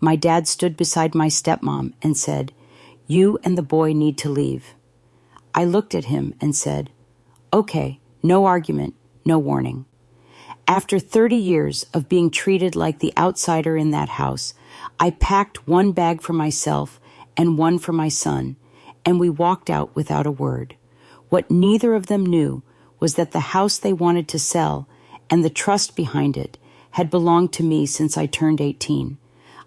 My dad stood beside my stepmom and said, "You and the boy need to leave." I looked at him and said, "Okay, no argument, no warning." After 30 years of being treated like the outsider in that house, I packed one bag for myself and one for my son, and we walked out without a word. What neither of them knew was that the house they wanted to sell and the trust behind it had belonged to me since I turned 18.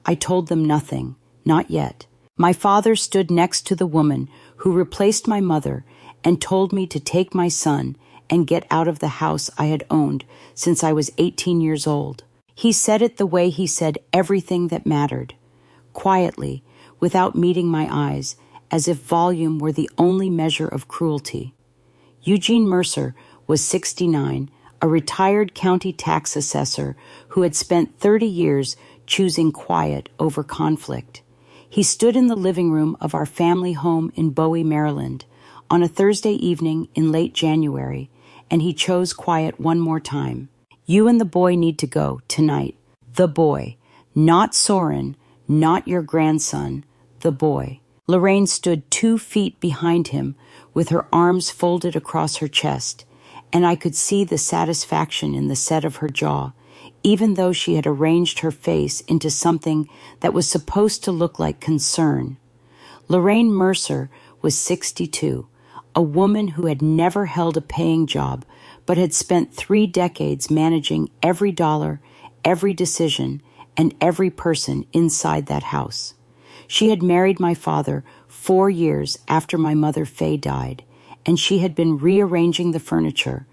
I told them nothing, not yet. My father stood next to the woman who replaced my mother and told me to take my son and get out of the house I had owned since I was 18 years old. He said it the way he said everything that mattered, quietly, without meeting my eyes, as if volume were the only measure of cruelty. Eugene Mercer was 69, a retired county tax assessor who had spent 30 years choosing quiet over conflict. He stood in the living room of our family home in Bowie, Maryland, on a Thursday evening in late January, and he chose quiet one more time. "You and the boy need to go tonight." The boy, not Soren, not your grandson, the boy. Lorraine stood 2 feet behind him with her arms folded across her chest, and I could see the satisfaction in the set of her jaw, even though she had arranged her face into something that was supposed to look like concern. Lorraine Mercer was 62, a woman who had never held a paying job, but had spent 3 decades managing every dollar, every decision, and every person inside that house. She had married my father 4 years after my mother Faye died, and she had been rearranging the furniture,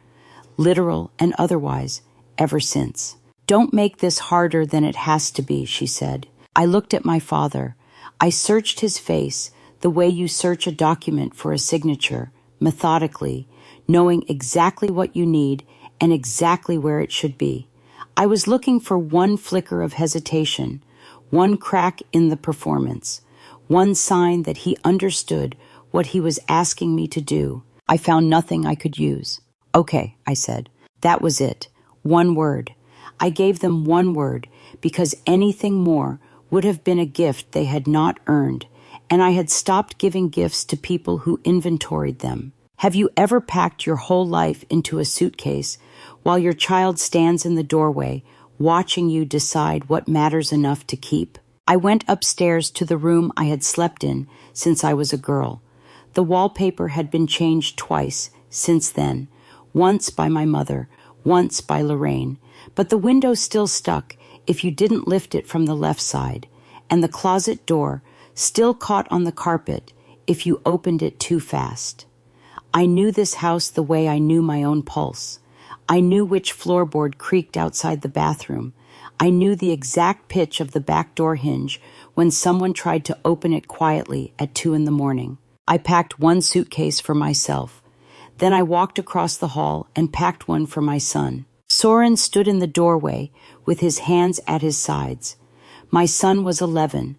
literal and otherwise, ever since. "Don't make this harder than it has to be," she said. I looked at my father. I searched his face the way you search a document for a signature, methodically, knowing exactly what you need and exactly where it should be. I was looking for one flicker of hesitation, one crack in the performance, one sign that he understood what he was asking me to do. I found nothing I could use. "Okay," I said. That was it. One word. I gave them one word because anything more would have been a gift they had not earned, and I had stopped giving gifts to people who inventoried them. Have you ever packed your whole life into a suitcase while your child stands in the doorway watching you decide what matters enough to keep? I went upstairs to the room I had slept in since I was a girl. The wallpaper had been changed twice since then, once by my mother, once by Lorraine, but the window still stuck if you didn't lift it from the left side, and the closet door still caught on the carpet if you opened it too fast. I knew this house the way I knew my own pulse. I knew which floorboard creaked outside the bathroom. I knew the exact pitch of the back door hinge when someone tried to open it quietly at 2 a.m. I packed one suitcase for myself. Then I walked across the hall and packed one for my son. Soren stood in the doorway with his hands at his sides. My son was 11,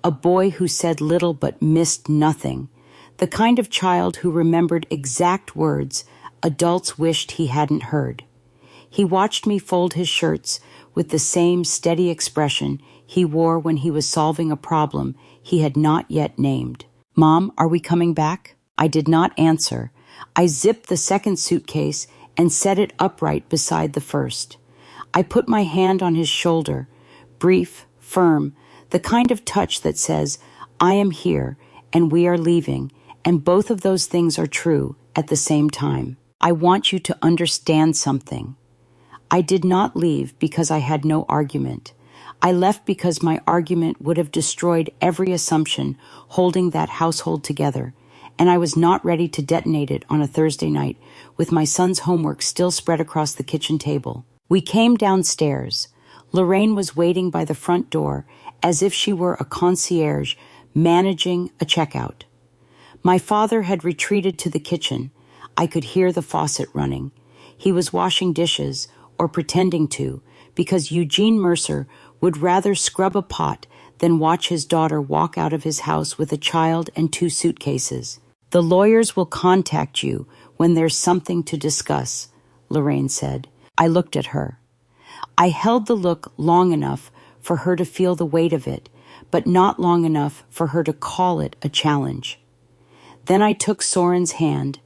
a boy who said little but missed nothing, the kind of child who remembered exact words adults wished he hadn't heard. He watched me fold his shirts with the same steady expression he wore when he was solving a problem he had not yet named. "Mom, are we coming back?" I did not answer. I zipped the second suitcase and set it upright beside the first. I put my hand on his shoulder, brief, firm, the kind of touch that says, "I am here and we are leaving," and both of those things are true at the same time. I want you to understand something. I did not leave because I had no argument. I left because my argument would have destroyed every assumption holding that household together, and I was not ready to detonate it on a Thursday night with my son's homework still spread across the kitchen table. We came downstairs. Lorraine was waiting by the front door as if she were a concierge managing a checkout. My father had retreated to the kitchen. I could hear the faucet running. He was washing dishes, or pretending to, because Eugene Mercer would rather scrub a pot than watch his daughter walk out of his house with a child and 2 suitcases. "The lawyers will contact you when there's something to discuss," Lorraine said. I looked at her. I held the look long enough for her to feel the weight of it, but not long enough for her to call it a challenge. Then I took Soren's hand,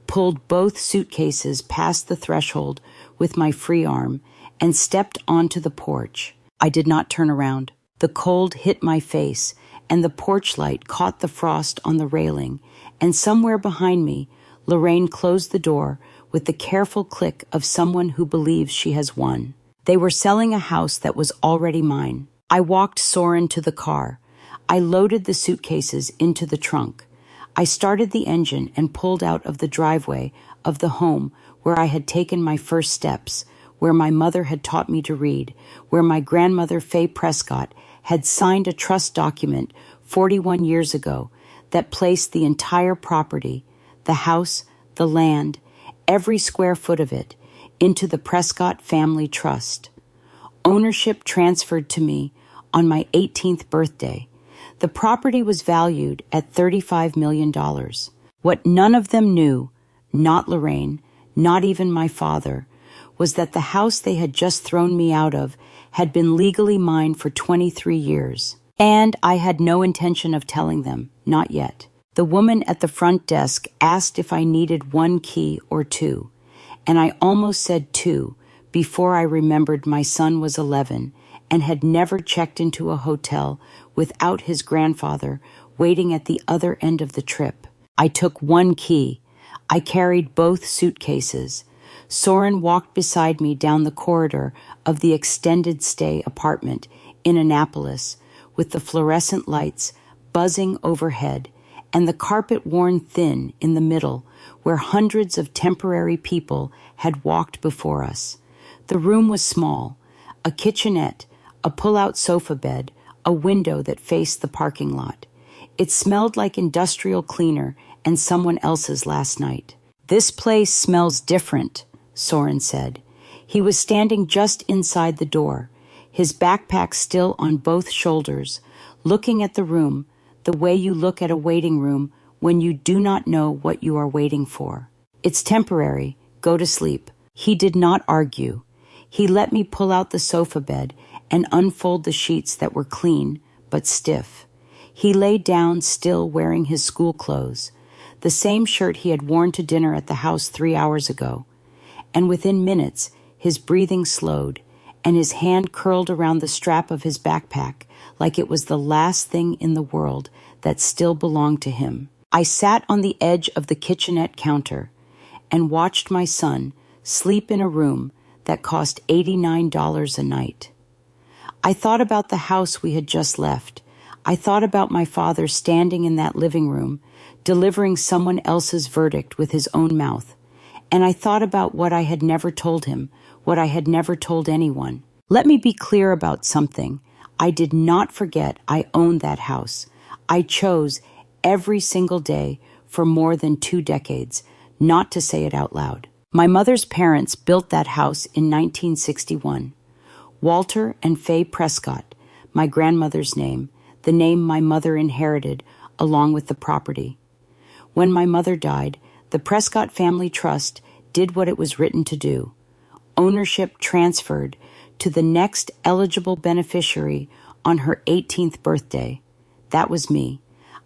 pulled both suitcases past the threshold with my free arm, and stepped onto the porch. I did not turn around. The cold hit my face, and the porch light caught the frost on the railing, and somewhere behind me, Lorraine closed the door with the careful click of someone who believes she has won. They were selling a house that was already mine. I walked Soren to the car. I loaded the suitcases into the trunk. I started the engine and pulled out of the driveway of the home where I had taken my first steps, where my mother had taught me to read, where my grandmother Faye Prescott had signed a trust document 41 years ago that placed the entire property, the house, the land, every square foot of it, into the Prescott Family Trust. Ownership transferred to me on my 18th birthday. The property was valued at $35 million. What none of them knew, not Lorraine, not even my father, was that the house they had just thrown me out of had been legally mine for 23 years. And I had no intention of telling them, not yet. The woman at the front desk asked if I needed one key or two, and I almost said two before I remembered my son was 11 and had never checked into a hotel without his grandfather waiting at the other end of the trip. I took one key. I carried both suitcases. Soren walked beside me down the corridor of the extended stay apartment in Annapolis, with the fluorescent lights buzzing overhead and the carpet worn thin in the middle where hundreds of temporary people had walked before us. The room was small, a kitchenette, a pull-out sofa bed, a window that faced the parking lot. It smelled like industrial cleaner and someone else's last night. "This place smells different," Soren said. He was standing just inside the door, his backpack still on both shoulders, looking at the room the way you look at a waiting room when you do not know what you are waiting for. "It's temporary. Go to sleep." He did not argue. He let me pull out the sofa bed and unfold the sheets that were clean but stiff. He lay down still wearing his school clothes, the same shirt he had worn to dinner at the house 3 hours ago. And within minutes, his breathing slowed, and his hand curled around the strap of his backpack like it was the last thing in the world that still belonged to him. I sat on the edge of the kitchenette counter and watched my son sleep in a room that cost $89 a night. I thought about the house we had just left. I thought about my father standing in that living room, delivering someone else's verdict with his own mouth. And I thought about what I had never told him, what I had never told anyone. Let me be clear about something. I did not forget I owned that house. I chose every single day for more than 2 decades not to say it out loud. My mother's parents built that house in 1961. Walter and Faye Prescott, my grandmother's name, the name my mother inherited along with the property. When my mother died, the Prescott Family Trust did what it was written to do. Ownership transferred to the next eligible beneficiary on her 18th birthday. That was me.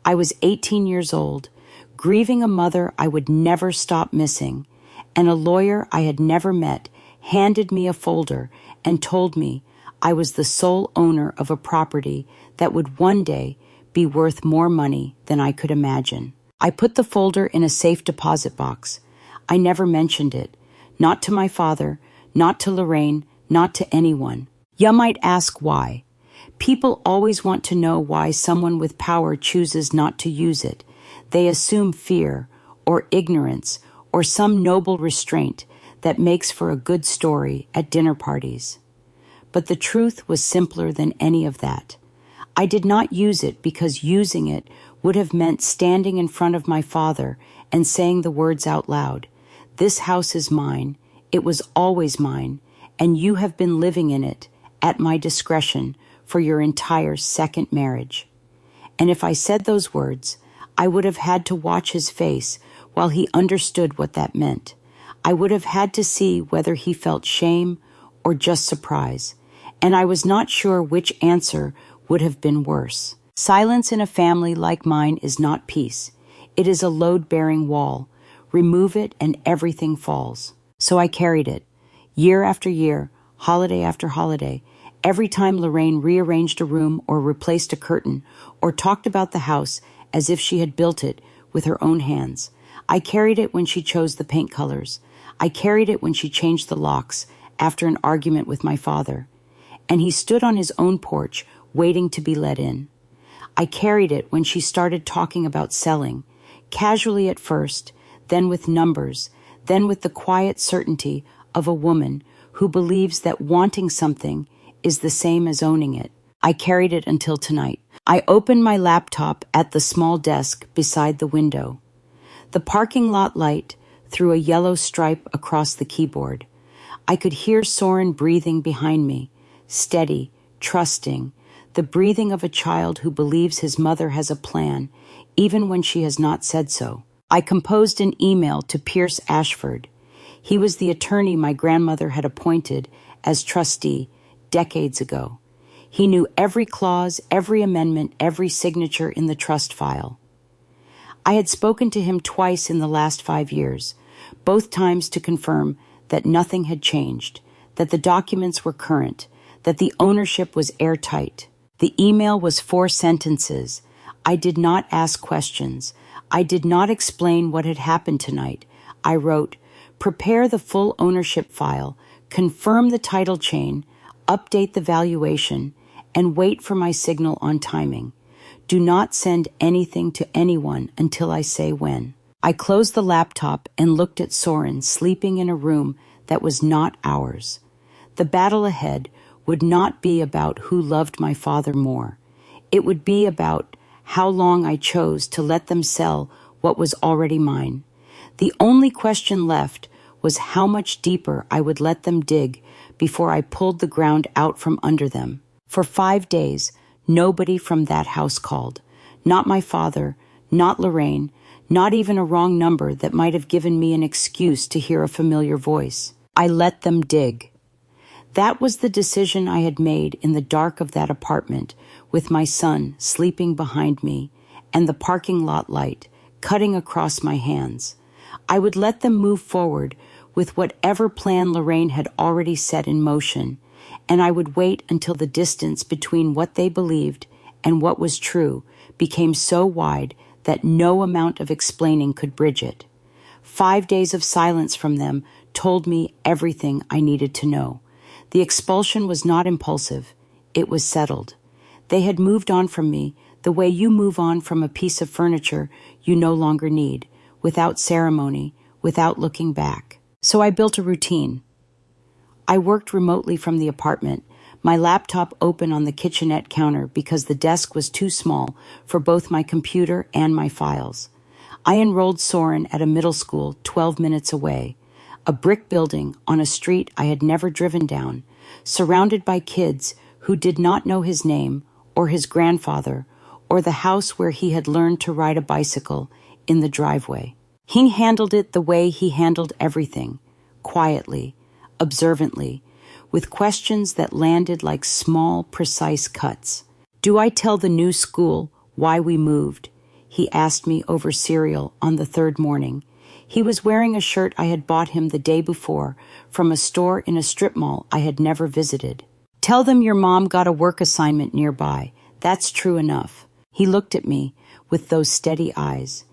I was 18 years old, grieving a mother I would never stop missing, and a lawyer I had never met handed me a folder and told me I was the sole owner of a property that would one day be worth more money than I could imagine. I put the folder in a safe deposit box. I never mentioned it, not to my father, not to Lorraine, not to anyone. You might ask why. People always want to know why someone with power chooses not to use it. They assume fear or ignorance or some noble restraint that makes for a good story at dinner parties. But the truth was simpler than any of that. I did not use it because using it would have meant standing in front of my father and saying the words out loud. "This house is mine. It was always mine, and you have been living in it at my discretion for your entire second marriage." And if I said those words, I would have had to watch his face while he understood what that meant. I would have had to see whether he felt shame or just surprise, and I was not sure which answer would have been worse. Silence in a family like mine is not peace. It is a load-bearing wall. Remove it and everything falls. So I carried it. Year after year, holiday after holiday, every time Lorraine rearranged a room or replaced a curtain or talked about the house as if she had built it with her own hands. I carried it when she chose the paint colors. I carried it when she changed the locks after an argument with my father. And he stood on his own porch waiting to be let in. I carried it when she started talking about selling, casually at first, then with numbers, then with the quiet certainty of a woman who believes that wanting something is the same as owning it. I carried it until tonight. I opened my laptop at the small desk beside the window. The parking lot light threw a yellow stripe across the keyboard. I could hear Soren breathing behind me, steady, trusting, the breathing of a child who believes his mother has a plan, even when she has not said so. I composed an email to Pierce Ashford. He was the attorney my grandmother had appointed as trustee decades ago. He knew every clause, every amendment, every signature in the trust file. I had spoken to him twice in the last 5 years, both times to confirm that nothing had changed, that the documents were current, that the ownership was airtight. The email was 4 sentences. I did not ask questions. I did not explain what had happened tonight. I wrote, prepare the full ownership file, confirm the title chain, update the valuation, and wait for my signal on timing. Do not send anything to anyone until I say when. I closed the laptop and looked at Soren sleeping in a room that was not ours. The battle ahead would not be about who loved my father more. It would be about how long I chose to let them sell what was already mine. The only question left was how much deeper I would let them dig before I pulled the ground out from under them. For 5 days, nobody from that house called. Not my father, not Lorraine, not even a wrong number that might have given me an excuse to hear a familiar voice. I let them dig. That was the decision I had made in the dark of that apartment, with my son sleeping behind me and the parking lot light cutting across my hands. I would let them move forward with whatever plan Lorraine had already set in motion, and I would wait until the distance between what they believed and what was true became so wide that no amount of explaining could bridge it. 5 days of silence from them told me everything I needed to know. The expulsion was not impulsive. It was settled. They had moved on from me the way you move on from a piece of furniture you no longer need, without ceremony, without looking back. So I built a routine. I worked remotely from the apartment, my laptop open on the kitchenette counter because the desk was too small for both my computer and my files. I enrolled Soren at a middle school 12 minutes away, a brick building on a street I had never driven down, surrounded by kids who did not know his name or his grandfather or the house where he had learned to ride a bicycle in the driveway. He handled it the way he handled everything, quietly, observantly, with questions that landed like small, precise cuts. Do I tell the new school why we moved? He asked me over cereal on the 3rd morning. He was wearing a shirt I had bought him the day before from a store in a strip mall I had never visited. Tell them your mom got a work assignment nearby. That's true enough. He looked at me with those steady eyes.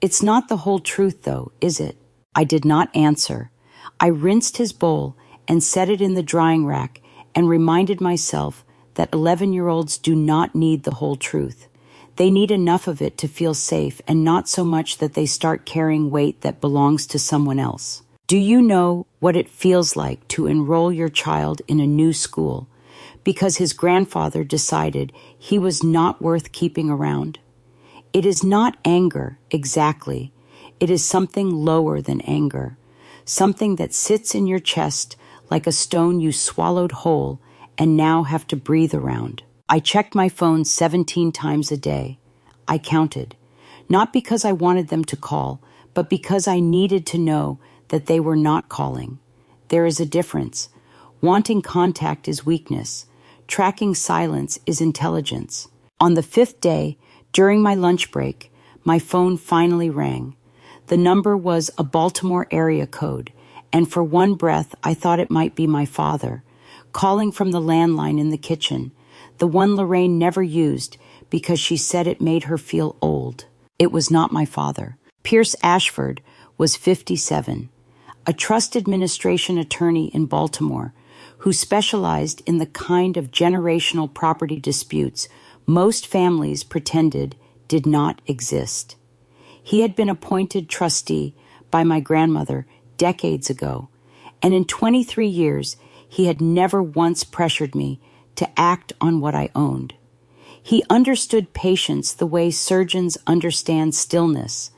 It's not the whole truth, though, is it? I did not answer. I rinsed his bowl and set it in the drying rack and reminded myself that 11-year-olds do not need the whole truth. They need enough of it to feel safe and not so much that they start carrying weight that belongs to someone else. Do you know what it feels like to enroll your child in a new school because his grandfather decided he was not worth keeping around? It is not anger, exactly. It is something lower than anger, something that sits in your chest like a stone you swallowed whole and now have to breathe around. I checked my phone 17 times a day. I counted, not because I wanted them to call, but because I needed to know that they were not calling. There is a difference. Wanting contact is weakness. tracking silence is intelligence. On the 5th day, during my lunch break, my phone finally rang. The number was a Baltimore area code, and for one breath I thought it might be my father, calling from the landline in the kitchen, the one Lorraine never used because she said it made her feel old. It was not my father. Pierce Ashford was 57, a trust administration attorney in Baltimore who specialized in the kind of generational property disputes most families pretended did not exist. He had been appointed trustee by my grandmother decades ago, and in 23 years he had never once pressured me to act on what I owned. He understood patience the way surgeons understand stillness,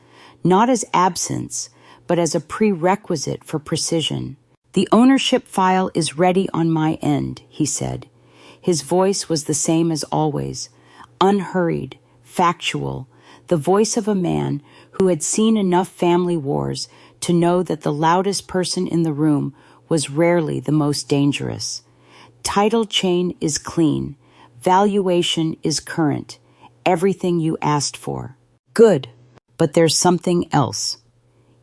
not as absence, but as a prerequisite for precision. "The ownership file is ready on my end," he said. His voice was the same as always, unhurried, factual, the voice of a man who had seen enough family wars to know that the loudest person in the room was rarely the most dangerous. "Title chain is clean. Valuation is current. Everything you asked for." "Good, but there's something else."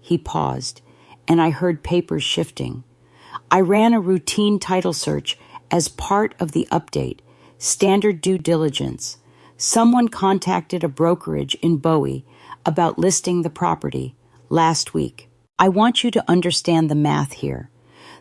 He paused, and I heard papers shifting. I ran a routine title search as part of the update, standard due diligence. Someone contacted a brokerage in Bowie about listing the property last week. I want you to understand the math here.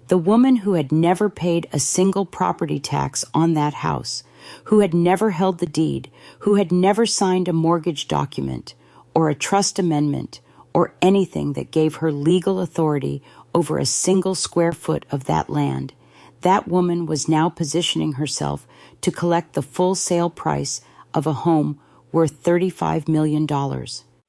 The woman who had never paid a single property tax on that house, who had never held the deed, who had never signed a mortgage document or a trust amendment or anything that gave her legal authority over a single square foot of that land, that woman was now positioning herself to collect the full sale price of a home worth $35 million.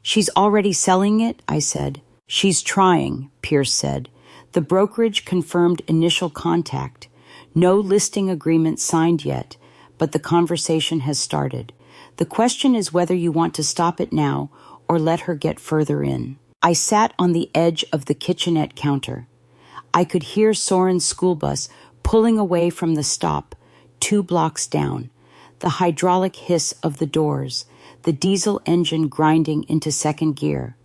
"She's already selling it?" I said. "She's trying," Pierce said. The brokerage confirmed initial contact. No listing agreement signed yet, but the conversation has started. The question is whether you want to stop it now or let her get further in. I sat on the edge of the kitchenette counter. I could hear Soren's school bus pulling away from the stop, 2 blocks down, the hydraulic hiss of the doors, the diesel engine grinding into second gear.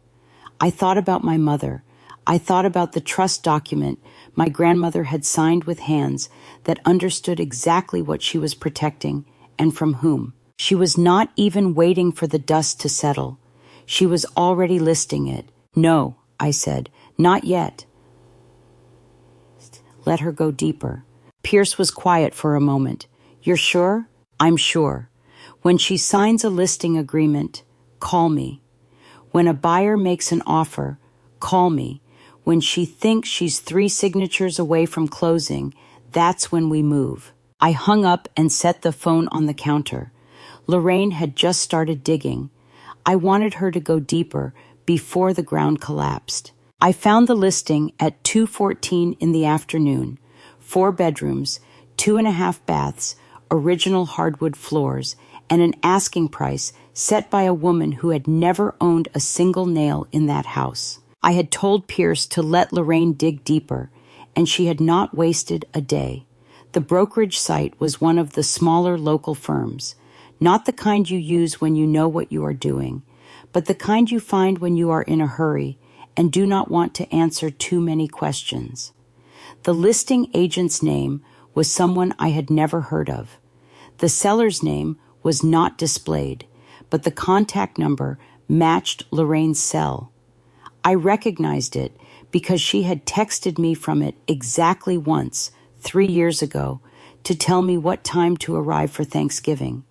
I thought about my mother. I thought about the trust document my grandmother had signed with hands that understood exactly what she was protecting and from whom. She was not even waiting for the dust to settle. She was already listing it. "No," I said, "not yet." Let her go deeper. Pierce was quiet for a moment. "You're sure?" "I'm sure. When she signs a listing agreement, call me. When a buyer makes an offer, call me. When she thinks she's 3 signatures away from closing, that's when we move." I hung up and set the phone on the counter. Lorraine had just started digging. I wanted her to go deeper before the ground collapsed. I found the listing at 2:14 in the afternoon. 4 bedrooms, 2.5 baths, original hardwood floors, and an asking price set by a woman who had never owned a single nail in that house. I had told Pierce to let Lorraine dig deeper, and she had not wasted a day. The brokerage site was one of the smaller local firms, not the kind you use when you know what you are doing, but the kind you find when you are in a hurry and do not want to answer too many questions. The listing agent's name was someone I had never heard of. The seller's name was not displayed, but the contact number matched Lorraine's cell. I recognized it because she had texted me from it exactly once, 3 years ago, to tell me what time to arrive for Thanksgiving.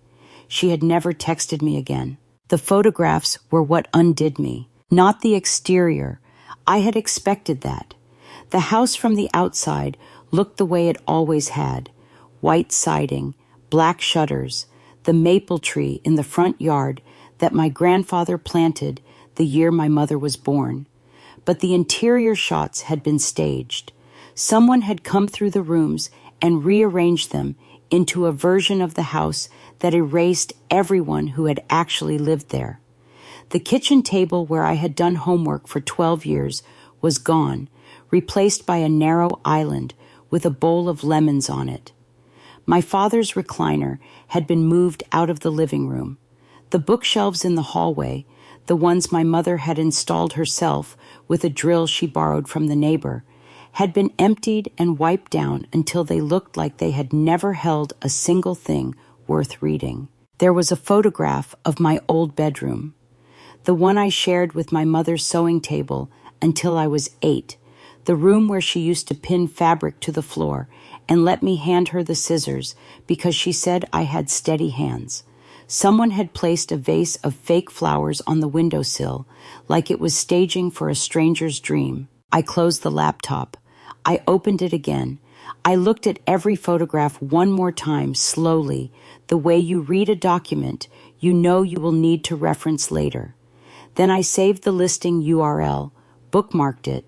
She had never texted me again. The photographs were what undid me, not the exterior. I had expected that. The house from the outside looked the way it always had: white siding, black shutters, the maple tree in the front yard that my grandfather planted the year my mother was born. But the interior shots had been staged. Someone had come through the rooms and rearranged them into a version of the house that erased everyone who had actually lived there. The kitchen table where I had done homework for 12 years was gone, replaced by a narrow island with a bowl of lemons on it. My father's recliner had been moved out of the living room. The bookshelves in the hallway, the ones my mother had installed herself with a drill she borrowed from the neighbor, had been emptied and wiped down until they looked like they had never held a single thing worth reading. There was a photograph of my old bedroom, the one I shared with my mother's sewing table until I was 8, the room where she used to pin fabric to the floor and let me hand her the scissors because she said I had steady hands. Someone had placed a vase of fake flowers on the windowsill, like it was staging for a stranger's dream. I closed the laptop. I opened it again. I looked at every photograph one more time, slowly, the way you read a document you know you will need to reference later. Then I saved the listing URL, bookmarked it,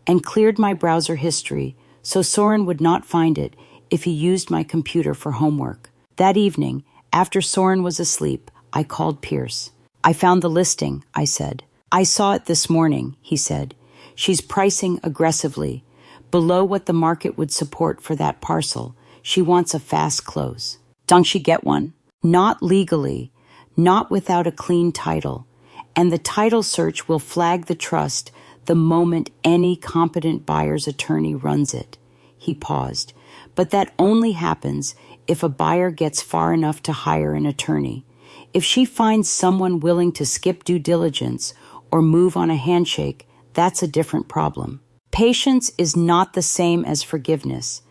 and cleared my browser history so Soren would not find it if he used my computer for homework. That evening, after Soren was asleep, I called Pierce. "I found the listing," I said. "I saw it this morning," he said. "She's pricing aggressively, below what the market would support for that parcel. She wants a fast close." "Don't she get one?" "Not legally, not without a clean title. And the title search will flag the trust the moment any competent buyer's attorney runs it." He paused. "But that only happens if a buyer gets far enough to hire an attorney. If she finds someone willing to skip due diligence or move on a handshake, that's a different problem." Patience is not the same as forgiveness.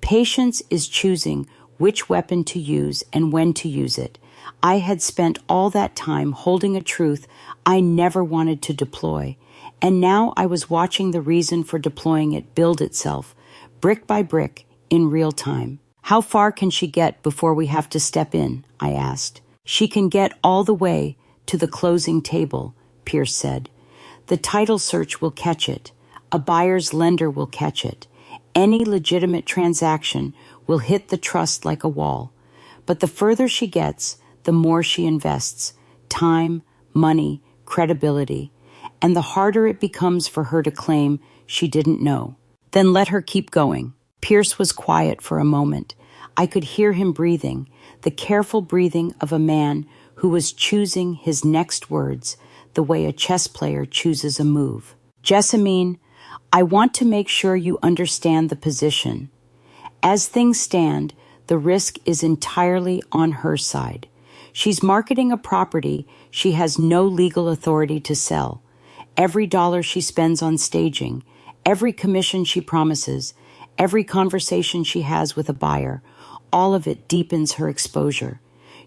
Patience is choosing which weapon to use and when to use it. I had spent all that time holding a truth I never wanted to deploy, and now I was watching the reason for deploying it build itself, brick by brick, in real time. "How far can she get before we have to step in?" I asked. "She can get all the way to the closing table," Pierce said. "The title search will catch it. A buyer's lender will catch it. Any legitimate transaction will hit the trust like a wall. But the further she gets, the more she invests. Time, money, credibility. And the harder it becomes for her to claim she didn't know. Then let her keep going." Pierce was quiet for a moment. I could hear him breathing, the careful breathing of a man who was choosing his next words the way a chess player chooses a move. "Jessamine, I want to make sure you understand the position. As things stand, the risk is entirely on her side. She's marketing a property she has no legal authority to sell. Every dollar she spends on staging, every commission she promises, every conversation she has with a buyer, all of it deepens her exposure.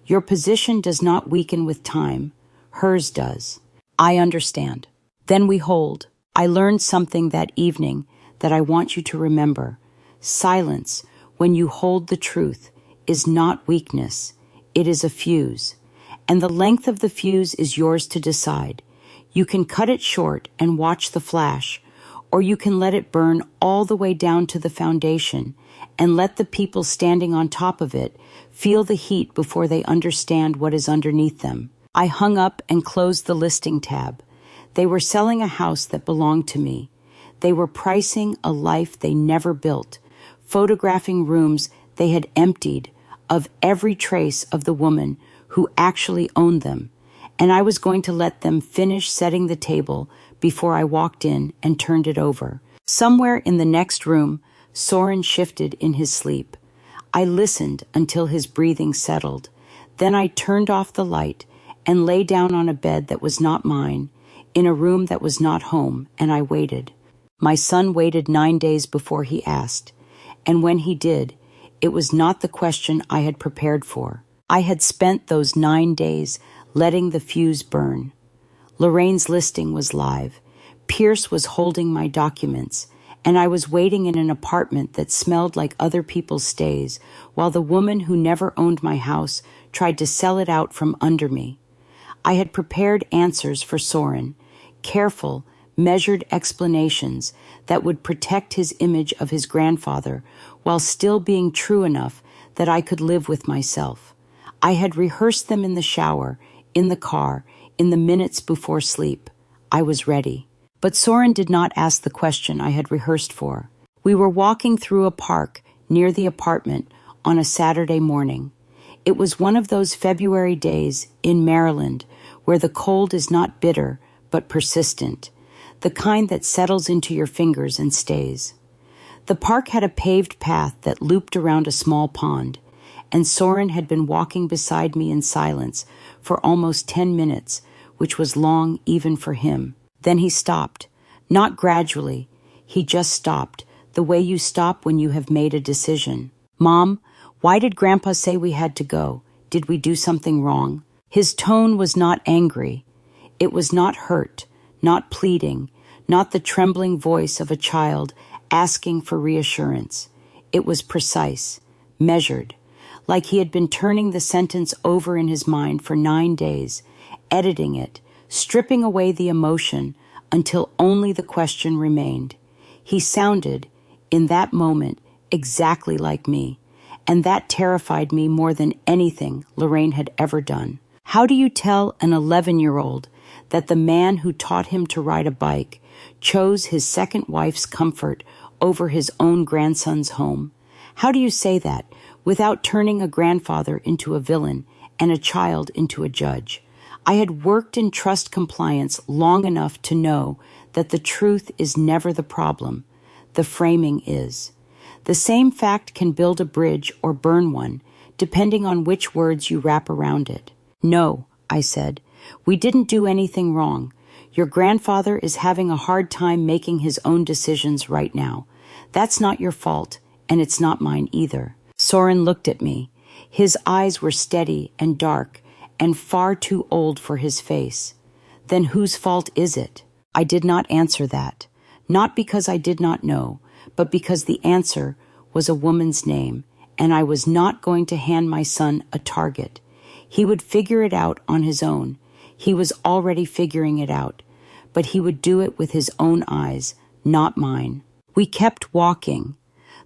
Your position does not weaken with time. Hers does." "I understand." Then we hold. I learned something that evening that I want you to remember. Silence, when you hold the truth, is not weakness. It is a fuse. And the length of the fuse is yours to decide. You can cut it short and watch the flash, or you can let it burn all the way down to the foundation and let the people standing on top of it feel the heat before they understand what is underneath them. I hung up and closed the listing tab. They were selling a house that belonged to me. They were pricing a life they never built, photographing rooms they had emptied of every trace of the woman who actually owned them. And I was going to let them finish setting the table before I walked in and turned it over. Somewhere in the next room, Soren shifted in his sleep. I listened until his breathing settled. Then I turned off the light and lay down on a bed that was not mine, in a room that was not home, and I waited. My son waited 9 days before he asked, and when he did, it was not the question I had prepared for. I had spent those 9 days letting the fuse burn. Lorraine's listing was live. Pierce was holding my documents, and I was waiting in an apartment that smelled like other people's stays, while the woman who never owned my house tried to sell it out from under me. I had prepared answers for Soren, careful, measured explanations that would protect his image of his grandfather while still being true enough that I could live with myself. I had rehearsed them in the shower, in the car, in the minutes before sleep. I was ready. But Soren did not ask the question I had rehearsed for. We were walking through a park near the apartment on a Saturday morning. It was one of those February days in Maryland where the cold is not bitter but persistent, the kind that settles into your fingers and stays. The park had a paved path that looped around a small pond, and Soren had been walking beside me in silence for almost 10 minutes, which was long even for him. Then he stopped, not gradually. He just stopped, the way you stop when you have made a decision. "Mom, why did Grandpa say we had to go? Did we do something wrong?" His tone was not angry. It was not hurt, not pleading, not the trembling voice of a child asking for reassurance. It was precise, measured, like he had been turning the sentence over in his mind for 9 days, editing it, stripping away the emotion until only the question remained. He sounded, in that moment, exactly like me, and that terrified me more than anything Lorraine had ever done. How do you tell an 11-year-old that the man who taught him to ride a bike chose his second wife's comfort over his own grandson's home? How do you say that without turning a grandfather into a villain and a child into a judge? I had worked in trust compliance long enough to know that the truth is never the problem. The framing is. The same fact can build a bridge or burn one, depending on which words you wrap around it. "No," I said, "we didn't do anything wrong. Your grandfather is having a hard time making his own decisions right now. That's not your fault, and it's not mine either." Soren looked at me. His eyes were steady and dark and far too old for his face. "Then whose fault is it?" I did not answer that, not because I did not know, but because the answer was a woman's name, and I was not going to hand my son a target. He would figure it out on his own. He was already figuring it out, but he would do it with his own eyes, not mine. We kept walking.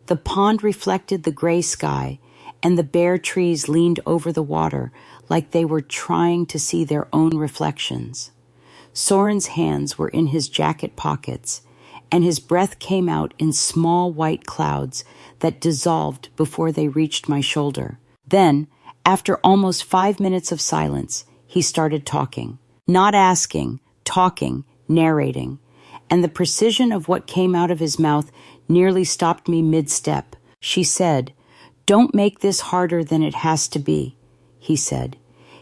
The pond reflected the gray sky, and the bare trees leaned over the water like they were trying to see their own reflections. Soren's hands were in his jacket pockets, and his breath came out in small white clouds that dissolved before they reached my shoulder. Then, after almost 5 minutes of silence, he started talking. Not asking, talking, narrating. And the precision of what came out of his mouth nearly stopped me mid-step. She said, "Don't make this harder than it has to be," he said.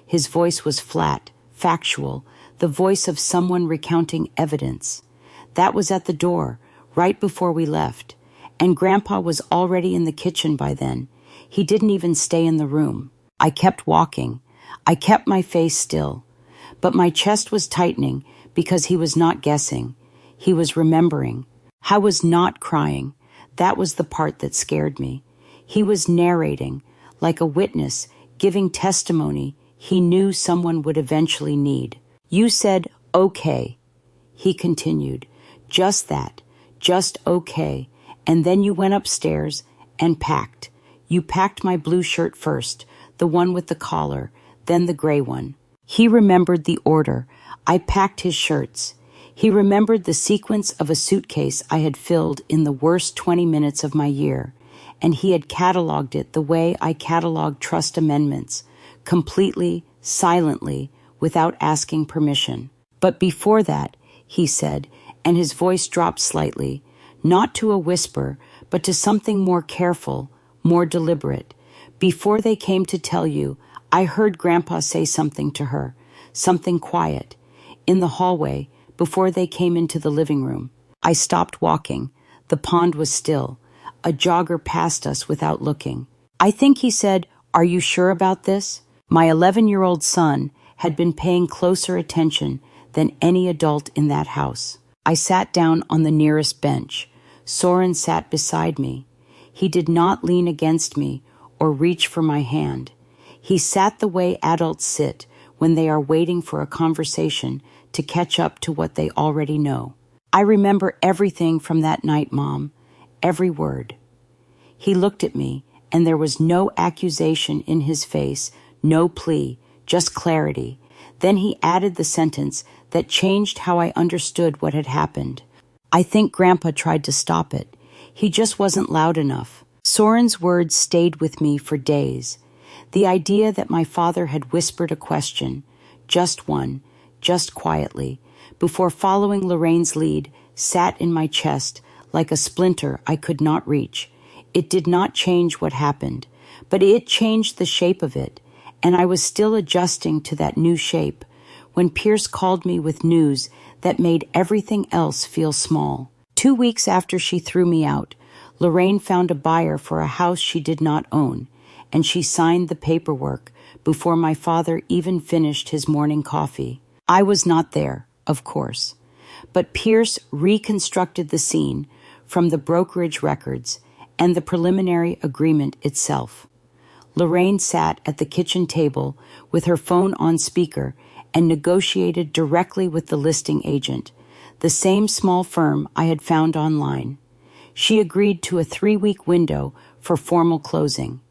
His voice was flat, factual, the voice of someone recounting evidence. That was at the door, right before we left, and Grandpa was already in the kitchen by then. He didn't even stay in the room. I kept walking. I kept my face still, but my chest was tightening because he was not guessing. He was remembering. I was not crying. That was the part that scared me. He was narrating, like a witness, giving testimony he knew someone would eventually need. "You said, okay," he continued. "Just that, just okay. And then you went upstairs and packed. You packed my blue shirt first, the one with the collar, then the gray one." He remembered the order. I packed his shirts. He remembered the sequence of a suitcase I had filled in the worst 20 minutes of my year, and he had cataloged it the way I cataloged trust amendments, completely, silently, without asking permission. "But before that," he said, and his voice dropped slightly, not to a whisper, but to something more careful, more deliberate. "Before they came to tell you, I heard Grandpa say something to her, something quiet, in the hallway, before they came into the living room." I stopped walking. The pond was still. A jogger passed us without looking. "I think," he said, "are you sure about this?" My 11-year-old son had been paying closer attention than any adult in that house. I sat down on the nearest bench. Soren sat beside me. He did not lean against me or reach for my hand. He sat the way adults sit when they are waiting for a conversation to catch up to what they already know. "I remember everything from that night, Mom. Every word." He looked at me, and there was no accusation in his face, no plea, just clarity. Then he added the sentence that changed how I understood what had happened. "I think Grandpa tried to stop it. He just wasn't loud enough. Soren's words stayed with me for days. The idea that my father had whispered a question, just one, just quietly, before following Lorraine's lead, sat in my chest like a splinter I could not reach. It did not change what happened, but it changed the shape of it, and I was still adjusting to that new shape when Pierce called me with news that made everything else feel small. 2 weeks after she threw me out, Lorraine found a buyer for a house she did not own, and she signed the paperwork before my father even finished his morning coffee. I was not there, of course, but Pierce reconstructed the scene from the brokerage records and the preliminary agreement itself. Lorraine sat at the kitchen table with her phone on speaker and negotiated directly with the listing agent, the same small firm I had found online. She agreed to a 3-week window for formal closing.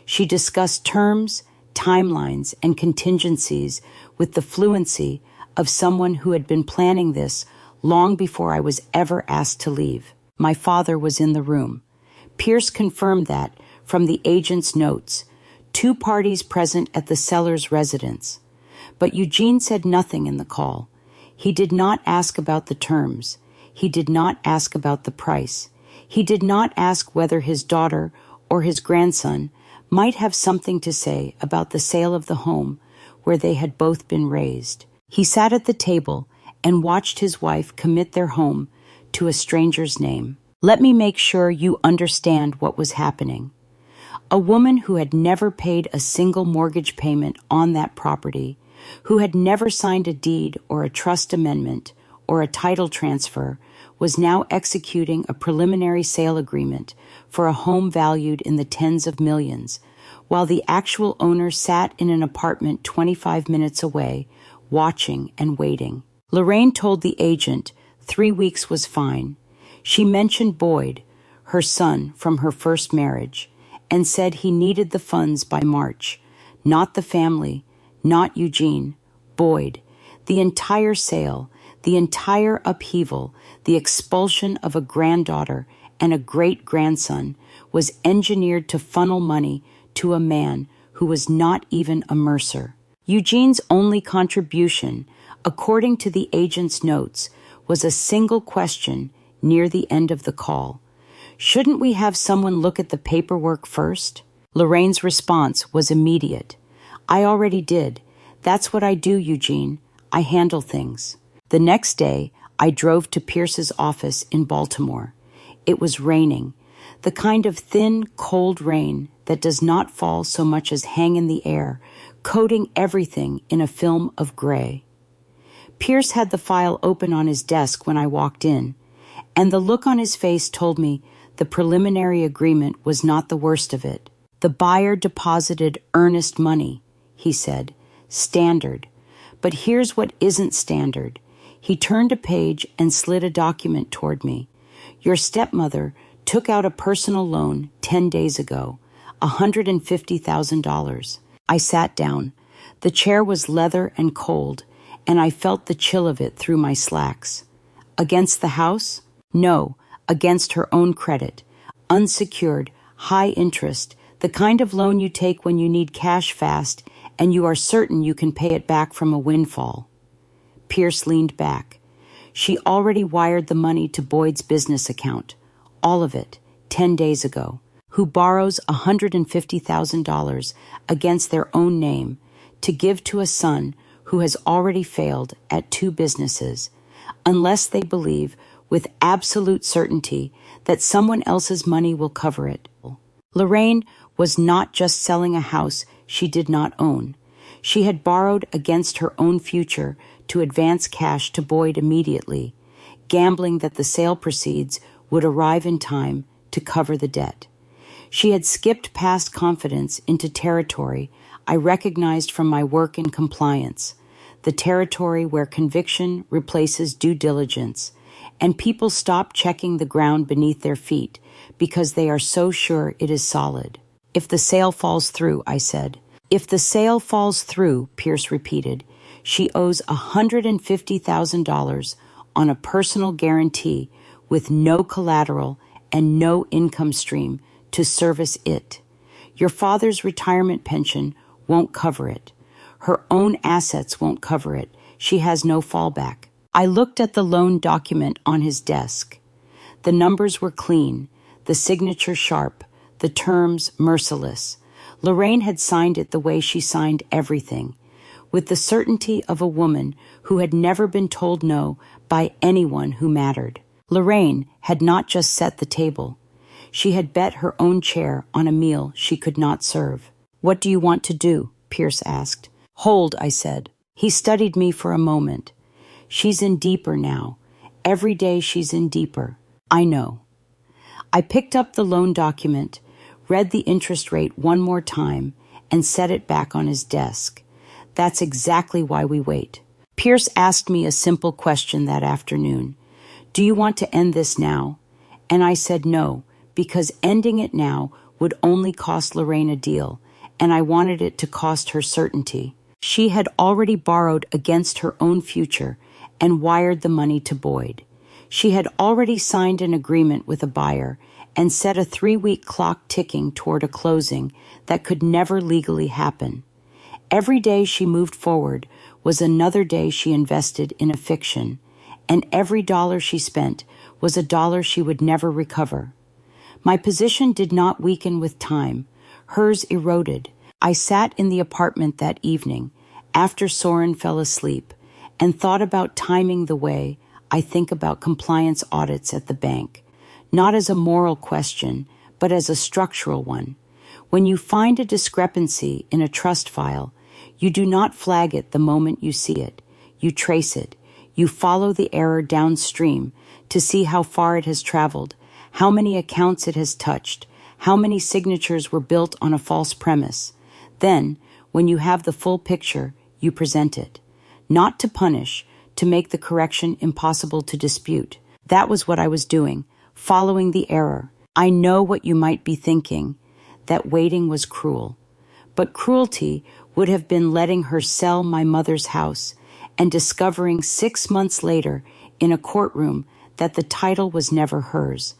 She discussed terms, timelines, and contingencies with the fluency of someone who had been planning this long before I was ever asked to leave. My father was in the room. Pierce confirmed that from the agent's notes, 2 parties present at the seller's residence. But Eugene said nothing in the call. He did not ask about the terms. He did not ask about the price. He did not ask whether his daughter or his grandson might have something to say about the sale of the home where they had both been raised. He sat at the table and watched his wife commit their home to a stranger's name. Let me make sure you understand what was happening. A woman who had never paid a single mortgage payment on that property, who had never signed a deed or a trust amendment or a title transfer, was now executing a preliminary sale agreement for a home valued in the tens of millions, while the actual owner sat in an apartment 25 minutes away, watching and waiting. Lorraine told the agent 3 weeks was fine. She mentioned Boyd, her son from her first marriage, and said he needed the funds by March. Not the family, not Eugene, Boyd. The entire sale, the entire upheaval, the expulsion of a granddaughter and a great-grandson was engineered to funnel money to a man who was not even a mercer. Eugene's only contribution, according to the agent's notes, was a single question near the end of the call. Shouldn't we have someone look at the paperwork first? Lorraine's response was immediate. I already did. That's what I do, Eugene. I handle things. The next day, I drove to Pierce's office in Baltimore. It was raining, the kind of thin, cold rain that does not fall so much as hang in the air, coating everything in a film of gray. Pierce had the file open on his desk when I walked in, and the look on his face told me the preliminary agreement was not the worst of it. The buyer deposited earnest money, he said. Standard. But here's what isn't standard. He turned a page and slid a document toward me. Your stepmother took out a personal loan 10 days ago, $150,000. I sat down. The chair was leather and cold, and I felt the chill of it through my slacks. Against the house? No, against her own credit. Unsecured, high interest, the kind of loan you take when you need cash fast and you are certain you can pay it back from a windfall. Pierce leaned back. She already wired the money to Boyd's business account, all of it, 10 days ago, who borrows $150,000 against their own name to give to a son who has already failed at 2 businesses, unless they believe with absolute certainty that someone else's money will cover it. Lorraine was not just selling a house she did not own. She had borrowed against her own future to advance cash to Boyd immediately, gambling that the sale proceeds would arrive in time to cover the debt. She had skipped past confidence into territory I recognized from my work in compliance, the territory where conviction replaces due diligence, and people stop checking the ground beneath their feet because they are so sure it is solid. If the sale falls through, I said. If the sale falls through, Pierce repeated, she owes $150,000 on a personal guarantee with no collateral and no income stream to service it. Your father's retirement pension won't cover it. Her own assets won't cover it. She has no fallback. I looked at the loan document on his desk. The numbers were clean, the signature sharp, the terms merciless. Lorraine had signed it the way she signed everything, with the certainty of a woman who had never been told no by anyone who mattered. Lorraine had not just set the table. She had bet her own chair on a meal she could not serve. "What do you want to do?" Pierce asked. "Hold," I said. He studied me for a moment. "She's in deeper now. Every day she's in deeper. I know." I picked up the loan document, read the interest rate one more time, and set it back on his desk. That's exactly why we wait. Pierce asked me a simple question that afternoon. "Do you want to end this now?" And I said no, because ending it now would only cost Lorraine a deal, and I wanted it to cost her certainty. She had already borrowed against her own future and wired the money to Boyd. She had already signed an agreement with a buyer and set a 3-week clock ticking toward a closing that could never legally happen. Every day she moved forward was another day she invested in a fiction, and every dollar she spent was a dollar she would never recover. My position did not weaken with time. Hers eroded. I sat in the apartment that evening, after Soren fell asleep, and thought about timing the way I think about compliance audits at the bank, not as a moral question, but as a structural one. When you find a discrepancy in a trust file, you do not flag it the moment you see it. You trace it. You follow the error downstream to see how far it has traveled, how many accounts it has touched, how many signatures were built on a false premise. Then, when you have the full picture, you present it. Not to punish, to make the correction impossible to dispute. That was what I was doing, following the error. I know what you might be thinking, that waiting was cruel. But cruelty would have been letting her sell my mother's house and discovering 6 months later in a courtroom that the title was never hers.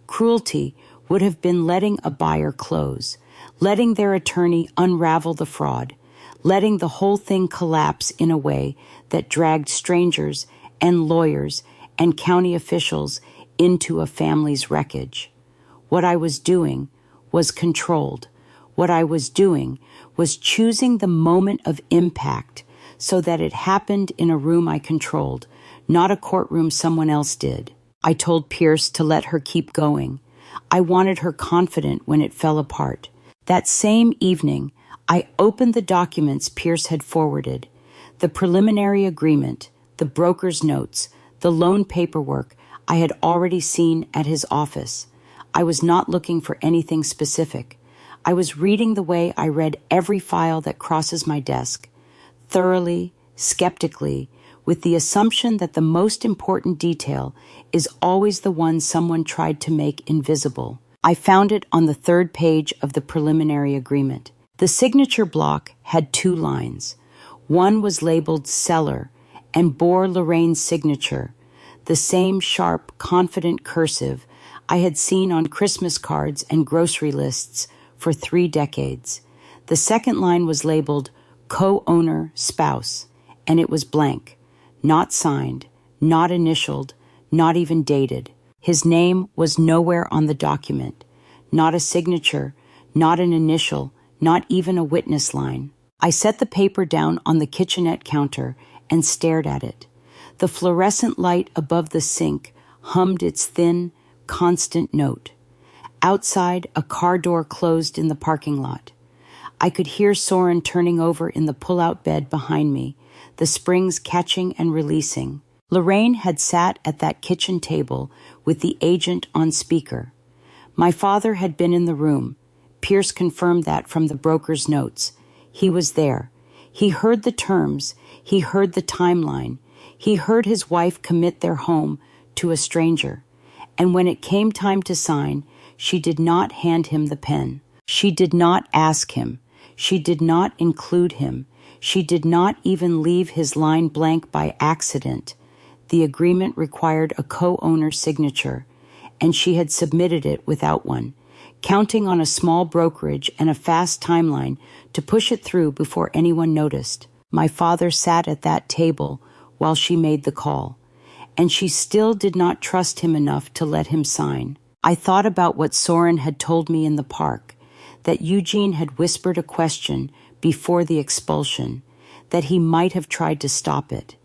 Cruelty would have been letting a buyer close, letting their attorney unravel the fraud, letting the whole thing collapse in a way that dragged strangers and lawyers and county officials into a family's wreckage. What I was doing was controlled. What I was doing was choosing the moment of impact so that it happened in a room I controlled, not a courtroom someone else did. I told Pierce to let her keep going. I wanted her confident when it fell apart. That same evening, I opened the documents Pierce had forwarded, the preliminary agreement, the broker's notes, the loan paperwork I had already seen at his office. I was not looking for anything specific. I was reading the way I read every file that crosses my desk, thoroughly, skeptically, with the assumption that the most important detail is always the one someone tried to make invisible. I found it on the 3rd page of the preliminary agreement. The signature block had 2 lines. One was labeled seller and bore Lorraine's signature, the same sharp, confident cursive I had seen on Christmas cards and grocery lists for 3 decades. The second line was labeled co-owner spouse, and it was blank, not signed, not initialed, not even dated. His name was nowhere on the document, not a signature, not an initial, not even a witness line. I set the paper down on the kitchenette counter and stared at it. The fluorescent light above the sink hummed its thin, constant note. Outside, a car door closed in the parking lot. I could hear Soren turning over in the pull-out bed behind me, the springs catching and releasing. Lorraine had sat at that kitchen table with the agent on speaker. My father had been in the room. Pierce confirmed that from the broker's notes. He was there. He heard the terms. He heard the timeline. He heard his wife commit their home to a stranger. And when it came time to sign, she did not hand him the pen. She did not ask him. She did not include him. She did not even leave his line blank by accident. The agreement required a co-owner signature, and she had submitted it without one, counting on a small brokerage and a fast timeline to push it through before anyone noticed. My father sat at that table while she made the call, and she still did not trust him enough to let him sign. I thought about what Soren had told me in the park, that Eugene had whispered a question before the expulsion, that he might have tried to stop it.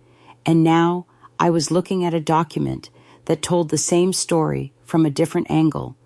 And now I was looking at a document that told the same story from a different angle.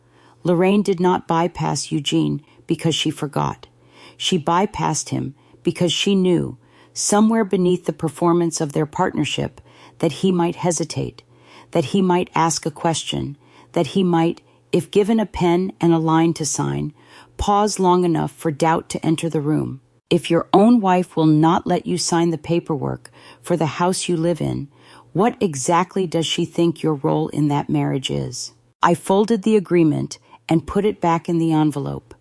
Lorraine did not bypass Eugene because she forgot. She bypassed him because she knew, somewhere beneath the performance of their partnership, that he might hesitate, that he might ask a question, that he might, if given a pen and a line to sign, pause long enough for doubt to enter the room. If your own wife will not let you sign the paperwork for the house you live in, what exactly does she think your role in that marriage is? I folded the agreement and put it back in the envelope.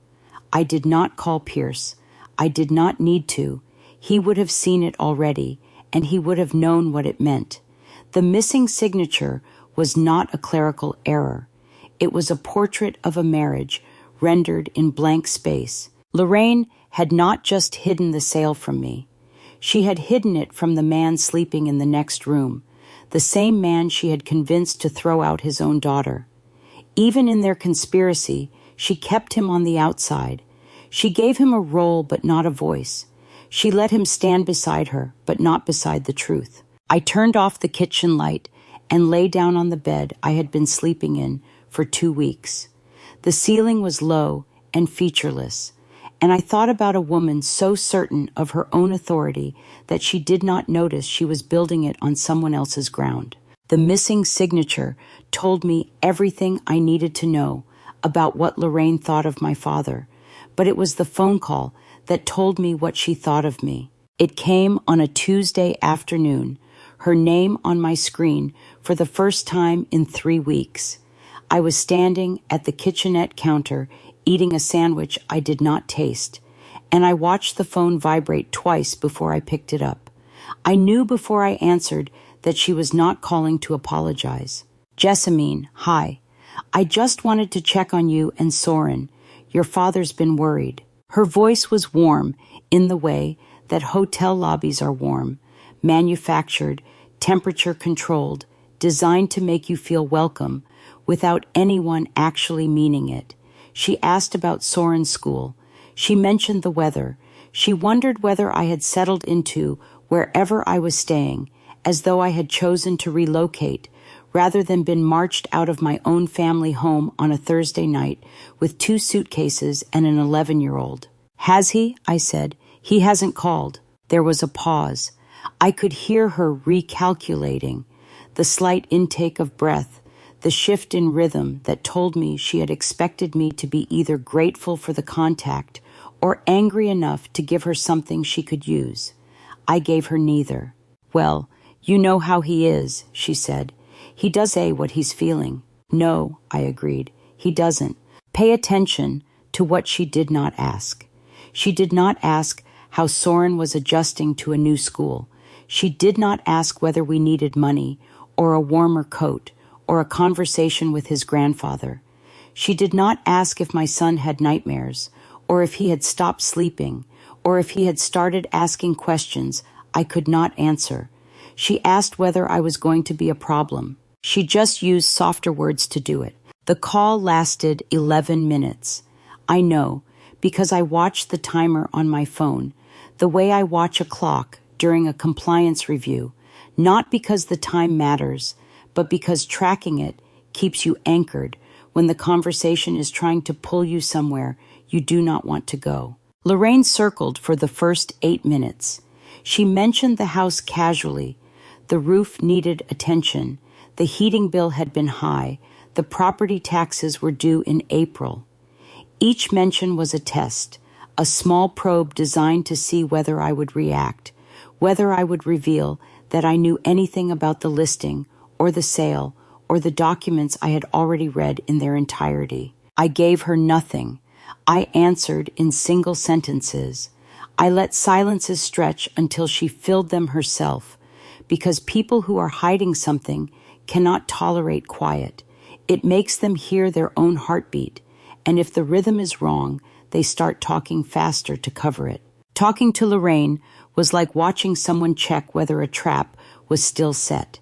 I did not call Pierce. I did not need to. He would have seen it already, and he would have known what it meant. The missing signature was not a clerical error. It was a portrait of a marriage rendered in blank space. Lorraine had not just hidden the sale from me. She had hidden it from the man sleeping in the next room, the same man she had convinced to throw out his own daughter. Even in their conspiracy, she kept him on the outside. She gave him a role but not a voice. She let him stand beside her, but not beside the truth. I turned off the kitchen light and lay down on the bed I had been sleeping in for 2 weeks. The ceiling was low and featureless, and I thought about a woman so certain of her own authority that she did not notice she was building it on someone else's ground. The missing signature told me everything I needed to know about what Lorraine thought of my father, but it was the phone call that told me what she thought of me. It came on a Tuesday afternoon, her name on my screen for the first time in 3 weeks. I was standing at the kitchenette counter eating a sandwich I did not taste, and I watched the phone vibrate twice before I picked it up. I knew before I answered that she was not calling to apologize. Jessamine, hi. I just wanted to check on you and Soren. Your father's been worried. Her voice was warm in the way that hotel lobbies are warm, manufactured, temperature-controlled, designed to make you feel welcome without anyone actually meaning it. She asked about Soren's school. She mentioned the weather. She wondered whether I had settled into wherever I was staying, as though I had chosen to relocate, rather than been marched out of my own family home on a Thursday night with 2 suitcases and an 11-year-old. Has he? I said. He hasn't called. There was a pause. I could hear her recalculating, the slight intake of breath, the shift in rhythm that told me she had expected me to be either grateful for the contact or angry enough to give her something she could use. I gave her neither. Well, you know how he is, she said. He does say what he's feeling. No, I agreed. He doesn't. Pay attention to what she did not ask. She did not ask how Soren was adjusting to a new school. She did not ask whether we needed money or a warmer coat or a conversation with his grandfather. She did not ask if my son had nightmares or if he had stopped sleeping or if he had started asking questions I could not answer. She asked whether I was going to be a problem. She just used softer words to do it. The call lasted 11 minutes. I know, because I watched the timer on my phone, the way I watch a clock during a compliance review, not because the time matters, but because tracking it keeps you anchored when the conversation is trying to pull you somewhere you do not want to go. Lorraine circled for the first 8 minutes. She mentioned the house casually. The roof needed attention. The heating bill had been high. The property taxes were due in April. Each mention was a test, a small probe designed to see whether I would react, whether I would reveal that I knew anything about the listing or the sale or the documents I had already read in their entirety. I gave her nothing. I answered in single sentences. I let silences stretch until she filled them herself, because people who are hiding something cannot tolerate quiet. It makes them hear their own heartbeat, and if the rhythm is wrong, they start talking faster to cover it. Talking to Lorraine was like watching someone check whether a trap was still set.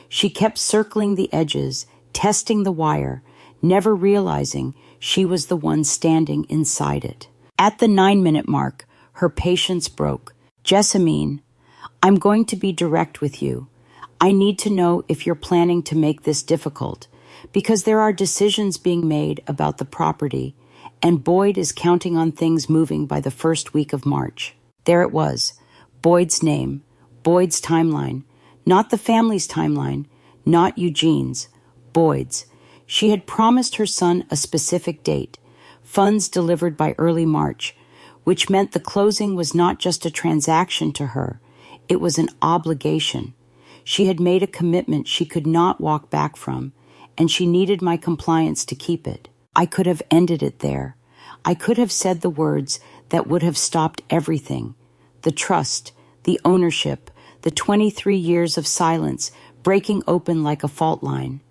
She kept circling the edges, testing the wire, never realizing she was the one standing inside it. At the 9-minute mark, her patience broke. "Jessamine, I'm going to be direct with you. I need to know if you're planning to make this difficult, because there are decisions being made about the property, and Boyd is counting on things moving by the first week of March." There it was, Boyd's name, Boyd's timeline, not the family's timeline, not Eugene's, Boyd's. She had promised her son a specific date, funds delivered by early March, which meant the closing was not just a transaction to her, it was an obligation. She had made a commitment she could not walk back from, and she needed my compliance to keep it. I could have ended it there. I could have said the words that would have stopped everything. The trust, the ownership, the 23 years of silence breaking open like a fault line.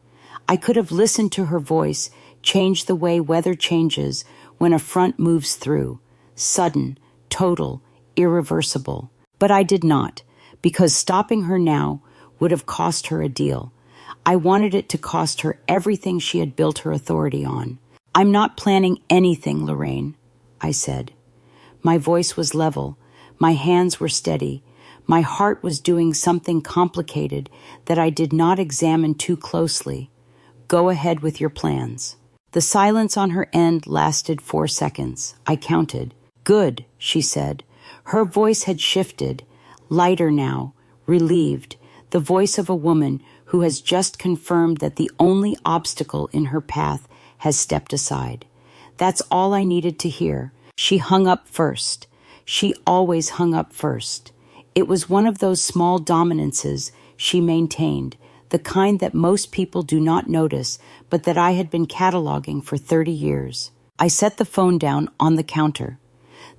I could have listened to her voice change the way weather changes when a front moves through. Sudden, total, irreversible. But I did not, because stopping her now would have cost her a deal. I wanted it to cost her everything she had built her authority on. "I'm not planning anything, Lorraine," I said. My voice was level. My hands were steady. My heart was doing something complicated that I did not examine too closely. "Go ahead with your plans." The silence on her end lasted 4 seconds. I counted. "Good," she said. Her voice had shifted, lighter now, relieved, the voice of a woman who has just confirmed that the only obstacle in her path has stepped aside. That's all I needed to hear. She hung up first. She always hung up first. It was one of those small dominances she maintained, the kind that most people do not notice, but that I had been cataloging for 30 years. I set the phone down on the counter.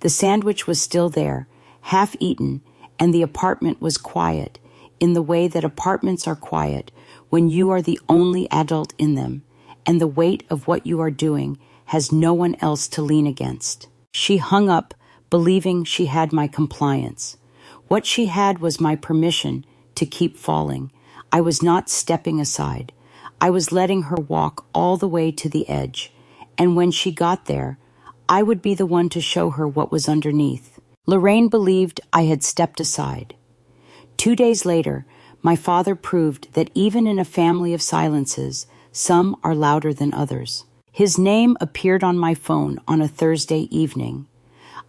The sandwich was still there, half eaten, and the apartment was quiet, in the way that apartments are quiet when you are the only adult in them, and the weight of what you are doing has no one else to lean against. She hung up, believing she had my compliance. What she had was my permission to keep falling. I was not stepping aside. I was letting her walk all the way to the edge, and when she got there, I would be the one to show her what was underneath. Lorraine believed I had stepped aside. 2 days later, my father proved that even in a family of silences, some are louder than others. His name appeared on my phone on a Thursday evening.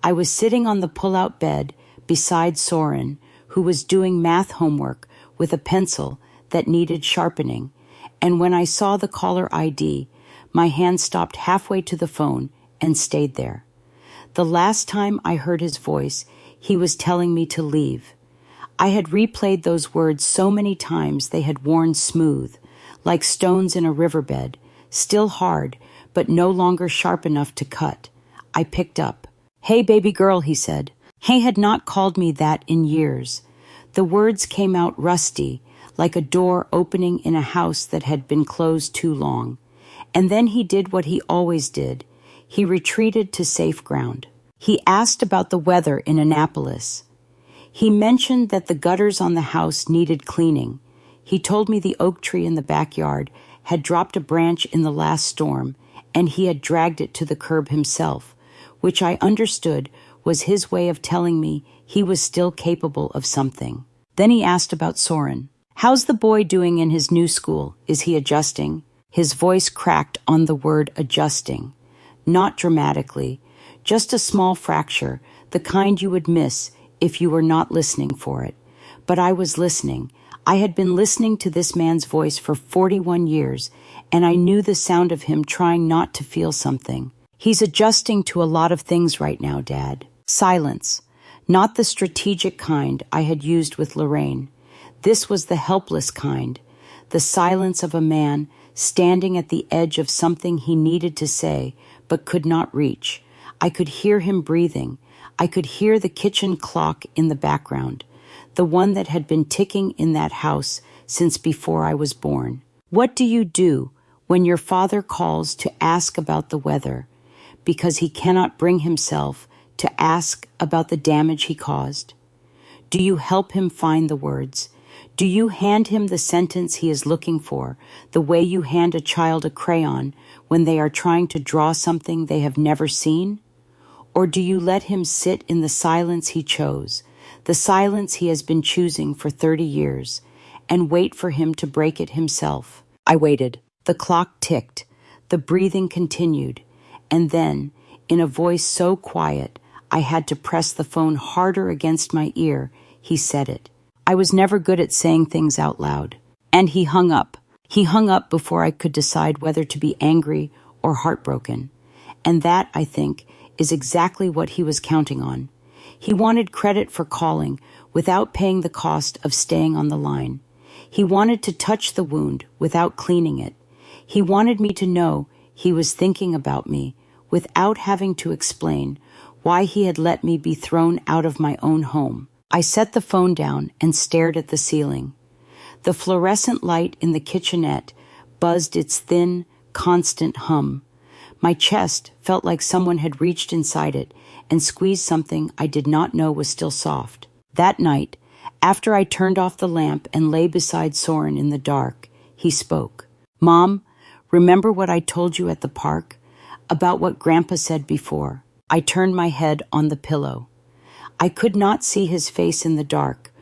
I was sitting on the pull-out bed beside Soren, who was doing math homework with a pencil that needed sharpening, and when I saw the caller ID, my hand stopped halfway to the phone and stayed there. The last time I heard his voice, he was telling me to leave. I had replayed those words so many times they had worn smooth, like stones in a riverbed, still hard, but no longer sharp enough to cut. I picked up. "Hey, baby girl," he said. He had not called me that in years. The words came out rusty, like a door opening in a house that had been closed too long. And then he did what he always did. He retreated to safe ground. He asked about the weather in Annapolis. He mentioned that the gutters on the house needed cleaning. He told me the oak tree in the backyard had dropped a branch in the last storm, and he had dragged it to the curb himself, which I understood was his way of telling me he was still capable of something. Then he asked about Soren. "How's the boy doing in his new school? Is he adjusting?" His voice cracked on the word adjusting. Not dramatically, just a small fracture, the kind you would miss if you were not listening for it. But I was listening. I had been listening to this man's voice for 41 years, and I knew the sound of him trying not to feel something. "He's adjusting to a lot of things right now, Dad." Silence. Not the strategic kind I had used with Lorraine. This was the helpless kind. The silence of a man standing at the edge of something he needed to say but could not reach. I could hear him breathing. I could hear the kitchen clock in the background, the one that had been ticking in that house since before I was born. What do you do when your father calls to ask about the weather? because he cannot bring himself to ask about the damage he caused? Do you help him find the words? Do you hand him the sentence he is looking for, the way you hand a child a crayon when they are trying to draw something they have never seen? Or do you let him sit in the silence he chose, the silence he has been choosing for 30 years, and wait for him to break it himself? I waited. The clock ticked. The breathing continued. And then, in a voice so quiet, I had to press the phone harder against my ear, he said it. I was never good at saying things out loud. And he hung up. He hung up before I could decide whether to be angry or heartbroken. And that, I think, is exactly what he was counting on. He wanted credit for calling without paying the cost of staying on the line. He wanted to touch the wound without cleaning it. He wanted me to know he was thinking about me without having to explain why he had let me be thrown out of my own home. I set the phone down and stared at the ceiling. The fluorescent light in the kitchenette buzzed its thin, constant hum. My chest felt like someone had reached inside it and squeezed something I did not know was still soft. That night, after I turned off the lamp and lay beside Soren in the dark, he spoke. "Mom, remember what I told you at the park? About what Grandpa said before?" I turned my head on the pillow. I could not see his face in the dark,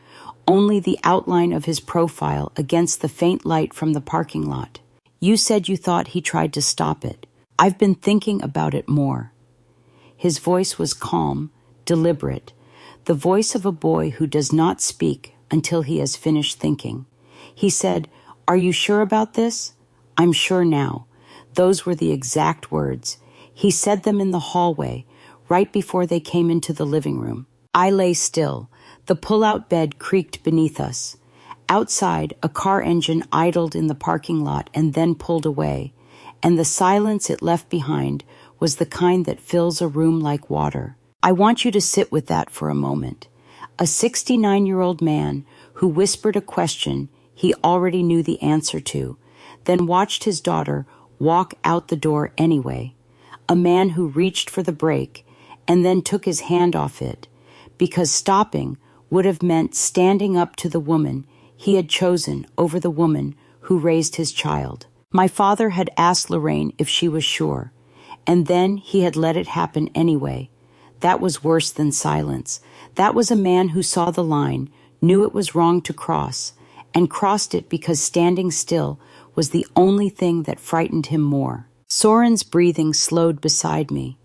only the outline of his profile against the faint light from the parking lot. "You said you thought he tried to stop it. I've been thinking about it more." His voice was calm, deliberate, the voice of a boy who does not speak until he has finished thinking. He said, "Are you sure about this?" "I'm sure now." Those were the exact words. He said them in the hallway, right before they came into the living room. I lay still. The pull-out bed creaked beneath us. Outside, a car engine idled in the parking lot and then pulled away, and the silence it left behind was the kind that fills a room like water. I want you to sit with that for a moment. A 69-year-old man who whispered a question he already knew the answer to, then watched his daughter walk out the door anyway. A man who reached for the brake and then took his hand off it, because stopping would have meant standing up to the woman he had chosen over the woman who raised his child. My father had asked Lorraine if she was sure, and then he had let it happen anyway. That was worse than silence. That was a man who saw the line, knew it was wrong to cross, and crossed it because standing still was the only thing that frightened him more. Soren's breathing slowed beside me.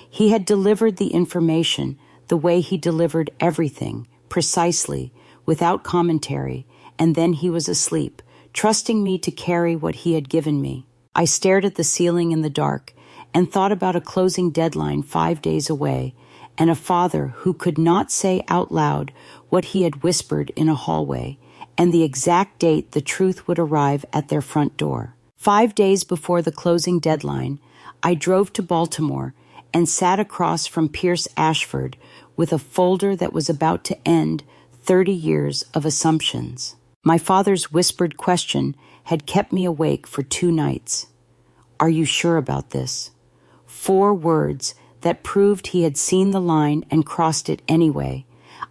He had delivered the information the way he delivered everything, precisely, without commentary, and then he was asleep, trusting me to carry what he had given me. I stared at the ceiling in the dark and thought about a closing deadline 5 days away, and a father who could not say out loud what he had whispered in a hallway, and the exact date the truth would arrive at their front door. 5 days before the closing deadline, I drove to Baltimore and sat across from Pierce Ashford with a folder that was about to end 30 years of assumptions. My father's whispered question had kept me awake for 2 nights. "Are you sure about this?" 4 words that proved he had seen the line and crossed it anyway.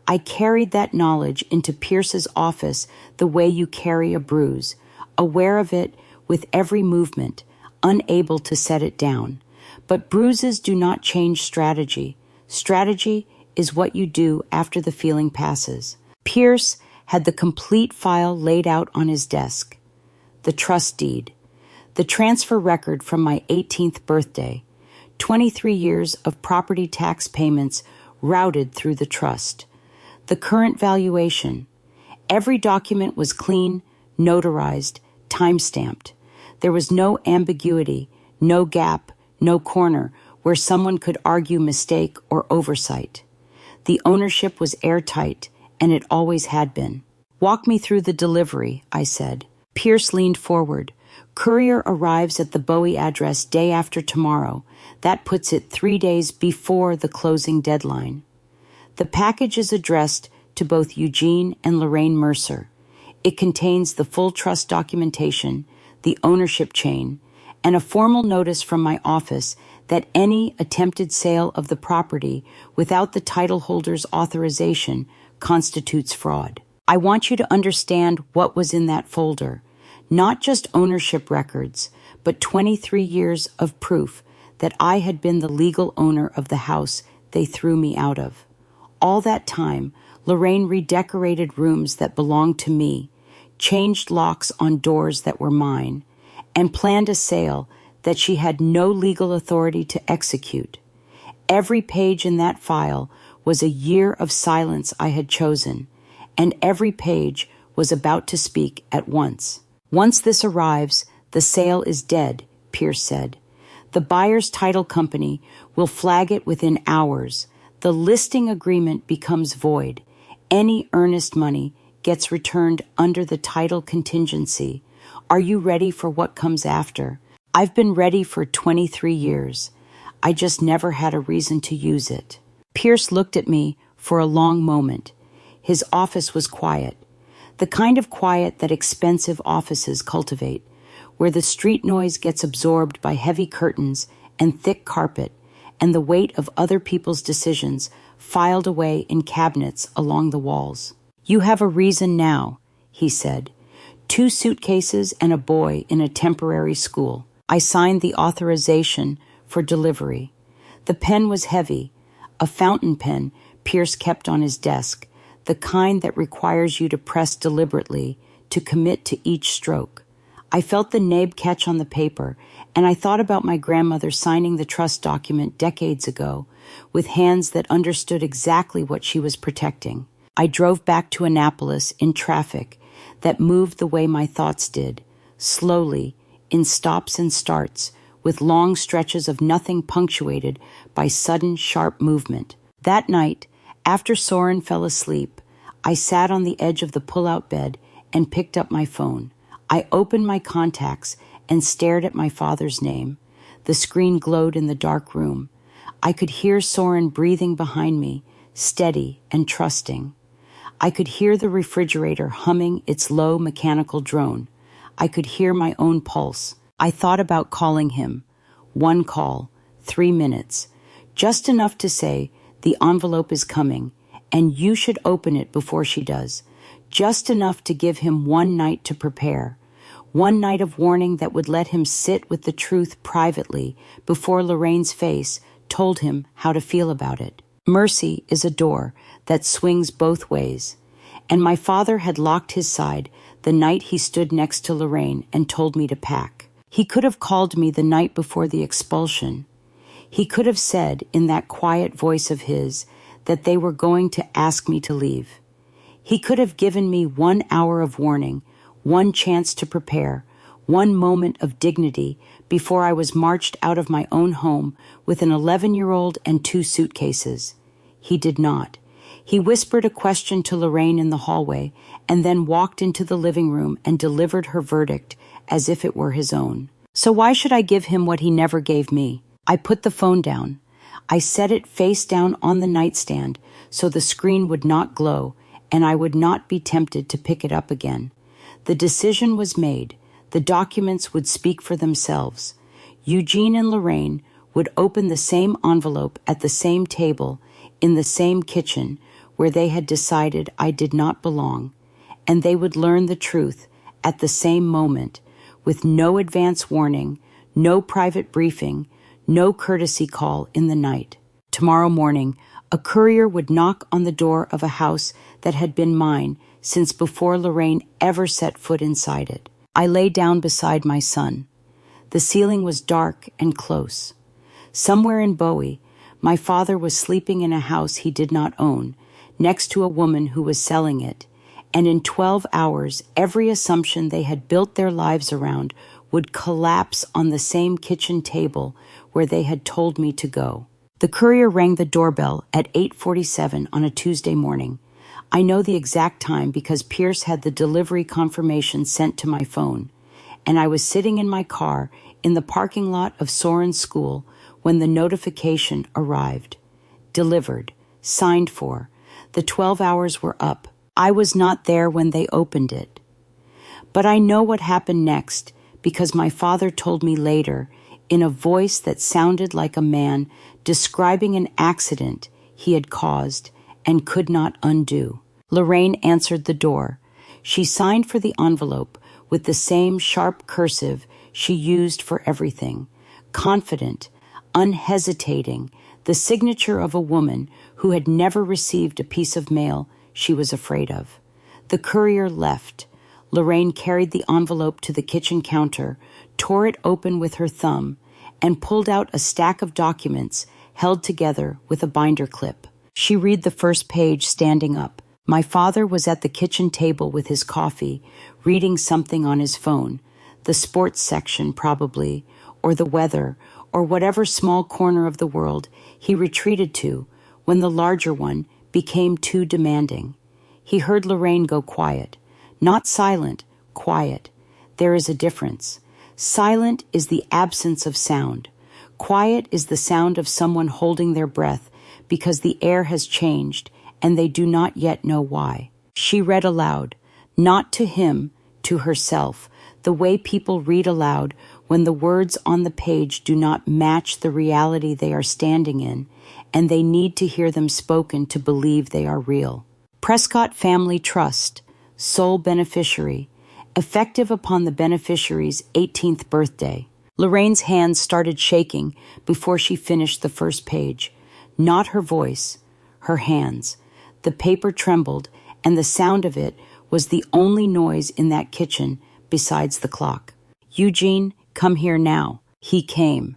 I carried that knowledge into Pierce's office the way you carry a bruise, aware of it with every movement, unable to set it down. But bruises do not change strategy. Strategy is what you do after the feeling passes. Pierce had the complete file laid out on his desk. The trust deed, the transfer record from my 18th birthday, 23 years of property tax payments routed through the trust, the current valuation. Every document was clean, notarized, time-stamped. There was no ambiguity, no gap, no corner where someone could argue mistake or oversight. The ownership was airtight, and it always had been. "Walk me through the delivery," I said. Pierce leaned forward. "Courier arrives at the Bowie address day after tomorrow. That puts it 3 days before the closing deadline. The package is addressed to both Eugene and Lorraine Mercer. It contains the full trust documentation, the ownership chain, and a formal notice from my office that any attempted sale of the property without the title holder's authorization constitutes fraud. I want you to understand what was in that folder, not just ownership records, but 23 years of proof that I had been the legal owner of the house they threw me out of. All that time, Lorraine redecorated rooms that belonged to me, changed locks on doors that were mine, and planned a sale that she had no legal authority to execute. Every page in that file was a year of silence I had chosen, and every page was about to speak at once. Once this arrives, the sale is dead, Pierce said. The buyer's title company will flag it within hours. The listing agreement becomes void. Any earnest money gets returned under the title contingency. Are you ready for what comes after? I've been ready for 23 years. I just never had a reason to use it. Pierce looked at me for a long moment. His office was quiet, the kind of quiet that expensive offices cultivate, where the street noise gets absorbed by heavy curtains and thick carpet, and the weight of other people's decisions filed away in cabinets along the walls. You have a reason now, he said. 2 suitcases and a boy in a temporary school. I signed the authorization for delivery. The pen was heavy, a fountain pen Pierce kept on his desk, the kind that requires you to press deliberately to commit to each stroke. I felt the nib catch on the paper, and I thought about my grandmother signing the trust document decades ago, with hands that understood exactly what she was protecting. I drove back to Annapolis in traffic that moved the way my thoughts did, slowly, in stops and starts, with long stretches of nothing punctuated by sudden, sharp movement. That night, after Soren fell asleep, I sat on the edge of the pull-out bed and picked up my phone. I opened my contacts and stared at my father's name. The screen glowed in the dark room. I could hear Soren breathing behind me, steady and trusting. I could hear the refrigerator humming its low mechanical drone. I could hear my own pulse. I thought about calling him. 1 call, 3 minutes. Just enough to say, the envelope is coming, and you should open it before she does. Just enough to give him 1 night to prepare. 1 night of warning that would let him sit with the truth privately before Lorraine's face told him how to feel about it. Mercy is a door that swings both ways, and my father had locked his side the night he stood next to Lorraine and told me to pack. He could have called me the night before the expulsion. He could have said in that quiet voice of his that they were going to ask me to leave. He could have given me 1 hour of warning, 1 chance to prepare, 1 moment of dignity before I was marched out of my own home with an 11-year-old and 2 suitcases. He did not. He whispered a question to Lorraine in the hallway and then walked into the living room and delivered her verdict as if it were his own. So why should I give him what he never gave me? I put the phone down. I set it face down on the nightstand so the screen would not glow and I would not be tempted to pick it up again. The decision was made. The documents would speak for themselves. Eugene and Lorraine would open the same envelope at the same table in the same kitchen where they had decided I did not belong, and they would learn the truth at the same moment, with no advance warning, no private briefing, no courtesy call in the night. Tomorrow morning, a courier would knock on the door of a house that had been mine since before Lorraine ever set foot inside it. I lay down beside my son. The ceiling was dark and close. Somewhere in Bowie, my father was sleeping in a house he did not own, next to a woman who was selling it, and in 12 hours, every assumption they had built their lives around would collapse on the same kitchen table where they had told me to go. The courier rang the doorbell at 8:47 on a Tuesday morning. I know the exact time because Pierce had the delivery confirmation sent to my phone, and I was sitting in my car in the parking lot of Soren's school when the notification arrived. Delivered. Signed for. The 12 hours were up. I was not there when they opened it. But I know what happened next because my father told me later in a voice that sounded like a man describing an accident he had caused and could not undo. Lorraine answered the door. She signed for the envelope with the same sharp cursive she used for everything, confident, unhesitating, the signature of a woman who had never received a piece of mail she was afraid of. The courier left. Lorraine carried the envelope to the kitchen counter, tore it open with her thumb, and pulled out a stack of documents held together with a binder clip. She read the first page standing up. My father was at the kitchen table with his coffee, reading something on his phone, the sports section probably, or the weather, or whatever small corner of the world he retreated to when the larger one became too demanding. He heard Lorraine go quiet. Not silent, quiet. There is a difference. Silent is the absence of sound. Quiet is the sound of someone holding their breath because the air has changed and they do not yet know why. She read aloud, not to him, to herself, the way people read aloud when the words on the page do not match the reality they are standing in, and they need to hear them spoken to believe they are real. Prescott Family Trust, sole beneficiary, effective upon the beneficiary's 18th birthday. Lorraine's hands started shaking before she finished the first page. Not her voice, her hands. The paper trembled, and the sound of it was the only noise in that kitchen besides the clock. Eugene, come here now. He came.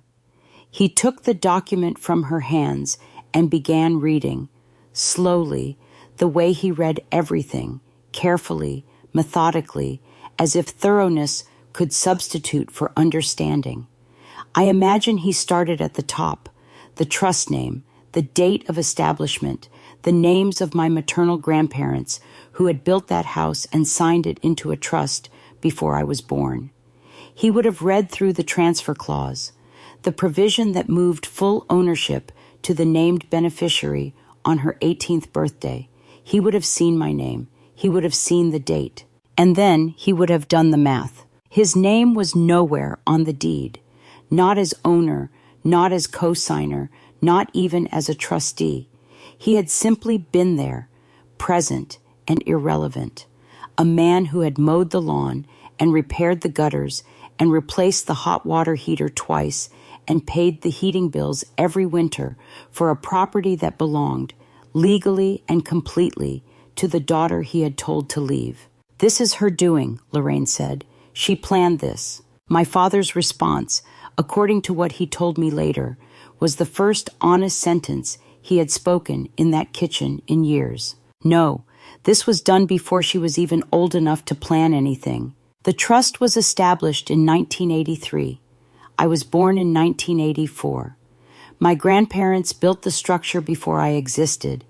He took the document from her hands and began reading, slowly, the way he read everything, carefully, methodically, as if thoroughness could substitute for understanding. I imagine he started at the top, the trust name, the date of establishment, the names of my maternal grandparents who had built that house and signed it into a trust before I was born. He would have read through the transfer clause, the provision that moved full ownership to the named beneficiary on her 18th birthday. He would have seen my name. He would have seen the date. And then he would have done the math. His name was nowhere on the deed, not as owner, not as co-signer, not even as a trustee. He had simply been there, present and irrelevant. A man who had mowed the lawn and repaired the gutters and replaced the hot water heater twice and paid the heating bills every winter for a property that belonged, legally and completely, to the daughter he had told to leave. This is her doing, Lorraine said. She planned this. My father's response, according to what he told me later, was the first honest sentence he had spoken in that kitchen in years. No, this was done before she was even old enough to plan anything. The trust was established in 1983. I was born in 1984. My grandparents built the structure before I existed,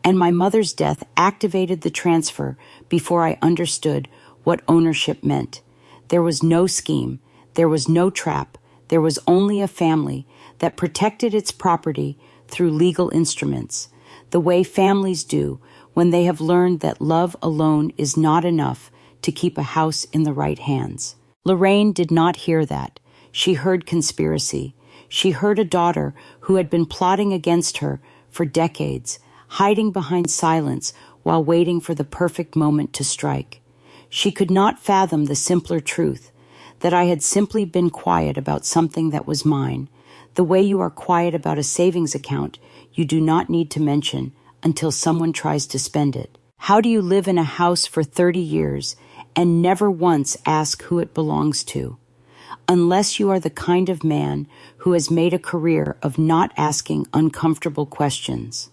and my mother's death activated the transfer before I understood what ownership meant. There was no scheme, there was no trap, there was only a family that protected its property through legal instruments, the way families do when they have learned that love alone is not enough to keep a house in the right hands. Lorraine did not hear that. She heard conspiracy. She heard a daughter who had been plotting against her for decades, hiding behind silence while waiting for the perfect moment to strike. She could not fathom the simpler truth, that I had simply been quiet about something that was mine, the way you are quiet about a savings account you do not need to mention until someone tries to spend it. How do you live in a house for 30 years and never once ask who it belongs to? Unless you are the kind of man who has made a career of not asking uncomfortable questions.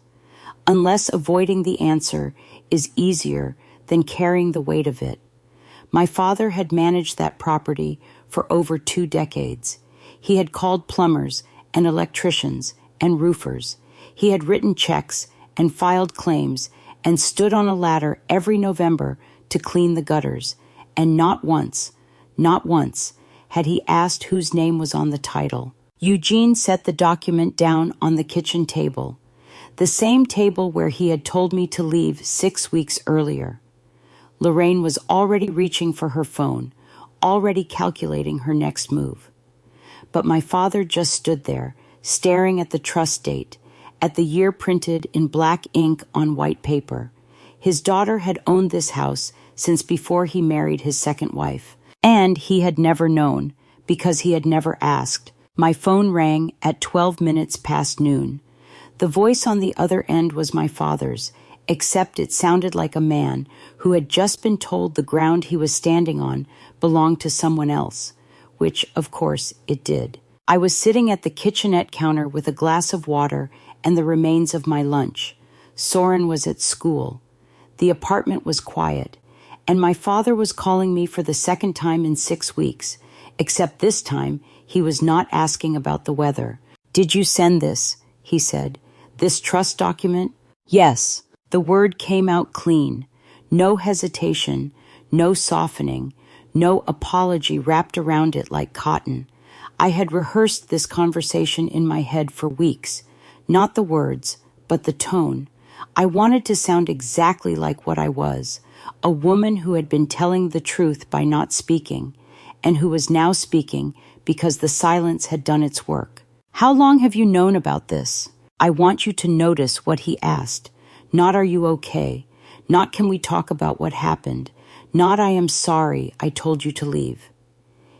Unless avoiding the answer is easier than carrying the weight of it. My father had managed that property for over 2 decades. He had called plumbers and electricians and roofers. He had written checks and filed claims and stood on a ladder every November to clean the gutters. And not once had he asked whose name was on the title. Eugene set the document down on the kitchen table, the same table where he had told me to leave 6 weeks earlier. Lorraine was already reaching for her phone, already calculating her next move. but my father just stood there, staring at the trust date, at the year printed in black ink on white paper. His daughter had owned this house since before he married his second wife. And he had never known, because he had never asked. My phone rang at 12 minutes past noon. The voice on the other end was my father's, except it sounded like a man who had just been told the ground he was standing on belonged to someone else, which, of course, it did. I was sitting at the kitchenette counter with a glass of water and the remains of my lunch. Soren was at school. The apartment was quiet, and my father was calling me for the second time in 6 weeks, except this time he was not asking about the weather. "Did you send this?" he said. "This trust document?" "Yes." The word came out clean. No hesitation, no softening, no apology wrapped around it like cotton. I had rehearsed this conversation in my head for weeks. Not the words, but the tone. I wanted to sound exactly like what I was, a woman who had been telling the truth by not speaking, and who was now speaking because the silence had done its work. "How long have you known about this?" I want you to notice what he asked. Not "Are you okay?" Not "Can we talk about what happened?" Not "I am sorry, I told you to leave."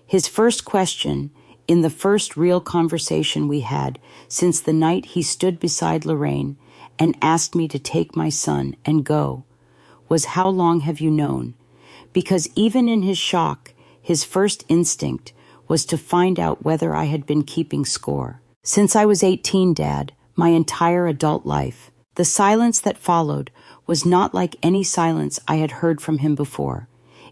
His first question, in the first real conversation we had since the night he stood beside Lorraine and asked me to take my son and go, was "How long have you known?" Because even in his shock, his first instinct was to find out whether I had been keeping score. "Since I was 18, Dad, my entire adult life." The silence that followed was not like any silence I had heard from him before.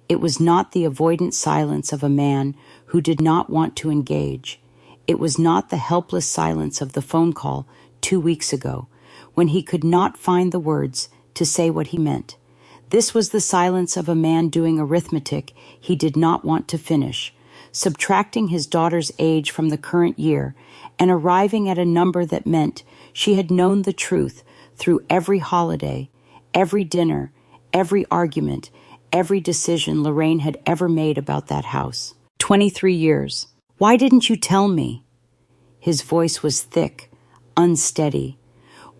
It was not the avoidant silence of a man who did not want to engage. It was not the helpless silence of the phone call 2 weeks ago, when he could not find the words to say what he meant. This was the silence of a man doing arithmetic he did not want to finish, subtracting his daughter's age from the current year and arriving at a number that meant she had known the truth through every holiday, every dinner, every argument, every decision Lorraine had ever made about that house. 23 years. "Why didn't you tell me?" His voice was thick, unsteady.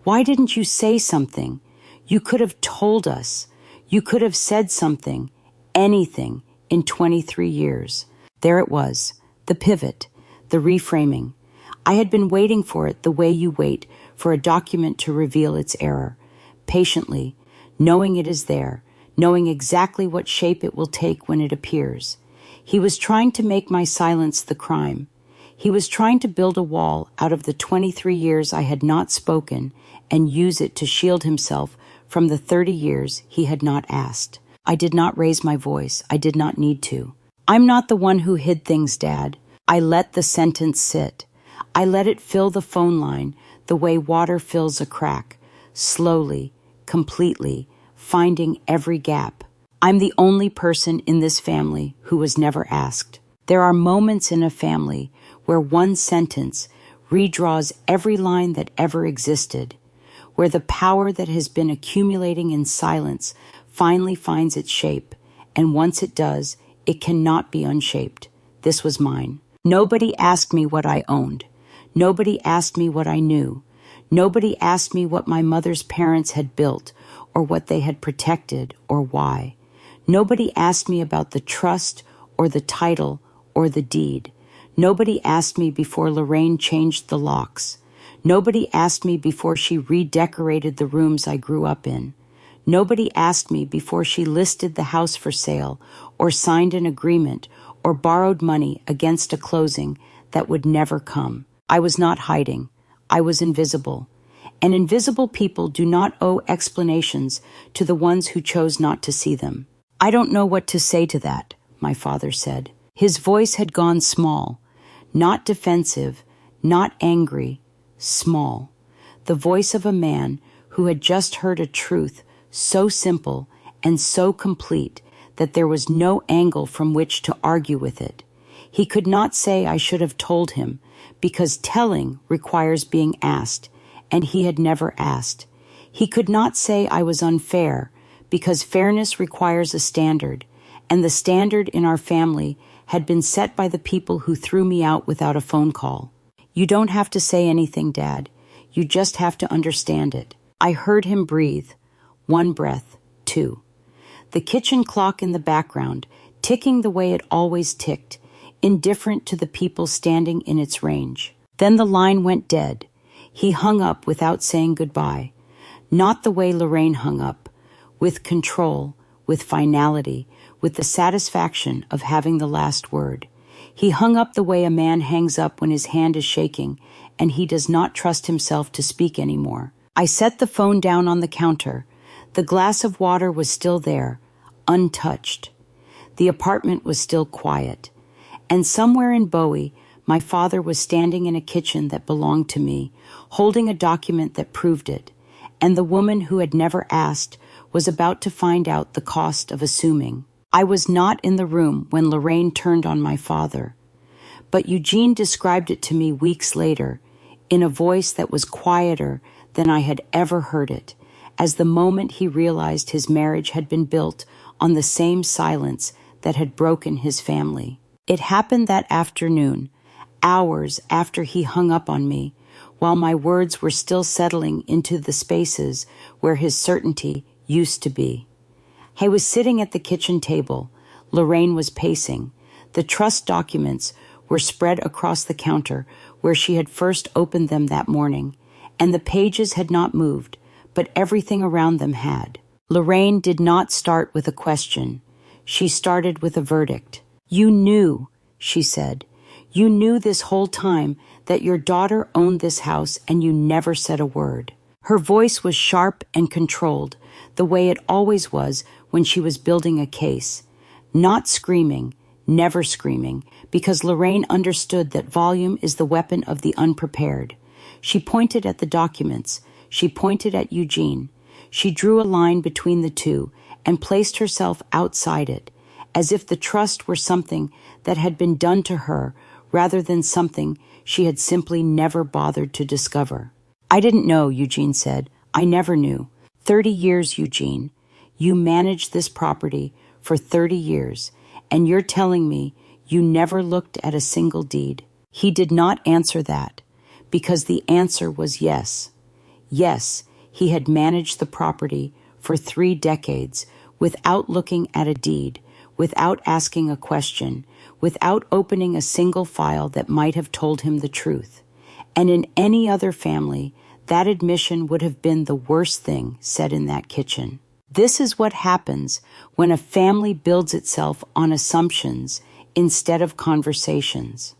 "Why didn't you say something? You could have told us. You could have said something, anything, in 23 years. There it was, the pivot, the reframing. I had been waiting for it the way you wait for a document to reveal its error, patiently, knowing it is there, knowing exactly what shape it will take when it appears. He was trying to make my silence the crime. He was trying to build a wall out of the 23 years I had not spoken and use it to shield himself from the 30 years he had not asked. I did not raise my voice. I did not need to. "I'm not the one who hid things, Dad." I let the sentence sit. I let it fill the phone line the way water fills a crack, slowly, completely, finding every gap. I'm the only person in this family who was never asked. There are moments in a family where one sentence redraws every line that ever existed, where the power that has been accumulating in silence finally finds its shape, and once it does, it cannot be unshaped. This was mine. Nobody asked me what I owned. Nobody asked me what I knew. Nobody asked me what my mother's parents had built, or what they had protected, or why. Nobody asked me about the trust, or the title, or the deed. Nobody asked me before Lorraine changed the locks. Nobody asked me before she redecorated the rooms I grew up in. Nobody asked me before she listed the house for sale, or signed an agreement, or borrowed money against a closing that would never come. I was not hiding. I was invisible. And invisible people do not owe explanations to the ones who chose not to see them. "I don't know what to say to that," my father said. His voice had gone small, not defensive, not angry, small. The voice of a man who had just heard a truth so simple and so complete that there was no angle from which to argue with it. He could not say I should have told him, because telling requires being asked, and he had never asked. He could not say I was unfair, because fairness requires a standard, and the standard in our family had been set by the people who threw me out without a phone call. You don't have to say anything, Dad. You just have to understand it. I heard him breathe. 1 breath, 2. The kitchen clock in the background, ticking the way it always ticked, indifferent to the people standing in its range. Then the line went dead. He hung up without saying goodbye. Not the way Lorraine hung up, with control, with finality, with the satisfaction of having the last word. He hung up the way a man hangs up when his hand is shaking and he does not trust himself to speak anymore. I set the phone down on the counter. The glass of water was still there, untouched. The apartment was still quiet. And somewhere in Bowie, my father was standing in a kitchen that belonged to me, holding a document that proved it. And the woman who had never asked was about to find out the cost of assuming. I was not in the room when Lorraine turned on my father, but Eugene described it to me weeks later in a voice that was quieter than I had ever heard it, as the moment he realized his marriage had been built on the same silence that had broken his family. It happened that afternoon, hours after he hung up on me, while my words were still settling into the spaces where his certainty used to be. I was sitting at the kitchen table. Lorraine was pacing. The trust documents were spread across the counter where she had first opened them that morning, and the pages had not moved, but everything around them had. Lorraine did not start with a question. She started with a verdict. You knew, she said. You knew this whole time that your daughter owned this house and you never said a word. Her voice was sharp and controlled, the way it always was when she was building a case. Not screaming, never screaming, because Lorraine understood that volume is the weapon of the unprepared. She pointed at the documents. She pointed at Eugene. She drew a line between the two and placed herself outside it, as if the trust were something that had been done to her rather than something she had simply never bothered to discover. I didn't know, Eugene said. I never knew. 30 years, Eugene. You managed this property for 30 years, and you're telling me you never looked at a single deed. He did not answer that, because the answer was yes. Yes, he had managed the property for 3 decades without looking at a deed, without asking a question, without opening a single file that might have told him the truth. And in any other family, that admission would have been the worst thing said in that kitchen. This is what happens when a family builds itself on assumptions instead of conversations.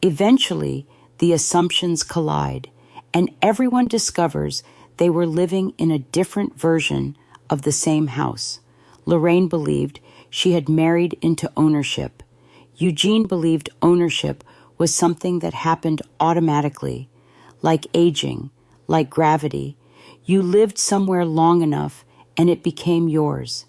Eventually, the assumptions collide, and everyone discovers they were living in a different version of the same house. Lorraine believed she had married into ownership. Eugene believed ownership was something that happened automatically, like aging, like gravity. You lived somewhere long enough and it became yours.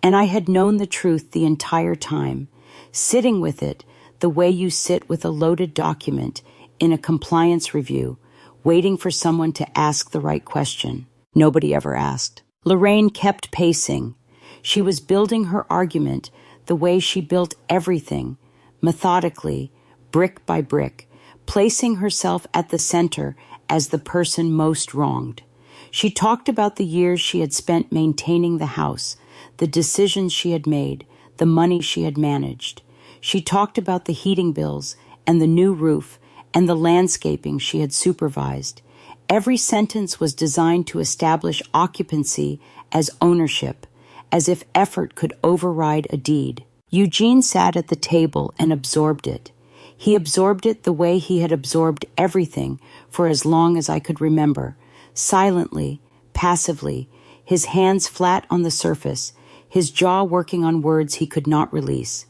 And I had known the truth the entire time, sitting with it the way you sit with a loaded document in a compliance review, waiting for someone to ask the right question. Nobody ever asked. Lorraine kept pacing. She was building her argument the way she built everything, methodically, brick by brick, placing herself at the center as the person most wronged. She talked about the years she had spent maintaining the house, the decisions she had made, the money she had managed. She talked about the heating bills and the new roof and the landscaping she had supervised. Every sentence was designed to establish occupancy as ownership, as if effort could override a deed. Eugene sat at the table and absorbed it. He absorbed it the way he had absorbed everything for as long as I could remember, silently, passively, his hands flat on the surface, his jaw working on words he could not release.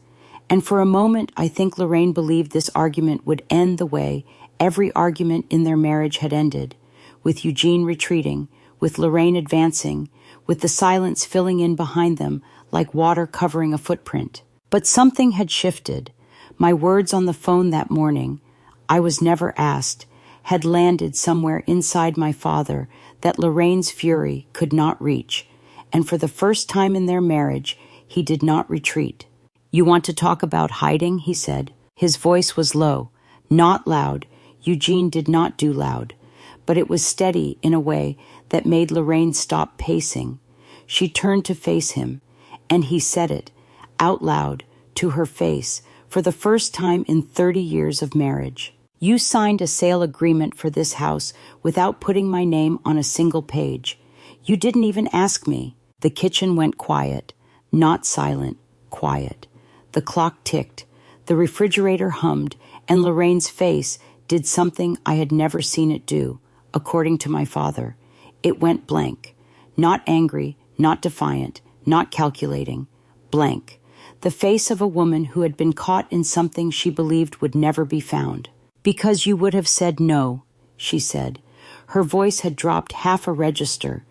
And for a moment, I think Lorraine believed this argument would end the way every argument in their marriage had ended, with Eugene retreating, with Lorraine advancing, with the silence filling in behind them like water covering a footprint. But something had shifted. My words on the phone that morning, I was never asked, had landed somewhere inside my father that Lorraine's fury could not reach, and for the first time in their marriage, He did not retreat. "You want to talk about hiding?" he said. His voice was low, not loud. Eugene did not do loud, but it was steady in a way that made Lorraine stop pacing. She turned to face him, and he said it, out loud, to her face, for the first time in 30 years of marriage. "You signed a sale agreement for this house without putting my name on a single page. You didn't even ask me." The kitchen went quiet, not silent, quiet. The clock ticked, the refrigerator hummed, and Lorraine's face did something I had never seen it do, according to my father. It went blank. Not angry, not defiant, not calculating. Blank. The face of a woman who had been caught in something she believed would never be found. "Because you would have said no," she said. Her voice had dropped half a register.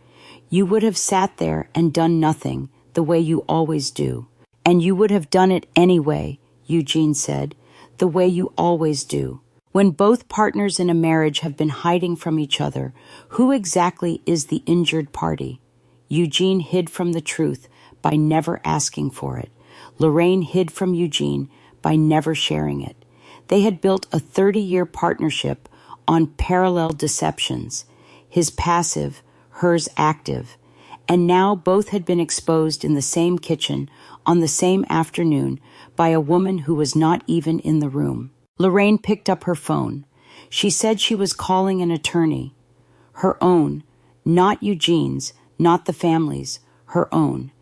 "You would have sat there and done nothing, the way you always do. And you would have done it anyway," Eugene said, "the way you always do." When both partners in a marriage have been hiding from each other, who exactly is the injured party? Eugene hid from the truth by never asking for it. Lorraine hid from Eugene by never sharing it. They had built a 30-year partnership on parallel deceptions, his passive, hers active, and now both had been exposed in the same kitchen on the same afternoon by a woman who was not even in the room. Lorraine picked up her phone. She said she was calling an attorney. Her own, not Eugene's, not the family's, her own.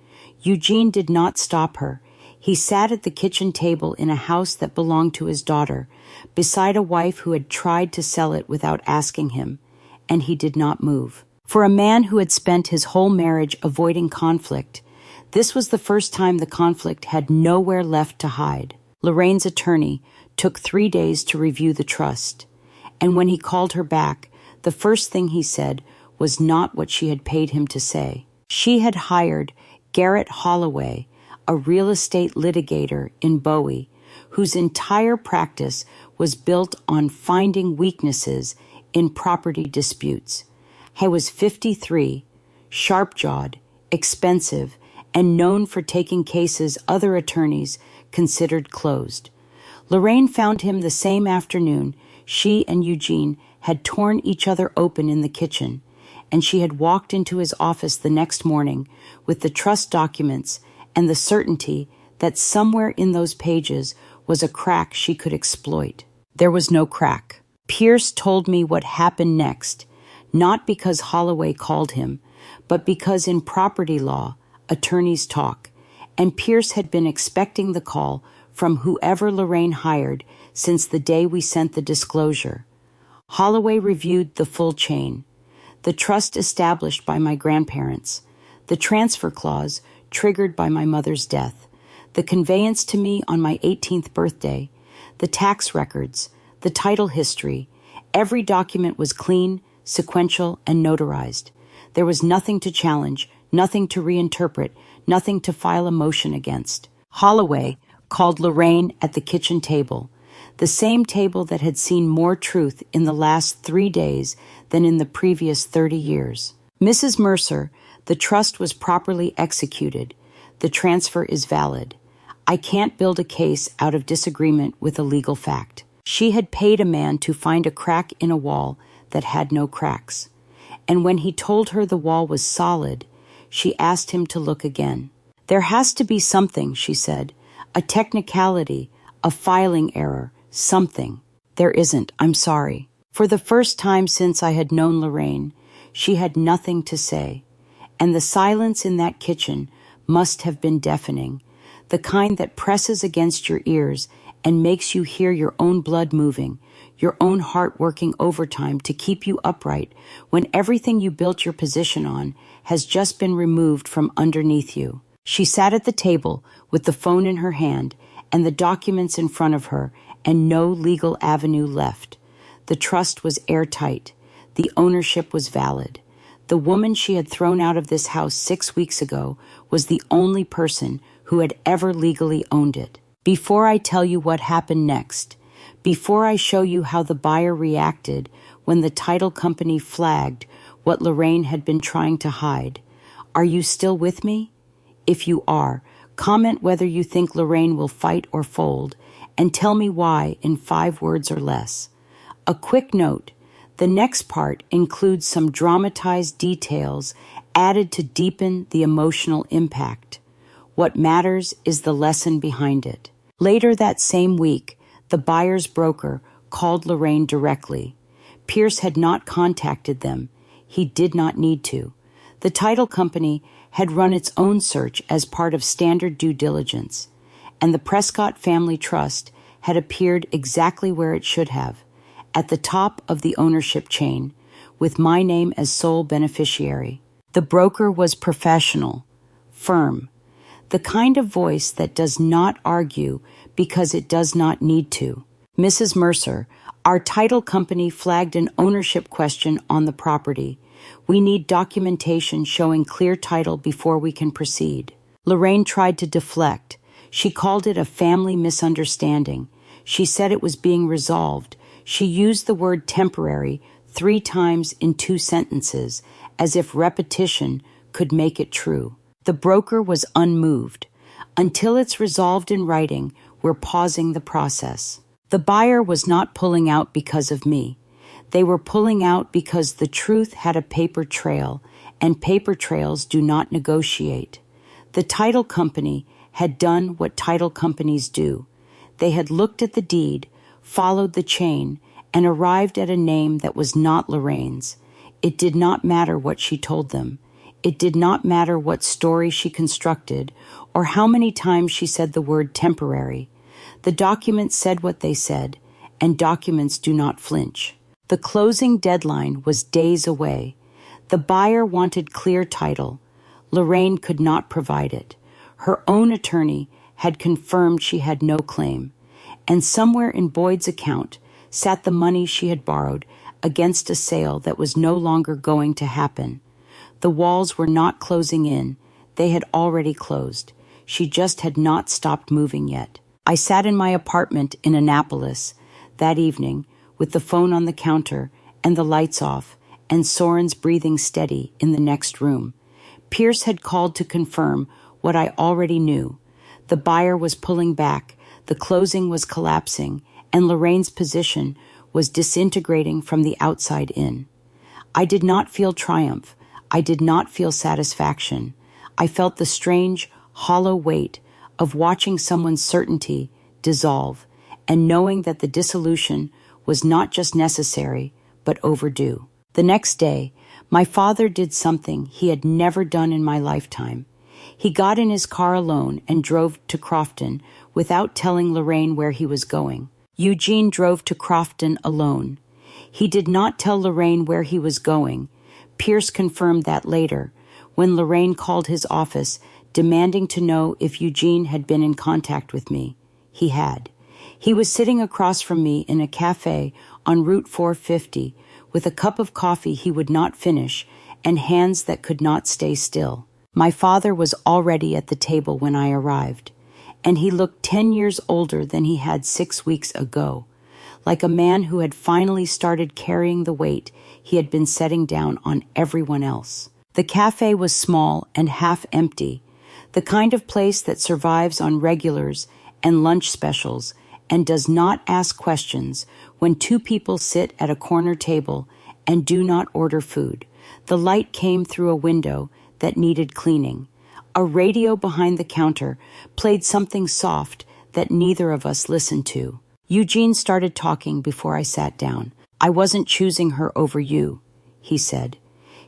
Eugene did not stop her. He sat at the kitchen table in a house that belonged to his daughter, beside a wife who had tried to sell it without asking him, and he did not move. For a man who had spent his whole marriage avoiding conflict, this was the first time the conflict had nowhere left to hide. Lorraine's attorney took 3 days to review the trust, and when he called her back, the first thing he said was not what she had paid him to say. She had hired Garrett Holloway, a real estate litigator in Bowie, whose entire practice was built on finding weaknesses in property disputes. He was 53, sharp-jawed, expensive, and known for taking cases other attorneys considered closed. Lorraine found him the same afternoon she and Eugene had torn each other open in the kitchen, and she had walked into his office the next morning with the trust documents and the certainty that somewhere in those pages was a crack she could exploit. There was no crack. Pierce told me what happened next, not because Holloway called him, but because in property law, attorneys talk, and Pierce had been expecting the call from whoever Lorraine hired since the day we sent the disclosure. Holloway reviewed the full chain. The trust established by my grandparents, the transfer clause triggered by my mother's death, the conveyance to me on my 18th birthday, the tax records, the title history. Every document was clean, sequential, and notarized. There was nothing to challenge, nothing to reinterpret, nothing to file a motion against. Holloway called Lorraine at the kitchen table, the same table that had seen more truth in the last 3 days than in the previous 30 years. "Mrs. Mercer, the trust was properly executed. The transfer is valid. I can't build a case out of disagreement with a legal fact." She had paid a man to find a crack in a wall that had no cracks. And when he told her the wall was solid, she asked him to look again. "There has to be something," she said, "a technicality, a filing error, something." "There isn't, I'm sorry." For the first time since I had known Lorraine, she had nothing to say, and the silence in that kitchen must have been deafening, the kind that presses against your ears and makes you hear your own blood moving, your own heart working overtime to keep you upright when everything you built your position on has just been removed from underneath you. She sat at the table with the phone in her hand and the documents in front of her and no legal avenue left. The trust was airtight. The ownership was valid. The woman she had thrown out of this house 6 weeks ago was the only person who had ever legally owned it. Before I tell you what happened next, before I show you how the buyer reacted when the title company flagged what Lorraine had been trying to hide, are you still with me? If you are, Comment whether you think Lorraine will fight or fold, and tell me why in 5 words or less. A quick note, the next part includes some dramatized details added to deepen the emotional impact. What matters is the lesson behind it. Later that same week, the buyer's broker called Lorraine directly. Pierce had not contacted them. He did not need to. The title company had run its own search as part of standard due diligence, and the Prescott Family Trust had appeared exactly where it should have, at the top of the ownership chain, with my name as sole beneficiary. The broker was professional, firm, the kind of voice that does not argue because it does not need to. Mrs. Mercer, our title company flagged an ownership question on the property. We need documentation showing clear title before we can proceed. Lorraine tried to deflect. She called it a family misunderstanding. She said it was being resolved. She used the word temporary 3 times in 2 sentences, as if repetition could make it true. The broker was unmoved. Until it's resolved in writing, we're pausing the process. The buyer was not pulling out because of me. They were pulling out because the truth had a paper trail, and paper trails do not negotiate. The title company had done what title companies do. They had looked at the deed, followed the chain, and arrived at a name that was not Lorraine's. It did not matter what she told them. It did not matter what story she constructed or how many times she said the word temporary. The documents said what they said, and documents do not flinch. The closing deadline was days away. The buyer wanted clear title. Lorraine could not provide it. Her own attorney had confirmed she had no claim, and somewhere in Boyd's account sat the money she had borrowed against a sale that was no longer going to happen. The walls were not closing in. They had already closed. She just had not stopped moving yet. I sat in my apartment in Annapolis that evening with the phone on the counter and the lights off and Soren's breathing steady in the next room. Pierce had called to confirm what I already knew. The buyer was pulling back, the closing was collapsing, and Lorraine's position was disintegrating from the outside in. I did not feel triumph. I did not feel satisfaction. I felt the strange, hollow weight of watching someone's certainty dissolve and knowing that the dissolution was not just necessary, but overdue. The next day, my father did something he had never done in my lifetime. He got in his car alone and drove to Crofton without telling Lorraine where he was going. Eugene drove to Crofton alone. He did not tell Lorraine where he was going. Pierce confirmed that later, when Lorraine called his office demanding to know if Eugene had been in contact with me. He had. He was sitting across from me in a cafe on Route 450 with a cup of coffee he would not finish and hands that could not stay still. My father was already at the table when I arrived, and he looked 10 years older than he had 6 weeks ago, like a man who had finally started carrying the weight he had been setting down on everyone else. The cafe was small and half empty, the kind of place that survives on regulars and lunch specials and does not ask questions when 2 people sit at a corner table and do not order food. The light came through a window that needed cleaning. A radio behind the counter played something soft that neither of us listened to. Eugene started talking before I sat down. "I wasn't choosing her over you," he said.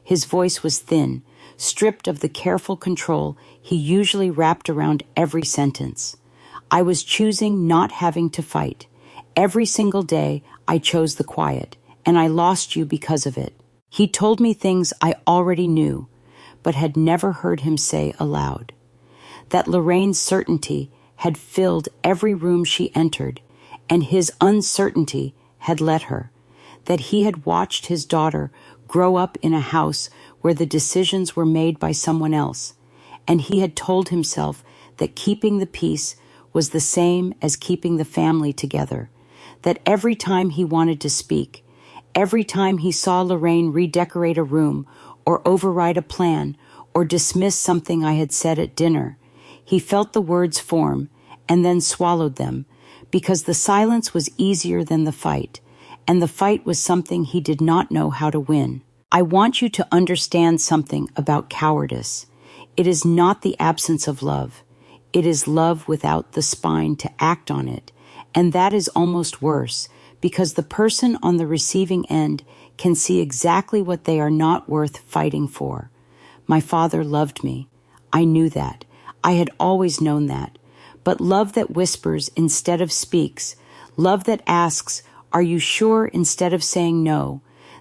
His voice was thin, stripped of the careful control he usually wrapped around every sentence. "I was choosing not having to fight. Every single day I chose the quiet, and I lost you because of it." He told me things I already knew, but had never heard him say aloud. That Lorraine's certainty had filled every room she entered, and his uncertainty had let her. That he had watched his daughter grow up in a house where the decisions were made by someone else, and he had told himself that keeping the peace was the same as keeping the family together. That every time he wanted to speak, every time he saw Lorraine redecorate a room or override a plan or dismiss something I had said at dinner, He felt the words form and then swallowed them, because the silence was easier than the fight, and the fight was something he did not know how to win. I want you to understand something about cowardice. It is not the absence of love. It is love without the spine to act on it, and that is almost worse, because the person on the receiving end can see exactly what they are not worth fighting for. My father loved me. I knew that. I had always known that. But love that whispers instead of speaks, love that asks, "Are you sure?" instead of saying no,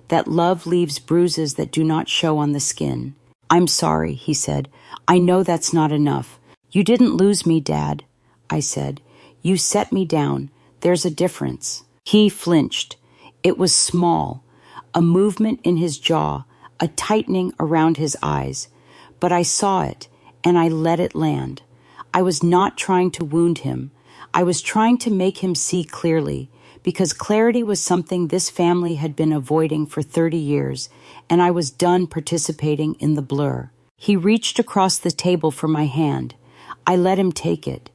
that love leaves bruises that do not show on the skin. "I'm sorry," he said. "I know that's not enough." "You didn't lose me, Dad," I said. "You set me down. There's a difference." He flinched. It was small, a movement in his jaw, a tightening around his eyes. But I saw it, and I let it land. I was not trying to wound him. I was trying to make him see clearly, because clarity was something this family had been avoiding for 30 years, and I was done participating in the blur. He reached across the table for my hand. I let him take it,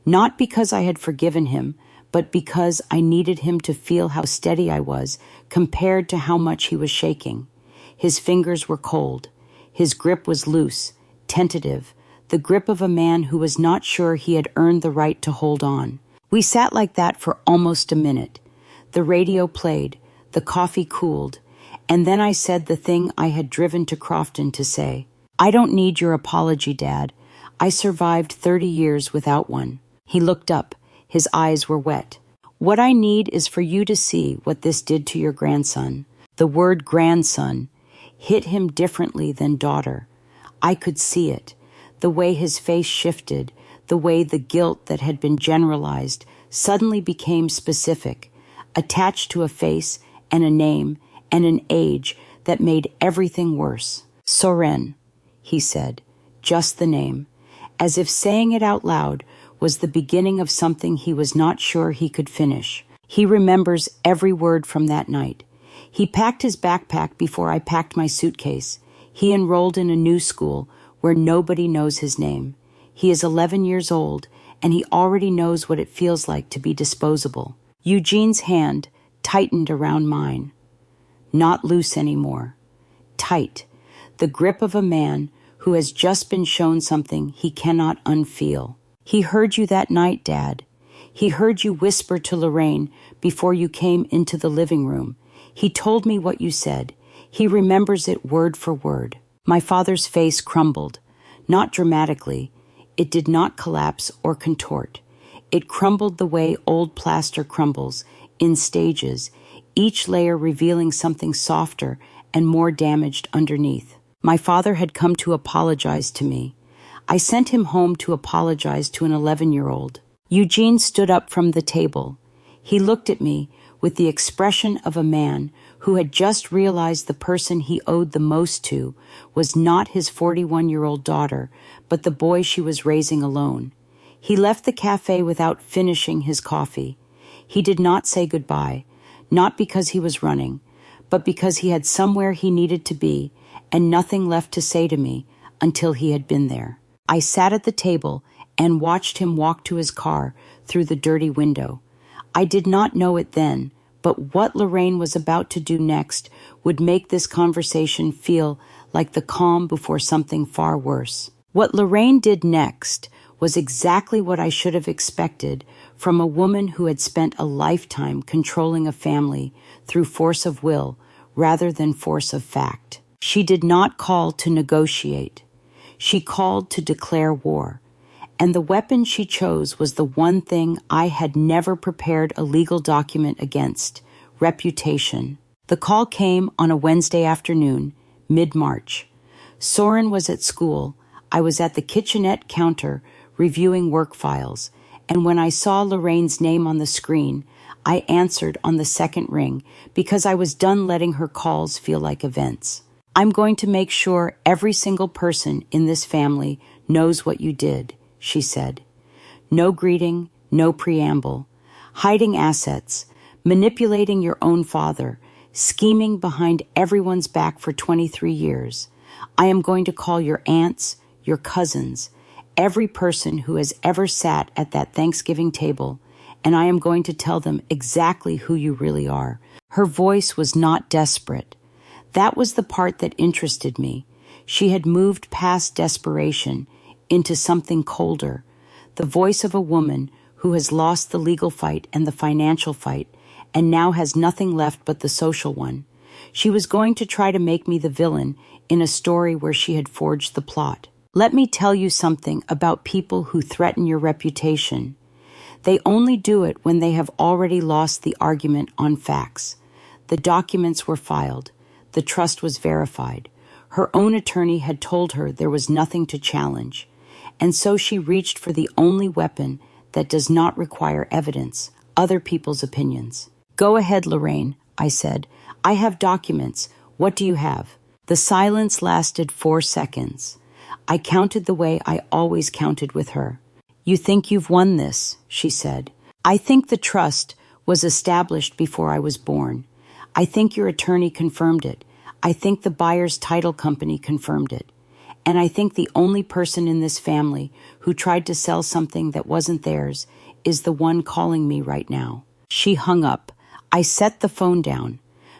not because I had forgiven him, but because I needed him to feel how steady I was compared to how much he was shaking. His fingers were cold. His grip was loose, tentative, the grip of a man who was not sure he had earned the right to hold on. We sat like that for almost a minute. The radio played, the coffee cooled, and then I said the thing I had driven to Crofton to say. "I don't need your apology, Dad. I survived 30 years without one." He looked up. His eyes were wet. "What I need is for you to see what this did to your grandson." The word grandson hit him differently than daughter. I could see it. The way his face shifted, the way the guilt that had been generalized suddenly became specific, attached to a face and a name and an age that made everything worse. "Soren," he said, just the name, as if saying it out loud was the beginning of something he was not sure he could finish. He remembers every word from that night. He packed his backpack before I packed my suitcase. He enrolled in a new school where nobody knows his name. He is 11 years old, and he already knows what it feels like to be disposable. Eugene's hand tightened around mine. Not loose anymore. Tight. The grip of a man who has just been shown something he cannot unfeel. "He heard you that night, Dad. He heard you whisper to Lorraine before you came into the living room. He told me what you said. He remembers it word for word." My father's face crumbled, not dramatically. It did not collapse or contort. It crumbled the way old plaster crumbles, in stages, each layer revealing something softer and more damaged underneath. My father had come to apologize to me. I sent him home to apologize to an 11-year-old. Eugene stood up from the table. He looked at me with the expression of a man who had just realized the person he owed the most to was not his 41-year-old daughter, but the boy she was raising alone. He left the cafe without finishing his coffee. He did not say goodbye, not because he was running, but because he had somewhere he needed to be and nothing left to say to me until he had been there. I sat at the table and watched him walk to his car through the dirty window. I did not know it then, but what Lorraine was about to do next would make this conversation feel like the calm before something far worse. What Lorraine did next was exactly what I should have expected from a woman who had spent a lifetime controlling a family through force of will rather than force of fact. She did not call to negotiate. She called to declare war. And the weapon she chose was the one thing I had never prepared a legal document against: reputation. The call came on a Wednesday afternoon, mid-March. Soren was at school. I was at the kitchenette counter reviewing work files, and when I saw Lorraine's name on the screen, I answered on the second ring because I was done letting her calls feel like events. "I'm going to make sure every single person in this family knows what you did," she said. No greeting, no preamble. Hiding assets, manipulating your own father, scheming behind everyone's back for 23 years. I am going to call your aunts, your cousins, every person who has ever sat at that Thanksgiving table, and I am going to tell them exactly who you really are." Her voice was not desperate. That was the part that interested me. She had moved past desperation into something colder, the voice of a woman who has lost the legal fight and the financial fight, and now has nothing left but the social one. She was going to try to make me the villain in a story where she had forged the plot. Let me tell you something about people who threaten your reputation. They only do it when they have already lost the argument on facts. The documents were filed. The trust was verified. Her own attorney had told her there was nothing to challenge. And so she reached for the only weapon that does not require evidence, other people's opinions. "Go ahead, Lorraine," I said. "I have documents. What do you have?" The silence lasted 4 seconds. I counted the way I always counted with her. "You think you've won this," she said. "I think the trust was established before I was born. I think your attorney confirmed it. I think the buyer's title company confirmed it. And I think the only person in this family who tried to sell something that wasn't theirs is the one calling me right now." She hung up. I set the phone down.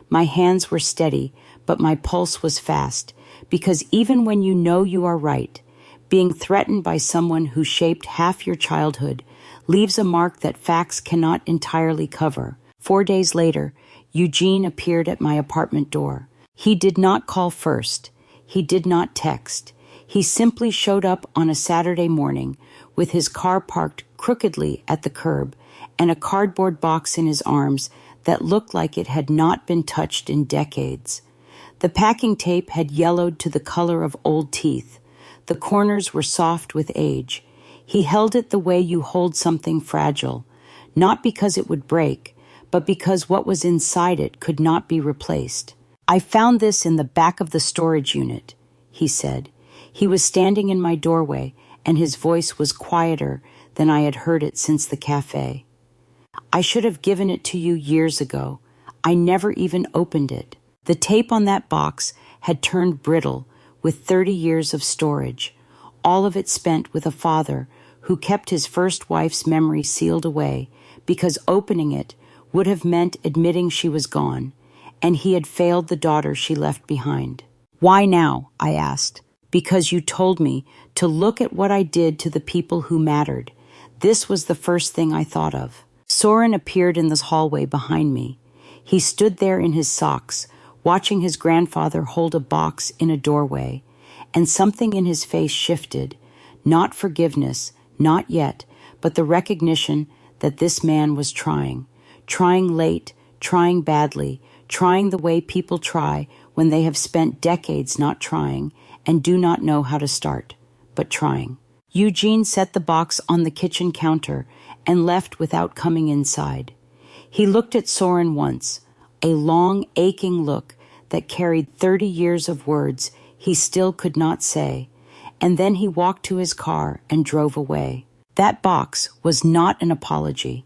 My hands were steady, but my pulse was fast, because even when you know you are right, being threatened by someone who shaped half your childhood leaves a mark that facts cannot entirely cover. 4 days later, Eugene appeared at my apartment door. He did not call first. He did not text. He simply showed up on a Saturday morning with his car parked crookedly at the curb and a cardboard box in his arms that looked like it had not been touched in decades. The packing tape had yellowed to the color of old teeth. The corners were soft with age. He held it the way you hold something fragile, not because it would break, but because what was inside it could not be replaced. "I found this in the back of the storage unit," he said. He was standing in my doorway, and his voice was quieter than I had heard it since the cafe. "I should have given it to you years ago. I never even opened it." The tape on that box had turned brittle with 30 years of storage, all of it spent with a father who kept his first wife's memory sealed away because opening it would have meant admitting she was gone, and he had failed the daughter she left behind. "Why now?" I asked. "Because you told me to look at what I did to the people who mattered. This was the first thing I thought of." Soren appeared in this hallway behind me. He stood there in his socks, watching his grandfather hold a box in a doorway, and something in his face shifted. Not forgiveness, not yet, but the recognition that this man was trying late, trying badly, trying the way people try when they have spent decades not trying and do not know how to start, but trying. Eugene set the box on the kitchen counter and left without coming inside. He looked at Soren once, a long, aching look that carried 30 years of words he still could not say, and then he walked to his car and drove away. That box was not an apology.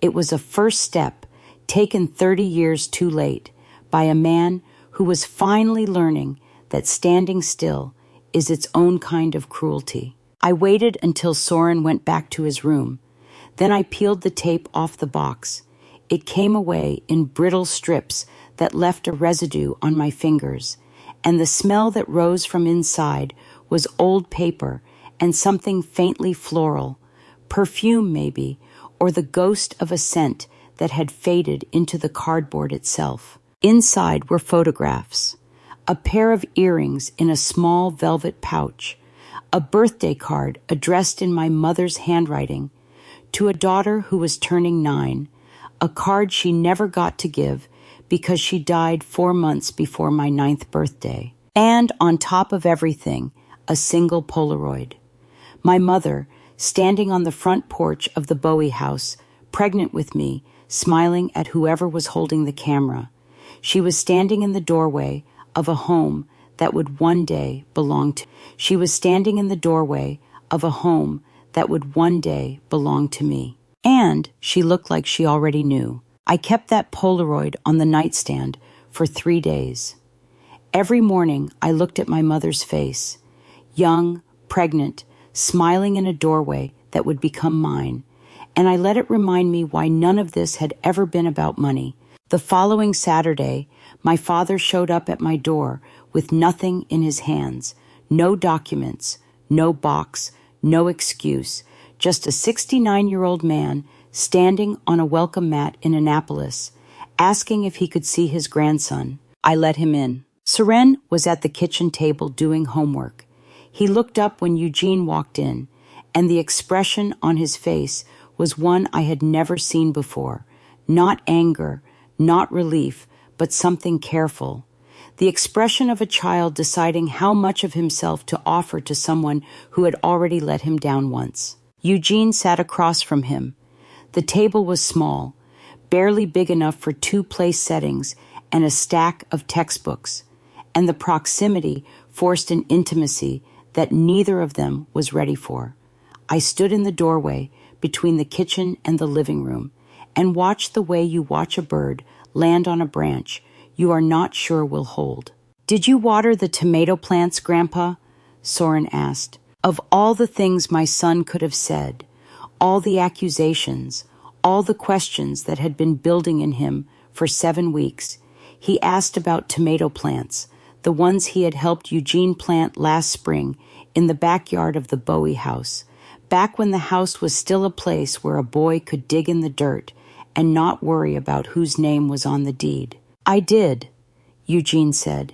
It was a first step, taken 30 years too late, by a man who was finally learning that standing still is its own kind of cruelty. I waited until Soren went back to his room. Then I peeled the tape off the box. It came away in brittle strips that left a residue on my fingers, and the smell that rose from inside was old paper and something faintly floral, perfume maybe, or the ghost of a scent that had faded into the cardboard itself. Inside were photographs, a pair of earrings in a small velvet pouch, a birthday card addressed in my mother's handwriting to a daughter who was turning 9, a card she never got to give because she died 4 months before my 9th birthday. And on top of everything, a single Polaroid. My mother, standing on the front porch of the Bowie house, pregnant with me, smiling at whoever was holding the camera. She was standing in the doorway of a home that would one day belong to She was standing in the doorway of a home that would one day belong to me. And she looked like she already knew. I kept that Polaroid on the nightstand for 3 days. Every morning I looked at my mother's face, young, pregnant, smiling in a doorway that would become mine, and I let it remind me why none of this had ever been about money. The following Saturday, my father showed up at my door with nothing in his hands, no documents, no box, no excuse, just a 69-year-old man standing on a welcome mat in Annapolis, asking if he could see his grandson. I let him in. Soren was at the kitchen table doing homework. He looked up when Eugene walked in, and the expression on his face was one I had never seen before. Not anger, not relief, but something careful. The expression of a child deciding how much of himself to offer to someone who had already let him down once. Eugene sat across from him. The table was small, barely big enough for 2 place settings and a stack of textbooks, and the proximity forced an intimacy that neither of them was ready for. I stood in the doorway between the kitchen and the living room and watched the way you watch a bird land on a branch you are not sure will hold. "Did you water the tomato plants, Grandpa?" Soren asked. Of all the things my son could have said, all the accusations, all the questions that had been building in him for 7 weeks, he asked about tomato plants, the ones he had helped Eugene plant last spring in the backyard of the Bowie house, back when the house was still a place where a boy could dig in the dirt and not worry about whose name was on the deed. "I did," Eugene said.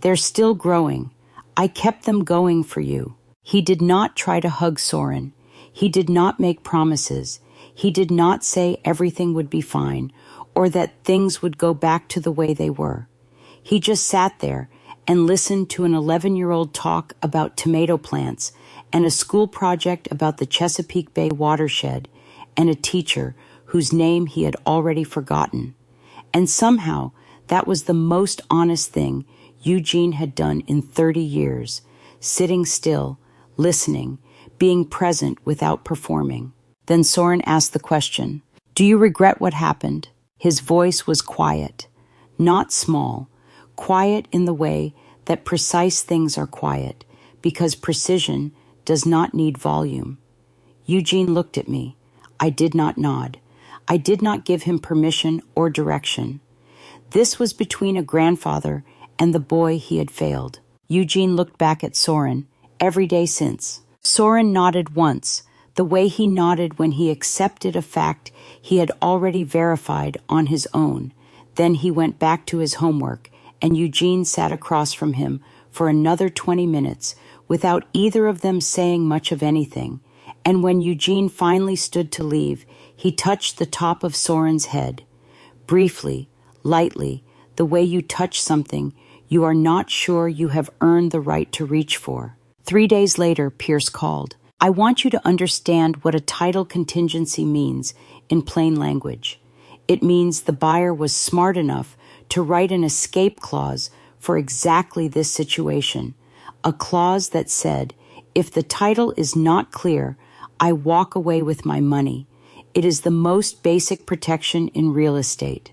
"They're still growing. I kept them going for you." He did not try to hug Soren. He did not make promises. He did not say everything would be fine or that things would go back to the way they were. He just sat there and listened to an 11-year-old talk about tomato plants and a school project about the Chesapeake Bay watershed and a teacher whose name he had already forgotten. And somehow, that was the most honest thing Eugene had done in 30 years, sitting still, listening, being present without performing. Then Soren asked the question, "Do you regret what happened?" His voice was quiet, not small, quiet in the way that precise things are quiet, because precision does not need volume. Eugene looked at me. I did not nod. I did not give him permission or direction. This was between a grandfather and the boy he had failed. Eugene looked back at Soren, every day since. Soren nodded once, the way he nodded when he accepted a fact he had already verified on his own. Then he went back to his homework, and Eugene sat across from him for another 20 minutes without either of them saying much of anything. And when Eugene finally stood to leave, he touched the top of Soren's head. Briefly, lightly, the way you touch something you are not sure you have earned the right to reach for. 3 days later, Pierce called. "I want you to understand what a title contingency means in plain language. It means the buyer was smart enough to write an escape clause for exactly this situation, a clause that said, if the title is not clear, I walk away with my money. It is the most basic protection in real estate."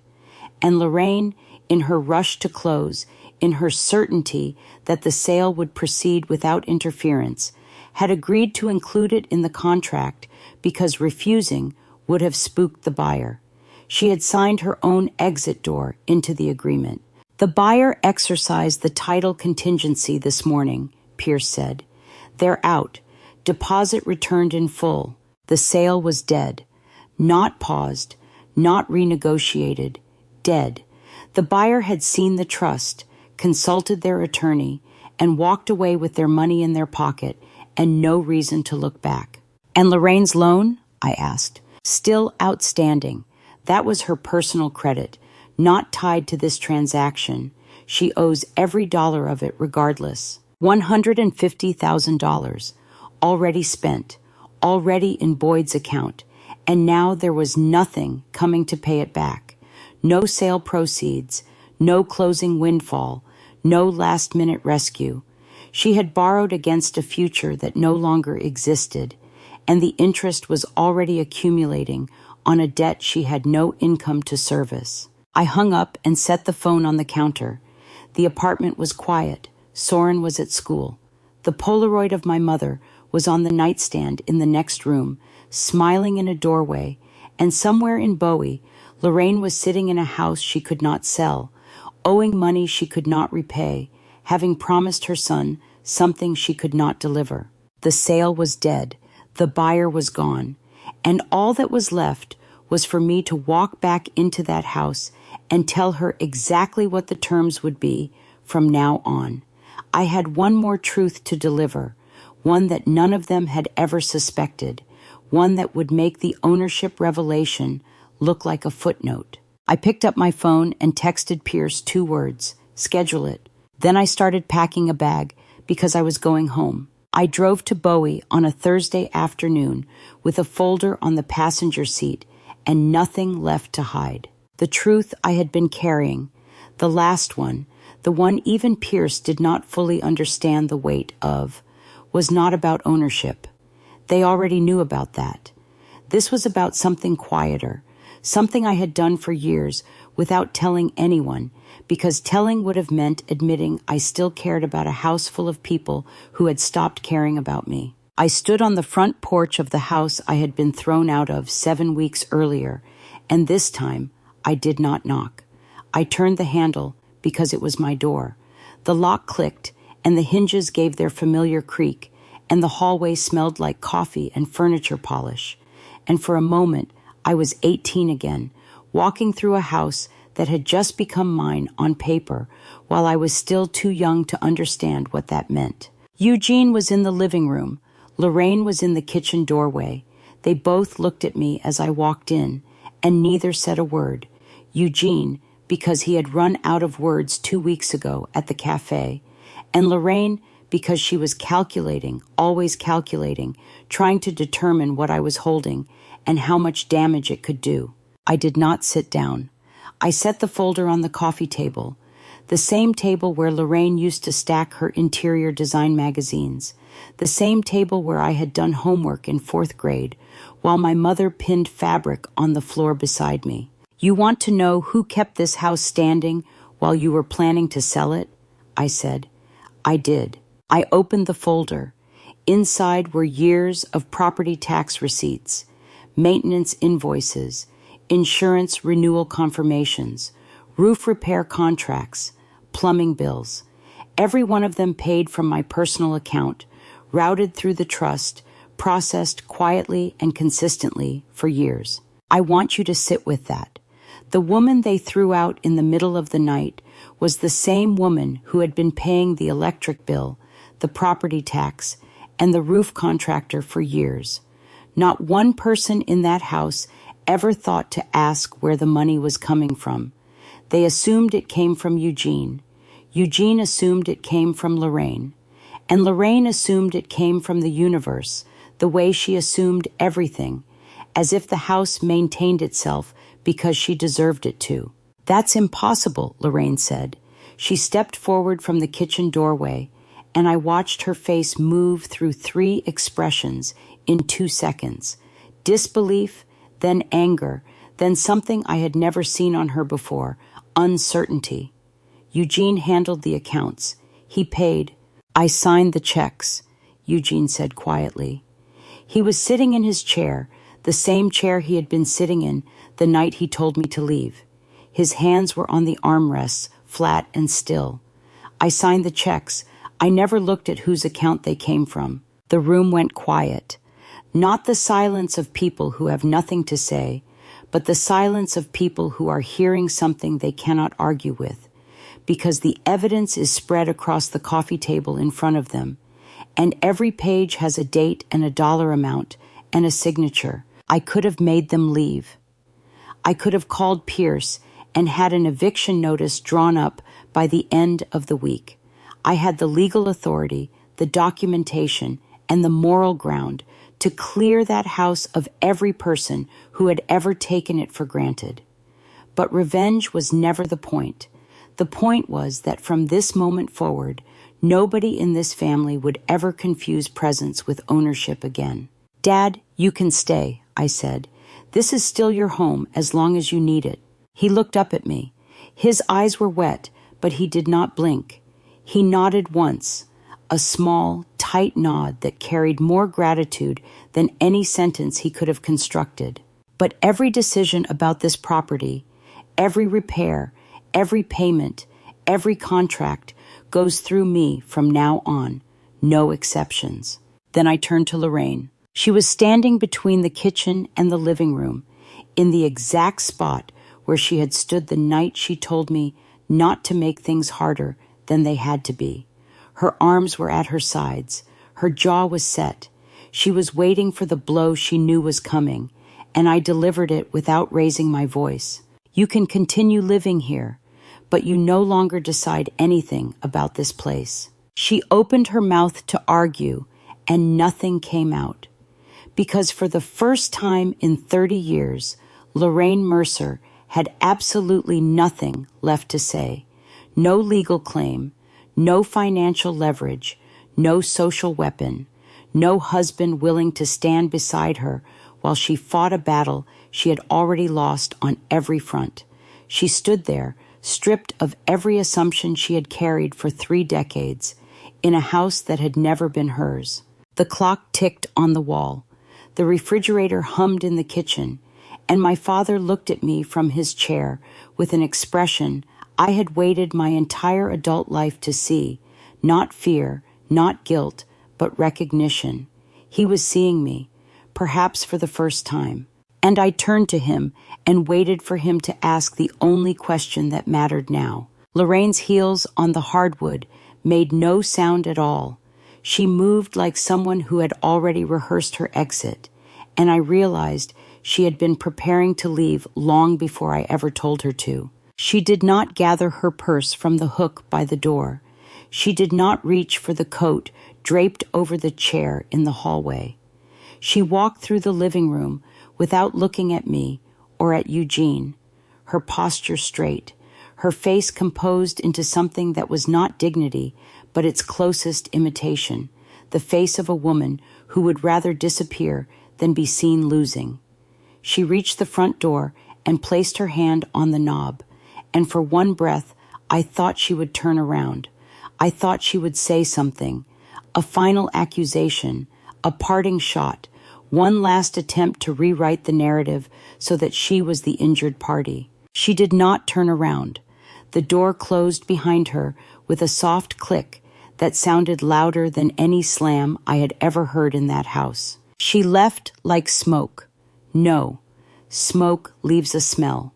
And Lorraine, in her rush to close, in her certainty that the sale would proceed without interference, had agreed to include it in the contract because refusing would have spooked the buyer. She had signed her own exit door into the agreement. "The buyer exercised the title contingency this morning," Pierce said. "They're out. Deposit returned in full. The sale was dead. Not paused, not renegotiated. Dead. The buyer had seen the trust, consulted their attorney, and walked away with their money in their pocket and no reason to look back." "And Lorraine's loan?" I asked. "Still outstanding. That was her personal credit, not tied to this transaction. She owes every dollar of it regardless. $150,000, already spent, already in Boyd's account, and now there was nothing coming to pay it back. No sale proceeds, no closing windfall, no last-minute rescue. She had borrowed against a future that no longer existed, and the interest was already accumulating on a debt she had no income to service." I hung up and set the phone on the counter. The apartment was quiet. Soren was at school. The Polaroid of my mother was on the nightstand in the next room, smiling in a doorway, and somewhere in Bowie, Lorraine was sitting in a house she could not sell, owing money she could not repay, having promised her son something she could not deliver. The sale was dead, the buyer was gone, and all that was left was for me to walk back into that house and tell her exactly what the terms would be from now on. I had one more truth to deliver, one that none of them had ever suspected, one that would make the ownership revelation look like a footnote. I picked up my phone and texted Pierce 2 words, schedule it. Then I started packing a bag because I was going home. I drove to Bowie on a Thursday afternoon with a folder on the passenger seat and nothing left to hide. The truth I had been carrying, the last one, the one even Pierce did not fully understand the weight of, was not about ownership. They already knew about that. This was about something quieter, something I had done for years without telling anyone, because telling would have meant admitting I still cared about a house full of people who had stopped caring about me. I stood on the front porch of the house I had been thrown out of 7 weeks earlier, and this time I did not knock. I turned the handle because it was my door. The lock clicked, and the hinges gave their familiar creak, and the hallway smelled like coffee and furniture polish. And for a moment, I was 18 again, walking through a house that had just become mine on paper, while I was still too young to understand what that meant. Eugene was in the living room. Lorraine was in the kitchen doorway. They both looked at me as I walked in, and neither said a word. Eugene, because he had run out of words 2 weeks ago at the cafe, and Lorraine, because she was calculating, always calculating, trying to determine what I was holding and how much damage it could do. I did not sit down. I set the folder on the coffee table, the same table where Lorraine used to stack her interior design magazines, the same table where I had done homework in 4th grade, while my mother pinned fabric on the floor beside me. You want to know who kept this house standing while you were planning to sell it? I said. I did. I opened the folder. Inside were years of property tax receipts, maintenance invoices, insurance renewal confirmations, roof repair contracts, plumbing bills. Every one of them paid from my personal account, routed through the trust, processed quietly and consistently for years. I want you to sit with that. The woman they threw out in the middle of the night was the same woman who had been paying the electric bill, the property tax, and the roof contractor for years. Not one person in that house ever thought to ask where the money was coming from. They assumed it came from Eugene. Eugene assumed it came from Lorraine. And Lorraine assumed it came from the universe, the way she assumed everything, as if the house maintained itself because she deserved it to. That's impossible, Lorraine said. She stepped forward from the kitchen doorway, and I watched her face move through 3 expressions in 2 seconds. Disbelief, then anger, then something I had never seen on her before, uncertainty. Eugene handled the accounts. He paid. I signed the checks, Eugene said quietly. He was sitting in his chair, the same chair he had been sitting in the night he told me to leave. His hands were on the armrests, flat and still. I signed the checks. I never looked at whose account they came from. The room went quiet. Not the silence of people who have nothing to say, but the silence of people who are hearing something they cannot argue with, because the evidence is spread across the coffee table in front of them, and every page has a date and a dollar amount and a signature. I could have made them leave. I could have called Pierce and had an eviction notice drawn up by the end of the week. I had the legal authority, the documentation, and the moral ground to clear that house of every person who had ever taken it for granted. But revenge was never the point. The point was that from this moment forward, nobody in this family would ever confuse presence with ownership again. Dad, you can stay, I said. This is still your home as long as you need it. He looked up at me. His eyes were wet, but he did not blink. He nodded once. a small, tight nod that carried more gratitude than any sentence he could have constructed. But every decision about this property, every repair, every payment, every contract goes through me from now on, no exceptions. Then I turned to Lorraine. She was standing between the kitchen and the living room, in the exact spot where she had stood the night she told me not to make things harder than they had to be. Her arms were at her sides. Her jaw was set. She was waiting for the blow she knew was coming, and I delivered it without raising my voice. You can continue living here, but you no longer decide anything about this place. She opened her mouth to argue, and nothing came out. Because for the first time in 30 years, Lorraine Mercer had absolutely nothing left to say. No legal claim, no financial leverage, no social weapon, no husband willing to stand beside her while she fought a battle she had already lost on every front. She stood there, stripped of every assumption she had carried for 3 decades, in a house that had never been hers. The clock ticked on the wall. The refrigerator hummed in the kitchen, and my father looked at me from his chair with an expression I had waited my entire adult life to see, not fear, not guilt, but recognition. He was seeing me, perhaps for the first time. And I turned to him and waited for him to ask the only question that mattered now. Lorraine's heels on the hardwood made no sound at all. She moved like someone who had already rehearsed her exit, and I realized she had been preparing to leave long before I ever told her to. She did not gather her purse from the hook by the door. She did not reach for the coat draped over the chair in the hallway. She walked through the living room without looking at me or at Eugene, her posture straight, her face composed into something that was not dignity, but its closest imitation, the face of a woman who would rather disappear than be seen losing. She reached the front door and placed her hand on the knob, and for one breath, I thought she would turn around. I thought she would say something, a final accusation, a parting shot, one last attempt to rewrite the narrative so that she was the injured party. She did not turn around. The door closed behind her with a soft click that sounded louder than any slam I had ever heard in that house. She left like smoke. No, smoke leaves a smell.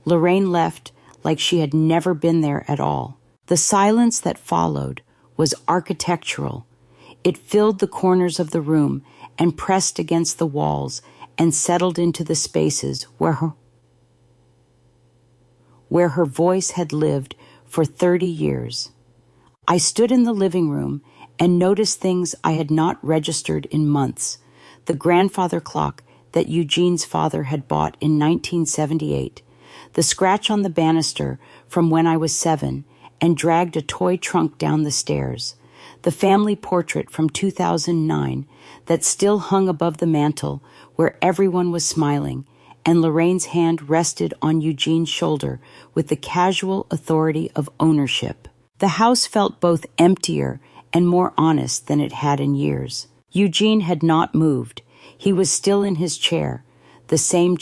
Lorraine left like she had never been there at all. The silence that followed was architectural. It filled the corners of the room and pressed against the walls and settled into the spaces where her voice had lived for 30 years. I stood in the living room and noticed things I had not registered in months. The grandfather clock that Eugene's father had bought in 1978, the scratch on the banister from when I was 7 and dragged a toy trunk down the stairs, the family portrait from 2009 that still hung above the mantel where everyone was smiling, and Lorraine's hand rested on Eugene's shoulder with the casual authority of ownership. The house felt both emptier and more honest than it had in years. Eugene had not moved. He was still in his chair, the same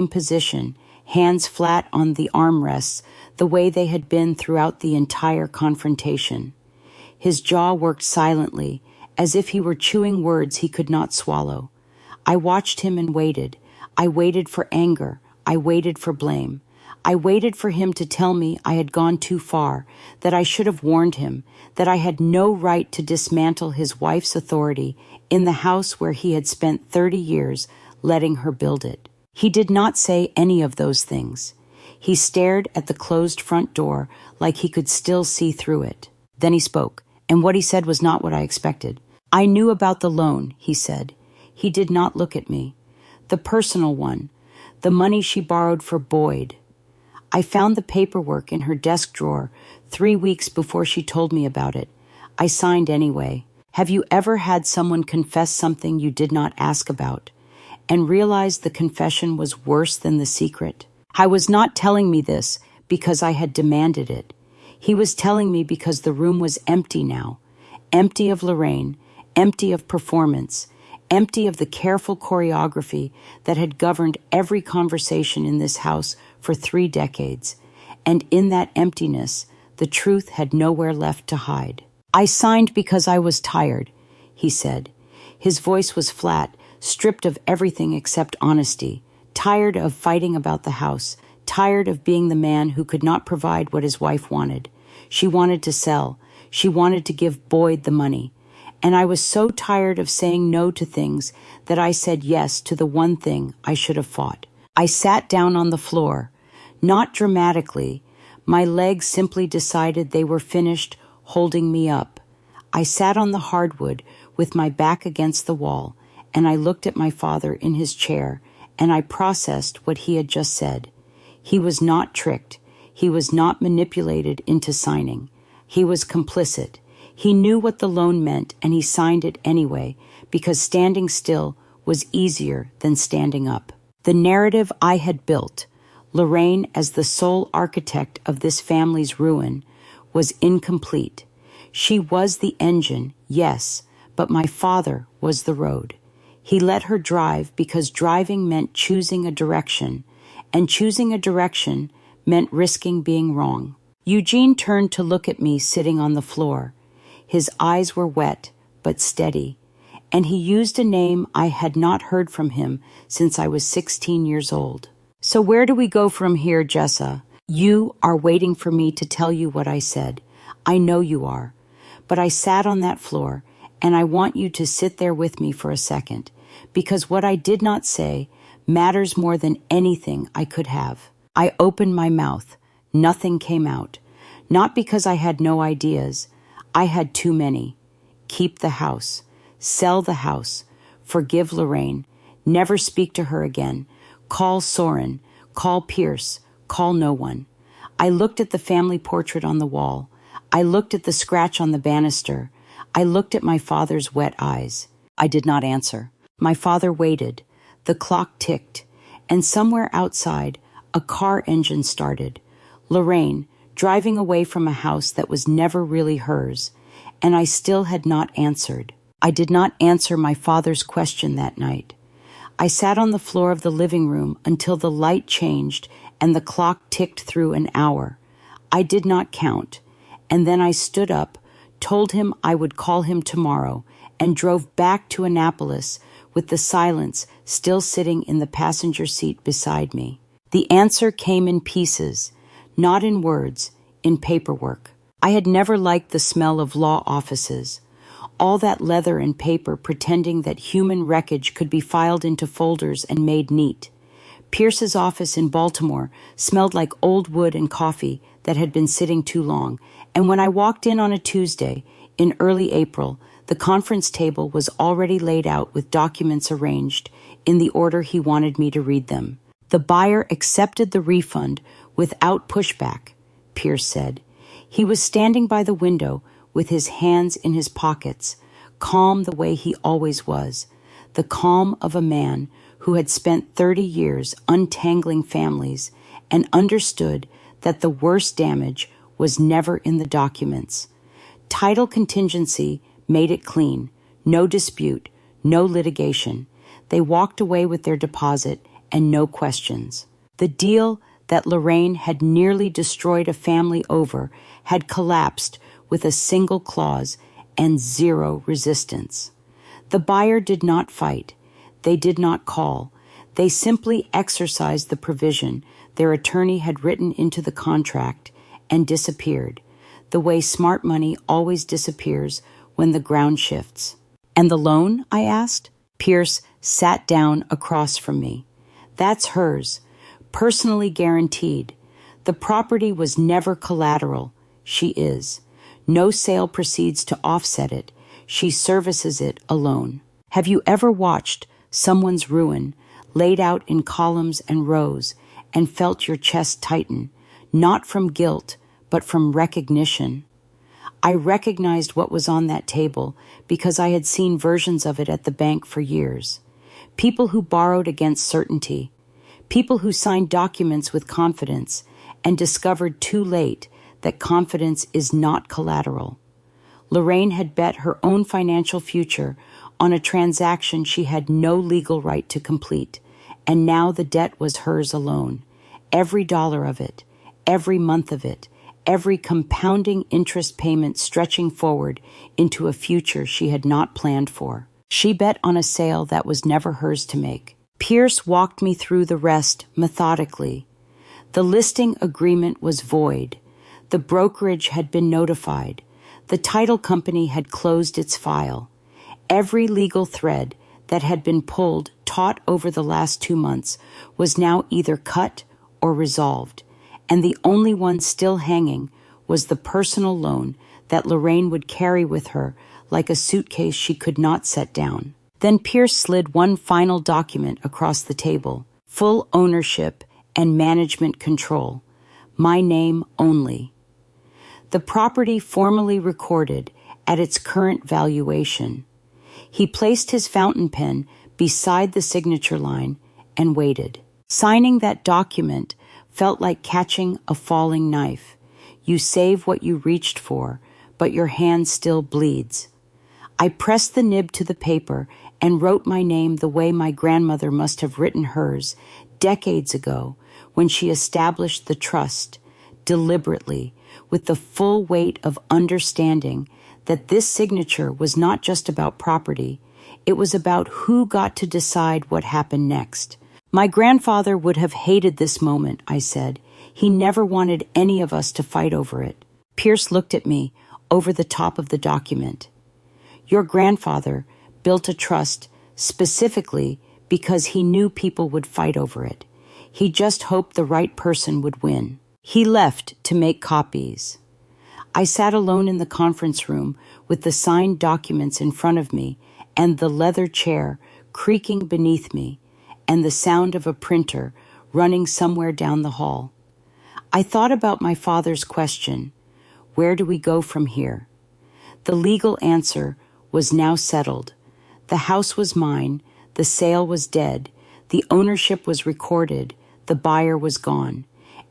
position, hands flat on the armrests, the way they had been throughout the entire confrontation. His jaw worked silently, as if he were chewing words he could not swallow. I watched him and waited. I waited for anger. I waited for blame. I waited for him to tell me I had gone too far, that I should have warned him, that I had no right to dismantle his wife's authority in the house where he had spent 30 years letting her build it. He did not say any of those things. He stared at the closed front door like he could still see through it. Then he spoke, and what he said was not what I expected. I knew about the loan, he said. He did not look at me. The personal one, the money she borrowed for Boyd. I found the paperwork in her desk drawer 3 weeks before she told me about it. I signed anyway. Have you ever had someone confess something you did not ask about and realize the confession was worse than the secret? I was not telling me this because I had demanded it. He was telling me because the room was empty now, empty of Lorraine, empty of performance, empty of the careful choreography that had governed every conversation in this house for 3 decades. And in that emptiness, the truth had nowhere left to hide. "I signed because I was tired," he said. His voice was flat, stripped of everything except honesty, tired of fighting about the house, tired of being the man who could not provide what his wife wanted. She wanted to sell. She wanted to give Boyd the money. And I was so tired of saying no to things that I said yes to the one thing I should have fought. I sat down on the floor, not dramatically. My legs simply decided they were finished holding me up. I sat on the hardwood with my back against the wall, and I looked at my father in his chair, and I processed what he had just said. He was not tricked. He was not manipulated into signing. He was complicit. He knew what the loan meant, and he signed it anyway, because standing still was easier than standing up. The narrative I had built, Lorraine as the sole architect of this family's ruin, was incomplete. She was the engine, yes, but my father was the road. He let her drive because driving meant choosing a direction, and choosing a direction meant risking being wrong. Eugene turned to look at me sitting on the floor. His eyes were wet, but steady, and he used a name I had not heard from him since I was 16 years old. "So where do we go from here, Jessa? You are waiting for me to tell you what I said. I know you are. But I sat on that floor, and I want you to sit there with me for a second, because what I did not say matters more than anything I could have. I opened my mouth. Nothing came out. Not because I had no ideas. I had too many. Keep the house. Sell the house. Forgive Lorraine. Never speak to her again. Call Soren. Call Pierce. Call no one." I looked at the family portrait on the wall. I looked at the scratch on the banister. I looked at my father's wet eyes. I did not answer. My father waited. The clock ticked. And somewhere outside, a car engine started. Lorraine, driving away from a house that was never really hers. And I still had not answered. I did not answer my father's question that night. I sat on the floor of the living room until the light changed and the clock ticked through an hour. I did not count. And then I stood up, told him I would call him tomorrow, and drove back to Annapolis with the silence still sitting in the passenger seat beside me. The answer came in pieces, not in words, in paperwork. I had never liked the smell of law offices. All that leather and paper pretending that human wreckage could be filed into folders and made neat. Pierce's office in Baltimore smelled like old wood and coffee that had been sitting too long, and when I walked in on a Tuesday, in early April, the conference table was already laid out with documents arranged in the order he wanted me to read them. The buyer accepted the refund without pushback, Pierce said. He was standing by the window with his hands in his pockets, calm the way he always was, the calm of a man who had spent 30 years untangling families and understood that the worst damage was never in the documents. Title contingency made it clean, no dispute, no litigation. They walked away with their deposit and no questions. The deal that Lorraine had nearly destroyed a family over had collapsed with a single clause and zero resistance. The buyer did not fight. They did not call. They simply exercised the provision their attorney had written into the contract and disappeared, the way smart money always disappears when the ground shifts. "And the loan?" I asked. Pierce sat down across from me. "That's hers, personally guaranteed. The property was never collateral. She is. No sale proceeds to offset it. She services it alone. Have you ever watched someone's ruin laid out in columns and rows and felt your chest tighten, not from guilt, but from recognition? I recognized what was on that table because I had seen versions of it at the bank for years. People who borrowed against certainty, people who signed documents with confidence and discovered too late that confidence is not collateral. Lorraine had bet her own financial future on a transaction she had no legal right to complete, and now the debt was hers alone. Every dollar of it, every month of it, every compounding interest payment stretching forward into a future she had not planned for. She bet on a sale that was never hers to make. Pierce walked me through the rest methodically. The listing agreement was void. The brokerage had been notified. The title company had closed its file. Every legal thread that had been pulled taut over the last 2 months was now either cut or resolved, and the only one still hanging was the personal loan that Lorraine would carry with her like a suitcase she could not set down. Then Pierce slid one final document across the table: full ownership and management control. My name only. The property formally recorded at its current valuation. He placed his fountain pen beside the signature line and waited. Signing that document felt like catching a falling knife. You save what you reached for, but your hand still bleeds. I pressed the nib to the paper and wrote my name the way my grandmother must have written hers decades ago when she established the trust, deliberately, with the full weight of understanding that this signature was not just about property, it was about who got to decide what happened next. My grandfather would have hated this moment, I said. He never wanted any of us to fight over it. Pierce looked at me over the top of the document. Your grandfather built a trust specifically because he knew people would fight over it. He just hoped the right person would win. He left to make copies. I sat alone in the conference room with the signed documents in front of me and the leather chair creaking beneath me and the sound of a printer running somewhere down the hall. I thought about my father's question, where do we go from here? The legal answer was now settled. The house was mine, the sale was dead, the ownership was recorded, the buyer was gone.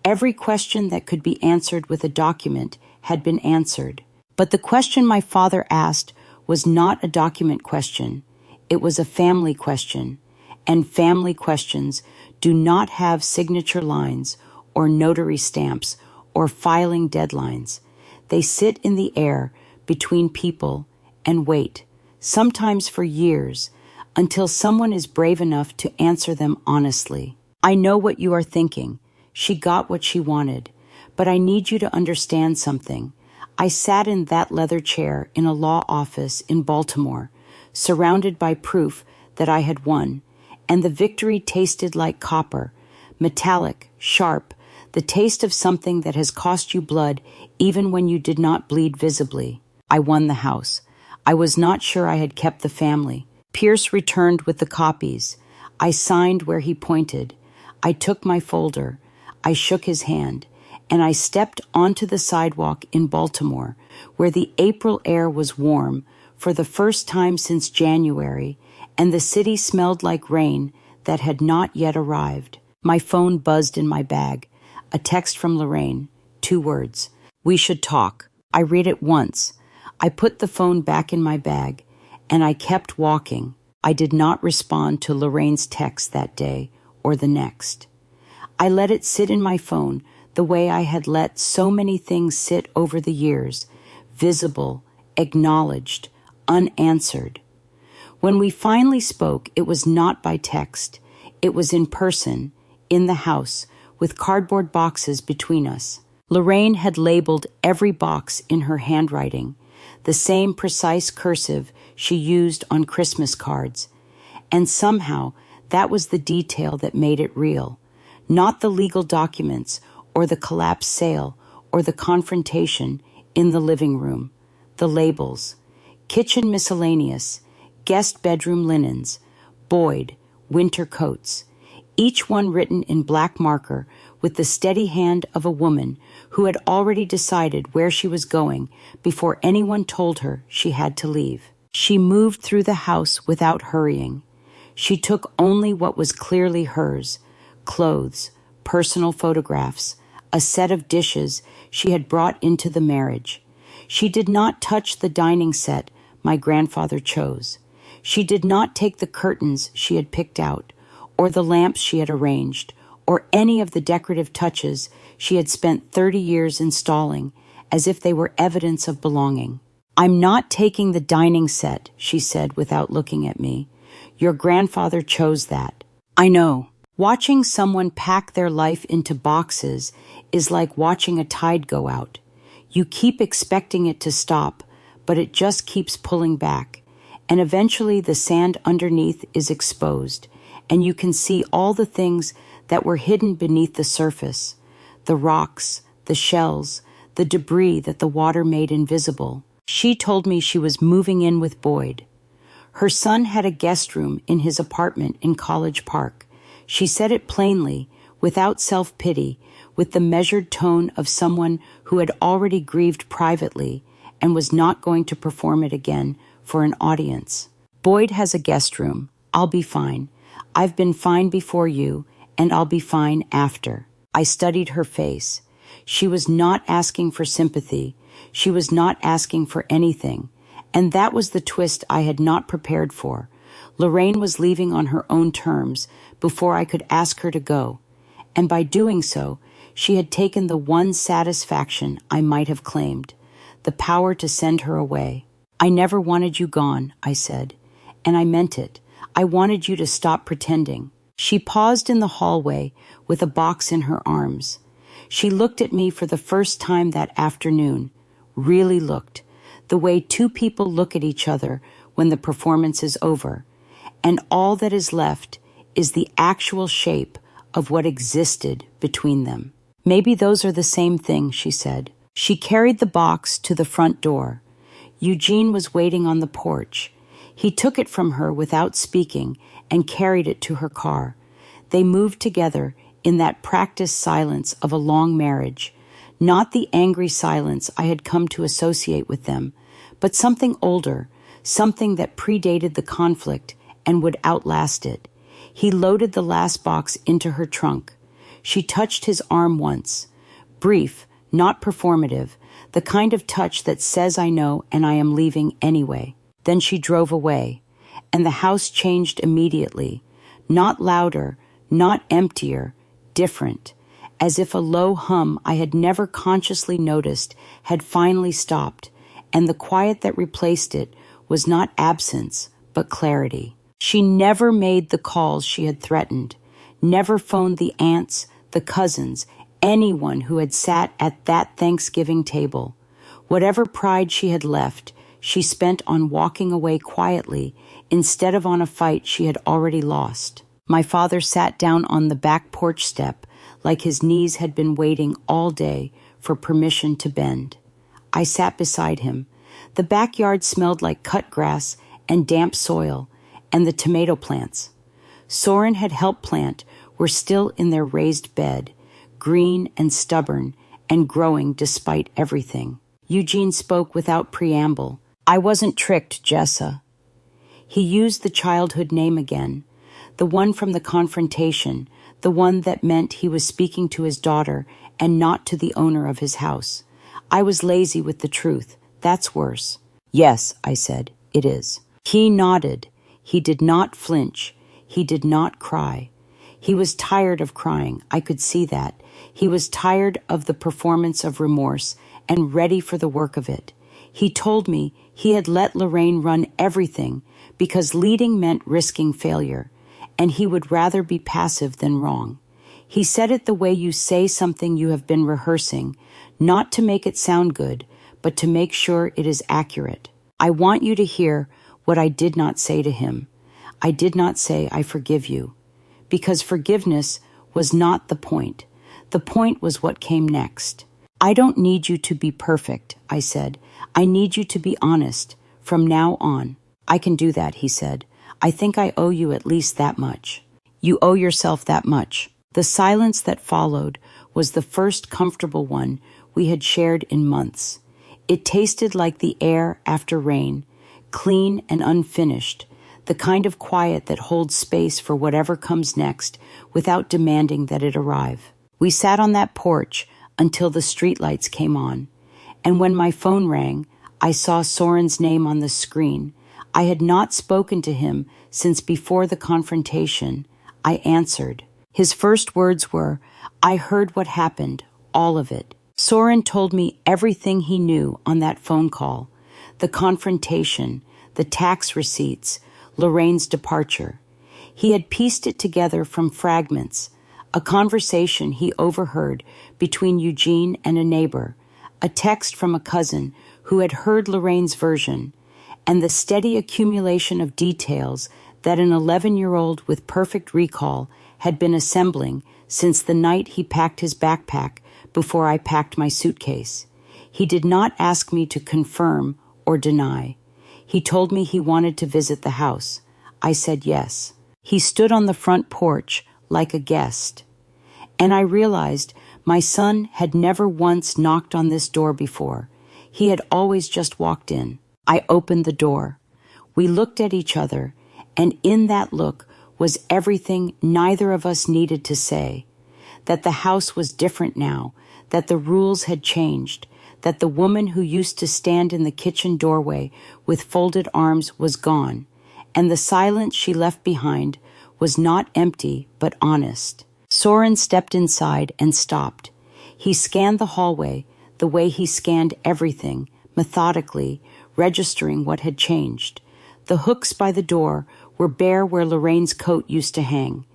Every question that could be answered with a document had been answered. But the question my father asked was not a document question. It was a family question, and family questions do not have signature lines or notary stamps or filing deadlines. They sit in the air between people and wait, sometimes for years, until someone is brave enough to answer them honestly. I know what you are thinking. She got what she wanted. But I need you to understand something. I sat in that leather chair in a law office in Baltimore, surrounded by proof that I had won, and the victory tasted like copper, metallic, sharp, the taste of something that has cost you blood even when you did not bleed visibly. I won the house. I was not sure I had kept the family. Pierce returned with the copies. I signed where he pointed. I took my folder. I shook his hand, and I stepped onto the sidewalk in Baltimore, where the April air was warm for the first time since January, and the city smelled like rain that had not yet arrived. My phone buzzed in my bag. A text from Lorraine. 2 words. We should talk. I read it once. I put the phone back in my bag, and I kept walking. I did not respond to Lorraine's text that day or the next. I let it sit in my phone the way I had let so many things sit over the years, visible, acknowledged, unanswered. When we finally spoke, it was not by text. It was in person, in the house, with cardboard boxes between us. Lorraine had labeled every box in her handwriting, the same precise cursive she used on Christmas cards. And somehow, that was the detail that made it real. Not the legal documents, or the collapsed sale, or the confrontation in the living room. The labels. Kitchen miscellaneous, guest bedroom linens, Boyd, winter coats. Each one written in black marker with the steady hand of a woman who had already decided where she was going before anyone told her she had to leave. She moved through the house without hurrying. She took only what was clearly hers: clothes, personal photographs, a set of dishes she had brought into the marriage. She did not touch the dining set my grandfather chose. She did not take the curtains she had picked out, or the lamps she had arranged, or any of the decorative touches she had spent 30 years installing, as if they were evidence of belonging. "I'm not taking the dining set," she said without looking at me. "Your grandfather chose that." I know. Watching someone pack their life into boxes is like watching a tide go out. You keep expecting it to stop, but it just keeps pulling back, and eventually the sand underneath is exposed, and you can see all the things that were hidden beneath the surface: the rocks, the shells, the debris that the water made invisible. She told me she was moving in with Boyd. Her son had a guest room in his apartment in College Park. She said it plainly, without self-pity, with the measured tone of someone who had already grieved privately and was not going to perform it again for an audience. "Boyd has a guest room. I'll be fine. I've been fine before you, and I'll be fine after." I studied her face. She was not asking for sympathy. She was not asking for anything. And that was the twist I had not prepared for. Lorraine was leaving on her own terms before I could ask her to go. And by doing so, she had taken the one satisfaction I might have claimed, the power to send her away. "I never wanted you gone," I said. And I meant it. I wanted you to stop pretending. She paused in the hallway with a box in her arms. She looked at me for the first time that afternoon, really looked, the way two people look at each other when the performance is over, and all that is left is the actual shape of what existed between them. "Maybe those are the same thing," she said. She carried the box to the front door. Eugene was waiting on the porch. He took it from her without speaking and carried it to her car. They moved together in that practiced silence of a long marriage, not the angry silence I had come to associate with them, but something older, something that predated the conflict and would outlast it. He loaded the last box into her trunk. She touched his arm once. Brief, not performative, the kind of touch that says I know and I am leaving anyway. Then she drove away, and the house changed immediately. Not louder, not emptier, different, as if a low hum I had never consciously noticed had finally stopped, and the quiet that replaced it was not absence, but clarity. She never made the calls she had threatened, never phoned the aunts, the cousins, anyone who had sat at that Thanksgiving table. Whatever pride she had left, she spent on walking away quietly instead of on a fight she had already lost. My father sat down on the back porch step like his knees had been waiting all day for permission to bend. I sat beside him. The backyard smelled like cut grass and damp soil, and the tomato plants Soren had helped plant were still in their raised bed, green and stubborn and growing despite everything. Eugene spoke without preamble. "I wasn't tricked, Jessa." He used the childhood name again, the one from the confrontation, the one that meant he was speaking to his daughter and not to the owner of his house. "I was lazy with the truth. That's worse." "Yes," I said, "it is." He nodded. He did not flinch. He did not cry. He was tired of crying. I could see that. He was tired of the performance of remorse and ready for the work of it. He told me he had let Lorraine run everything because leading meant risking failure, and he would rather be passive than wrong. He said it the way you say something you have been rehearsing, not to make it sound good, but to make sure it is accurate. I want you to hear what I did not say to him. I did not say, "I forgive you," because forgiveness was not the point. The point was what came next. "I don't need you to be perfect," I said. "I need you to be honest. From now on." "I can do that," he said. "I think I owe you at least that much." "You owe yourself that much." The silence that followed was the first comfortable one we had shared in months. It tasted like the air after rain, clean and unfinished, the kind of quiet that holds space for whatever comes next without demanding that it arrive. We sat on that porch until the streetlights came on, And when my phone rang, I saw Soren's name on the screen. I had not spoken to him since before the confrontation. I answered. His first words were, "I heard what happened, all of it." Soren told me everything he knew on that phone call. The confrontation, the tax receipts, Lorraine's departure. He had pieced it together from fragments, a conversation he overheard between Eugene and a neighbor, a text from a cousin who had heard Lorraine's version, and the steady accumulation of details that an 11-year-old with perfect recall had been assembling since the night he packed his backpack before I packed my suitcase. He did not ask me to confirm or deny. He told me he wanted to visit the house. I said yes. He stood on the front porch like a guest. And I realized my son had never once knocked on this door before. He had always just walked in. I opened the door. We looked at each other, and in that look was everything neither of us needed to say. That the house was different now, that the rules had changed, that the woman who used to stand in the kitchen doorway with folded arms was gone, and the silence she left behind was not empty but honest. Soren stepped inside and stopped. He scanned the hallway the way he scanned everything, methodically, registering what had changed. The hooks by the door were bare where Lorraine's coat used to hang.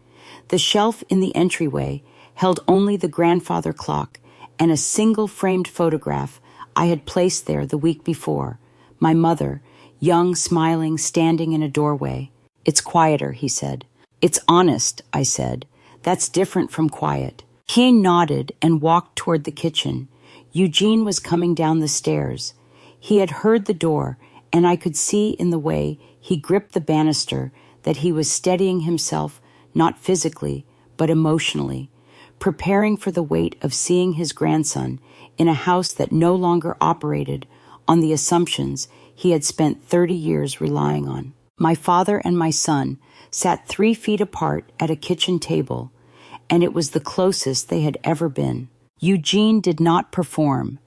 The shelf in the entryway held only the grandfather clock and a single framed photograph I had placed there the week before. My mother, young, smiling, standing in a doorway. "It's quieter," he said. "It's honest," I said. "That's different from quiet." He nodded and walked toward the kitchen. Eugene was coming down the stairs. He had heard the door, and I could see in the way he gripped the banister that he was steadying himself, not physically, but emotionally, preparing for the weight of seeing his grandson in a house that no longer operated on the assumptions he had spent 30 years relying on. My father and my son sat 3 feet apart at a kitchen table, and it was the closest they had ever been. Eugene did not perform.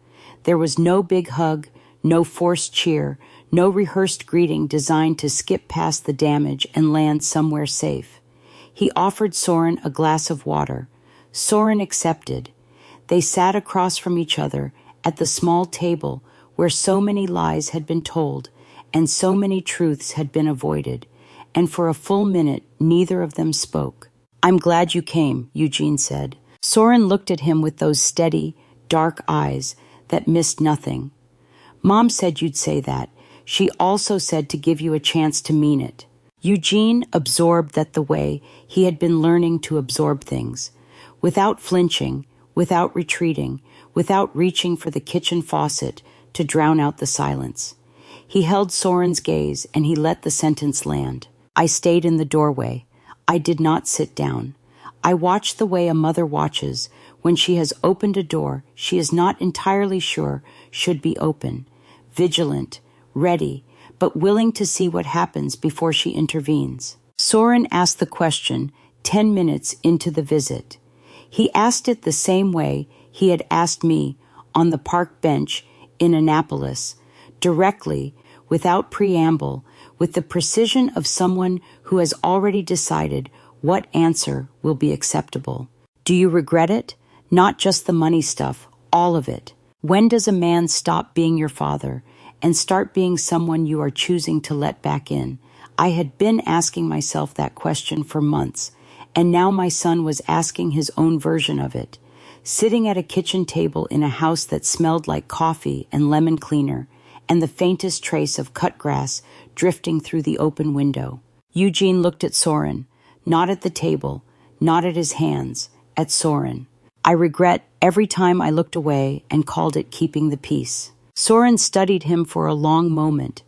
There was no big hug, no forced cheer, no rehearsed greeting designed to skip past the damage and land somewhere safe. He offered Soren a glass of water. Soren accepted. They sat across from each other at the small table where so many lies had been told and so many truths had been avoided, and for a full minute neither of them spoke. "I'm glad you came," Eugene said. Soren looked at him with those steady, dark eyes that missed nothing. "Mom said you'd say that. She also said to give you a chance to mean it." Eugene absorbed that the way he had been learning to absorb things, without flinching, without retreating, without reaching for the kitchen faucet to drown out the silence. He held Soren's gaze and he let the sentence land. I stayed in the doorway. I did not sit down. I watched the way a mother watches when she has opened a door she is not entirely sure should be open, vigilant, ready, but willing to see what happens before she intervenes. Soren asked the question 10 minutes into the visit. He asked it the same way he had asked me on the park bench in Annapolis, directly, without preamble, with the precision of someone who has already decided what answer will be acceptable. "Do you regret it? Not just the money stuff, all of it. When does a man stop being your father and start being someone you are choosing to let back in?" I had been asking myself that question for months, and now my son was asking his own version of it. Sitting at a kitchen table in a house that smelled like coffee and lemon cleaner, and the faintest trace of cut grass drifting through the open window. Eugene looked at Soren, not at the table, not at his hands, at Soren. I regret every time I looked away and called it keeping the peace. Soren studied him for a long moment.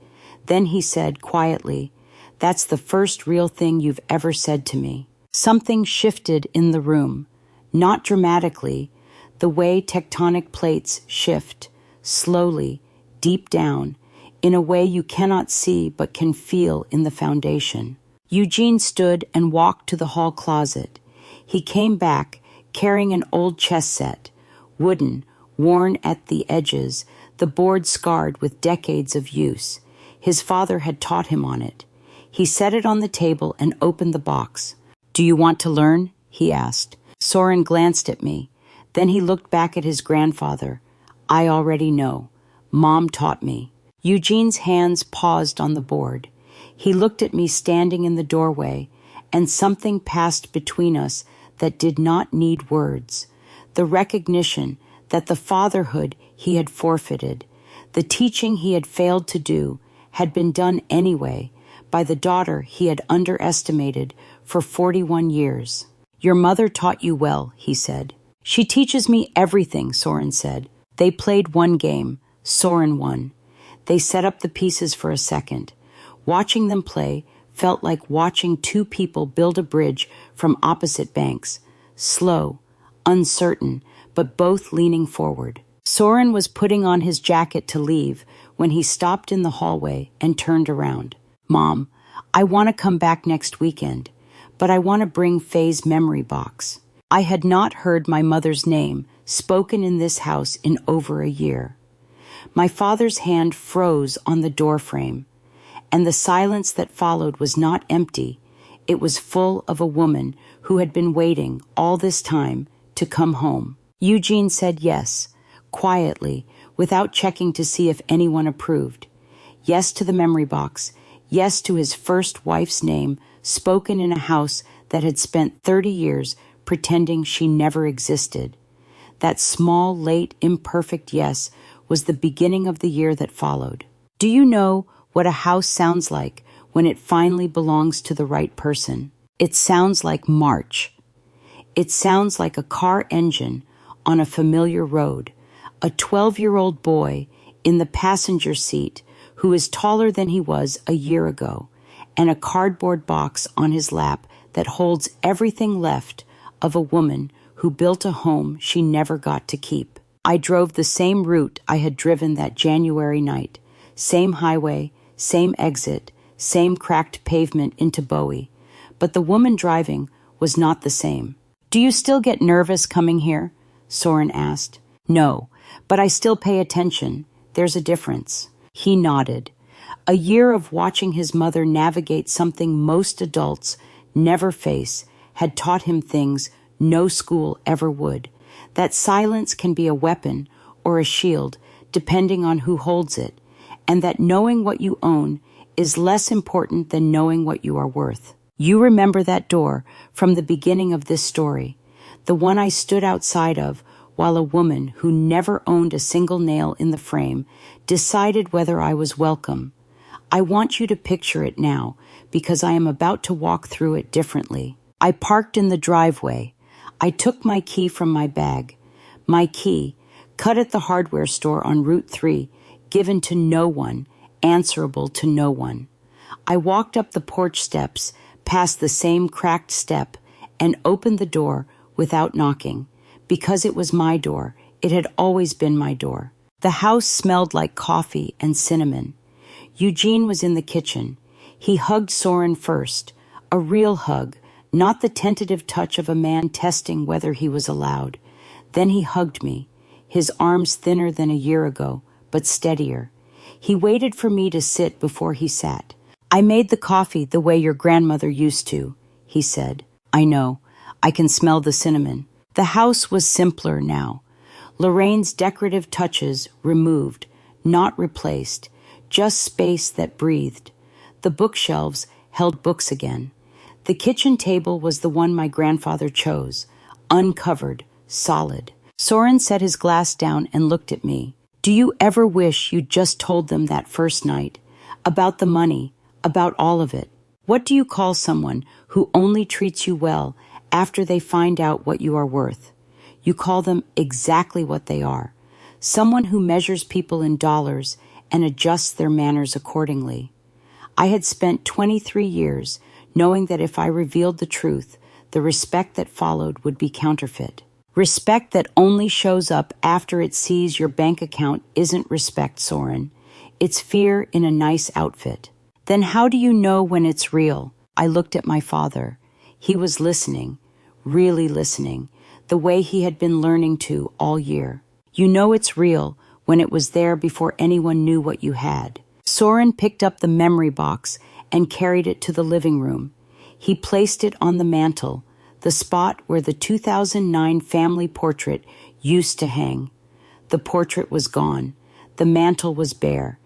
Then he said quietly, "That's the first real thing you've ever said to me." Something shifted in the room, not dramatically, the way tectonic plates shift, slowly, deep down, in a way you cannot see but can feel in the foundation. Eugene stood and walked to the hall closet. He came back carrying an old chess set, wooden, worn at the edges, the board scarred with decades of use. His father had taught him on it. He set it on the table and opened the box. "Do you want to learn?" he asked. Soren glanced at me. Then he looked back at his grandfather. "I already know. Mom taught me." Eugene's hands paused on the board. He looked at me standing in the doorway, and something passed between us that did not need words. The recognition that the fatherhood he had forfeited, the teaching he had failed to do, had been done anyway by the daughter he had underestimated for 41 years. "Your mother taught you well," he said. "She teaches me everything," Soren said. They played one game. Soren won. They set up the pieces for a second. Watching them play felt like watching two people build a bridge from opposite banks. Slow, uncertain, but both leaning forward. Soren was putting on his jacket to leave when he stopped in the hallway and turned around. "Mom, I want to come back next weekend, but I want to bring Faye's memory box." I had not heard my mother's name spoken in this house in over a year. My father's hand froze on the doorframe, and the silence that followed was not empty. It was full of a woman who had been waiting all this time to come home. Eugene said yes, quietly, without checking to see if anyone approved. Yes to the memory box, yes to his first wife's name spoken in a house that had spent 30 years pretending she never existed. That small, late, imperfect yes was the beginning of the year that followed. Do you know what a house sounds like when it finally belongs to the right person? It sounds like March. It sounds like a car engine on a familiar road, a 12-year-old boy in the passenger seat who is taller than he was a year ago, and a cardboard box on his lap that holds everything left of a woman who built a home she never got to keep. I drove the same route I had driven that January night. Same highway, same exit, same cracked pavement into Bowie. But the woman driving was not the same. "Do you still get nervous coming here?" Soren asked. "No, but I still pay attention. There's a difference." He nodded. A year of watching his mother navigate something most adults never face had taught him things no school ever would. That silence can be a weapon or a shield, depending on who holds it, and that knowing what you own is less important than knowing what you are worth. You remember that door from the beginning of this story, the one I stood outside of while a woman who never owned a single nail in the frame decided whether I was welcome. I want you to picture it now, because I am about to walk through it differently. I parked in the driveway. I took my key from my bag. My key, cut at the hardware store on Route 3, given to no one, answerable to no one. I walked up the porch steps, past the same cracked step, and opened the door without knocking. Because it was my door, it had always been my door. The house smelled like coffee and cinnamon. Eugene was in the kitchen. He hugged Soren first, a real hug, not the tentative touch of a man testing whether he was allowed. Then he hugged me, his arms thinner than a year ago, but steadier. He waited for me to sit before he sat. "I made the coffee the way your grandmother used to," he said. "I know. I can smell the cinnamon." The house was simpler now. Lorraine's decorative touches removed, not replaced, just space that breathed. The bookshelves held books again. The kitchen table was the one my grandfather chose, uncovered, solid. Soren set his glass down and looked at me. "Do you ever wish you'd just told them that first night? About the money, about all of it? What do you call someone who only treats you well after they find out what you are worth? You call them exactly what they are. Someone who measures people in dollars and adjusts their manners accordingly." I had spent 23 years knowing that if I revealed the truth, the respect that followed would be counterfeit. Respect that only shows up after it sees your bank account isn't respect, Soren. It's fear in a nice outfit. Then how do you know when it's real? I looked at my father. He was listening, really listening, the way he had been learning to all year. You know it's real when it was there before anyone knew what you had. Soren picked up the memory box and carried it to the living room. He placed it on the mantel, the spot where the 2009 family portrait used to hang. The portrait was gone. The mantel was bare.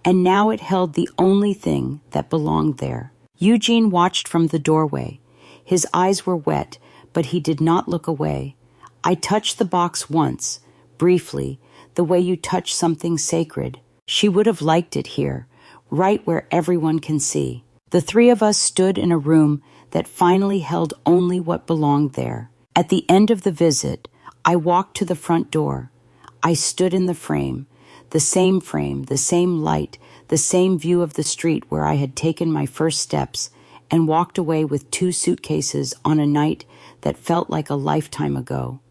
And now it held the only thing that belonged there. Eugene watched from the doorway. His eyes were wet, but he did not look away. I touched the box once, briefly, the way you touch something sacred. She would have liked it here, right where everyone can see. The three of us stood in a room that finally held only what belonged there. At the end of the visit, I walked to the front door. I stood in the frame, the same light, the same view of the street where I had taken my first steps, and walked away with 2 suitcases on a night that felt like a lifetime ago.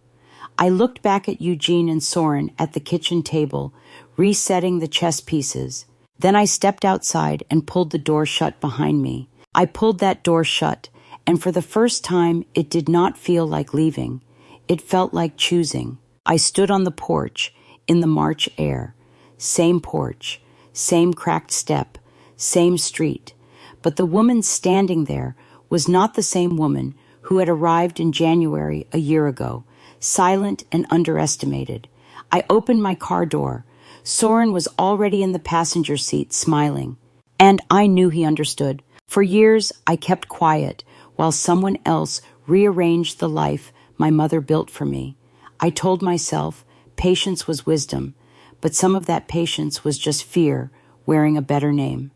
I looked back at Eugene and Soren at the kitchen table, resetting the chess pieces. Then I stepped outside and pulled the door shut behind me. I pulled that door shut, and for the first time, it did not feel like leaving. It felt like choosing. I stood on the porch, in the March air. Same porch, same cracked step, same street. But the woman standing there was not the same woman who had arrived in January a year ago, silent and underestimated. I opened my car door. Soren was already in the passenger seat, smiling. And I knew he understood. For years, I kept quiet while someone else rearranged the life my mother built for me. I told myself patience was wisdom, but some of that patience was just fear wearing a better name.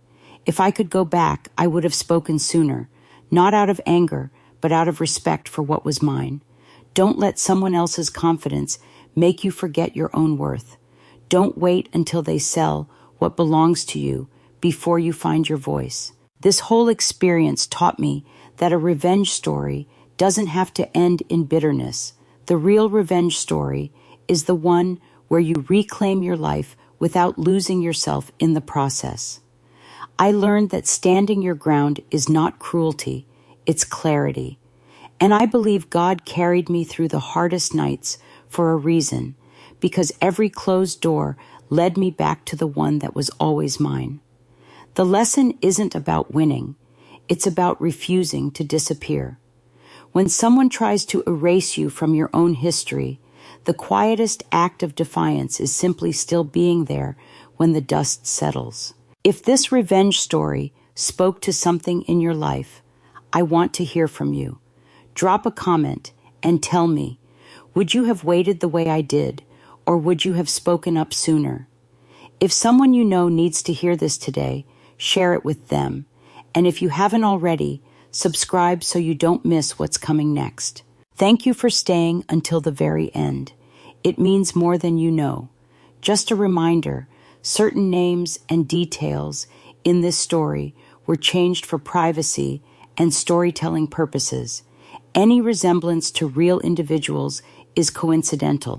If I could go back, I would have spoken sooner, not out of anger, but out of respect for what was mine. Don't let someone else's confidence make you forget your own worth. Don't wait until they sell what belongs to you before you find your voice. This whole experience taught me that a revenge story doesn't have to end in bitterness. The real revenge story is the one where you reclaim your life without losing yourself in the process. I learned that standing your ground is not cruelty, it's clarity. And I believe God carried me through the hardest nights for a reason, because every closed door led me back to the one that was always mine. The lesson isn't about winning, it's about refusing to disappear. When someone tries to erase you from your own history, the quietest act of defiance is simply still being there when the dust settles. If this revenge story spoke to something in your life, I want to hear from you. Drop a comment and tell me, would you have waited the way I did, or would you have spoken up sooner? If someone you know needs to hear this today, share it with them. And if you haven't already, subscribe so you don't miss what's coming next. Thank you for staying until the very end. It means more than you know. Just a reminder, certain names and details in this story were changed for privacy and storytelling purposes. Any resemblance to real individuals is coincidental.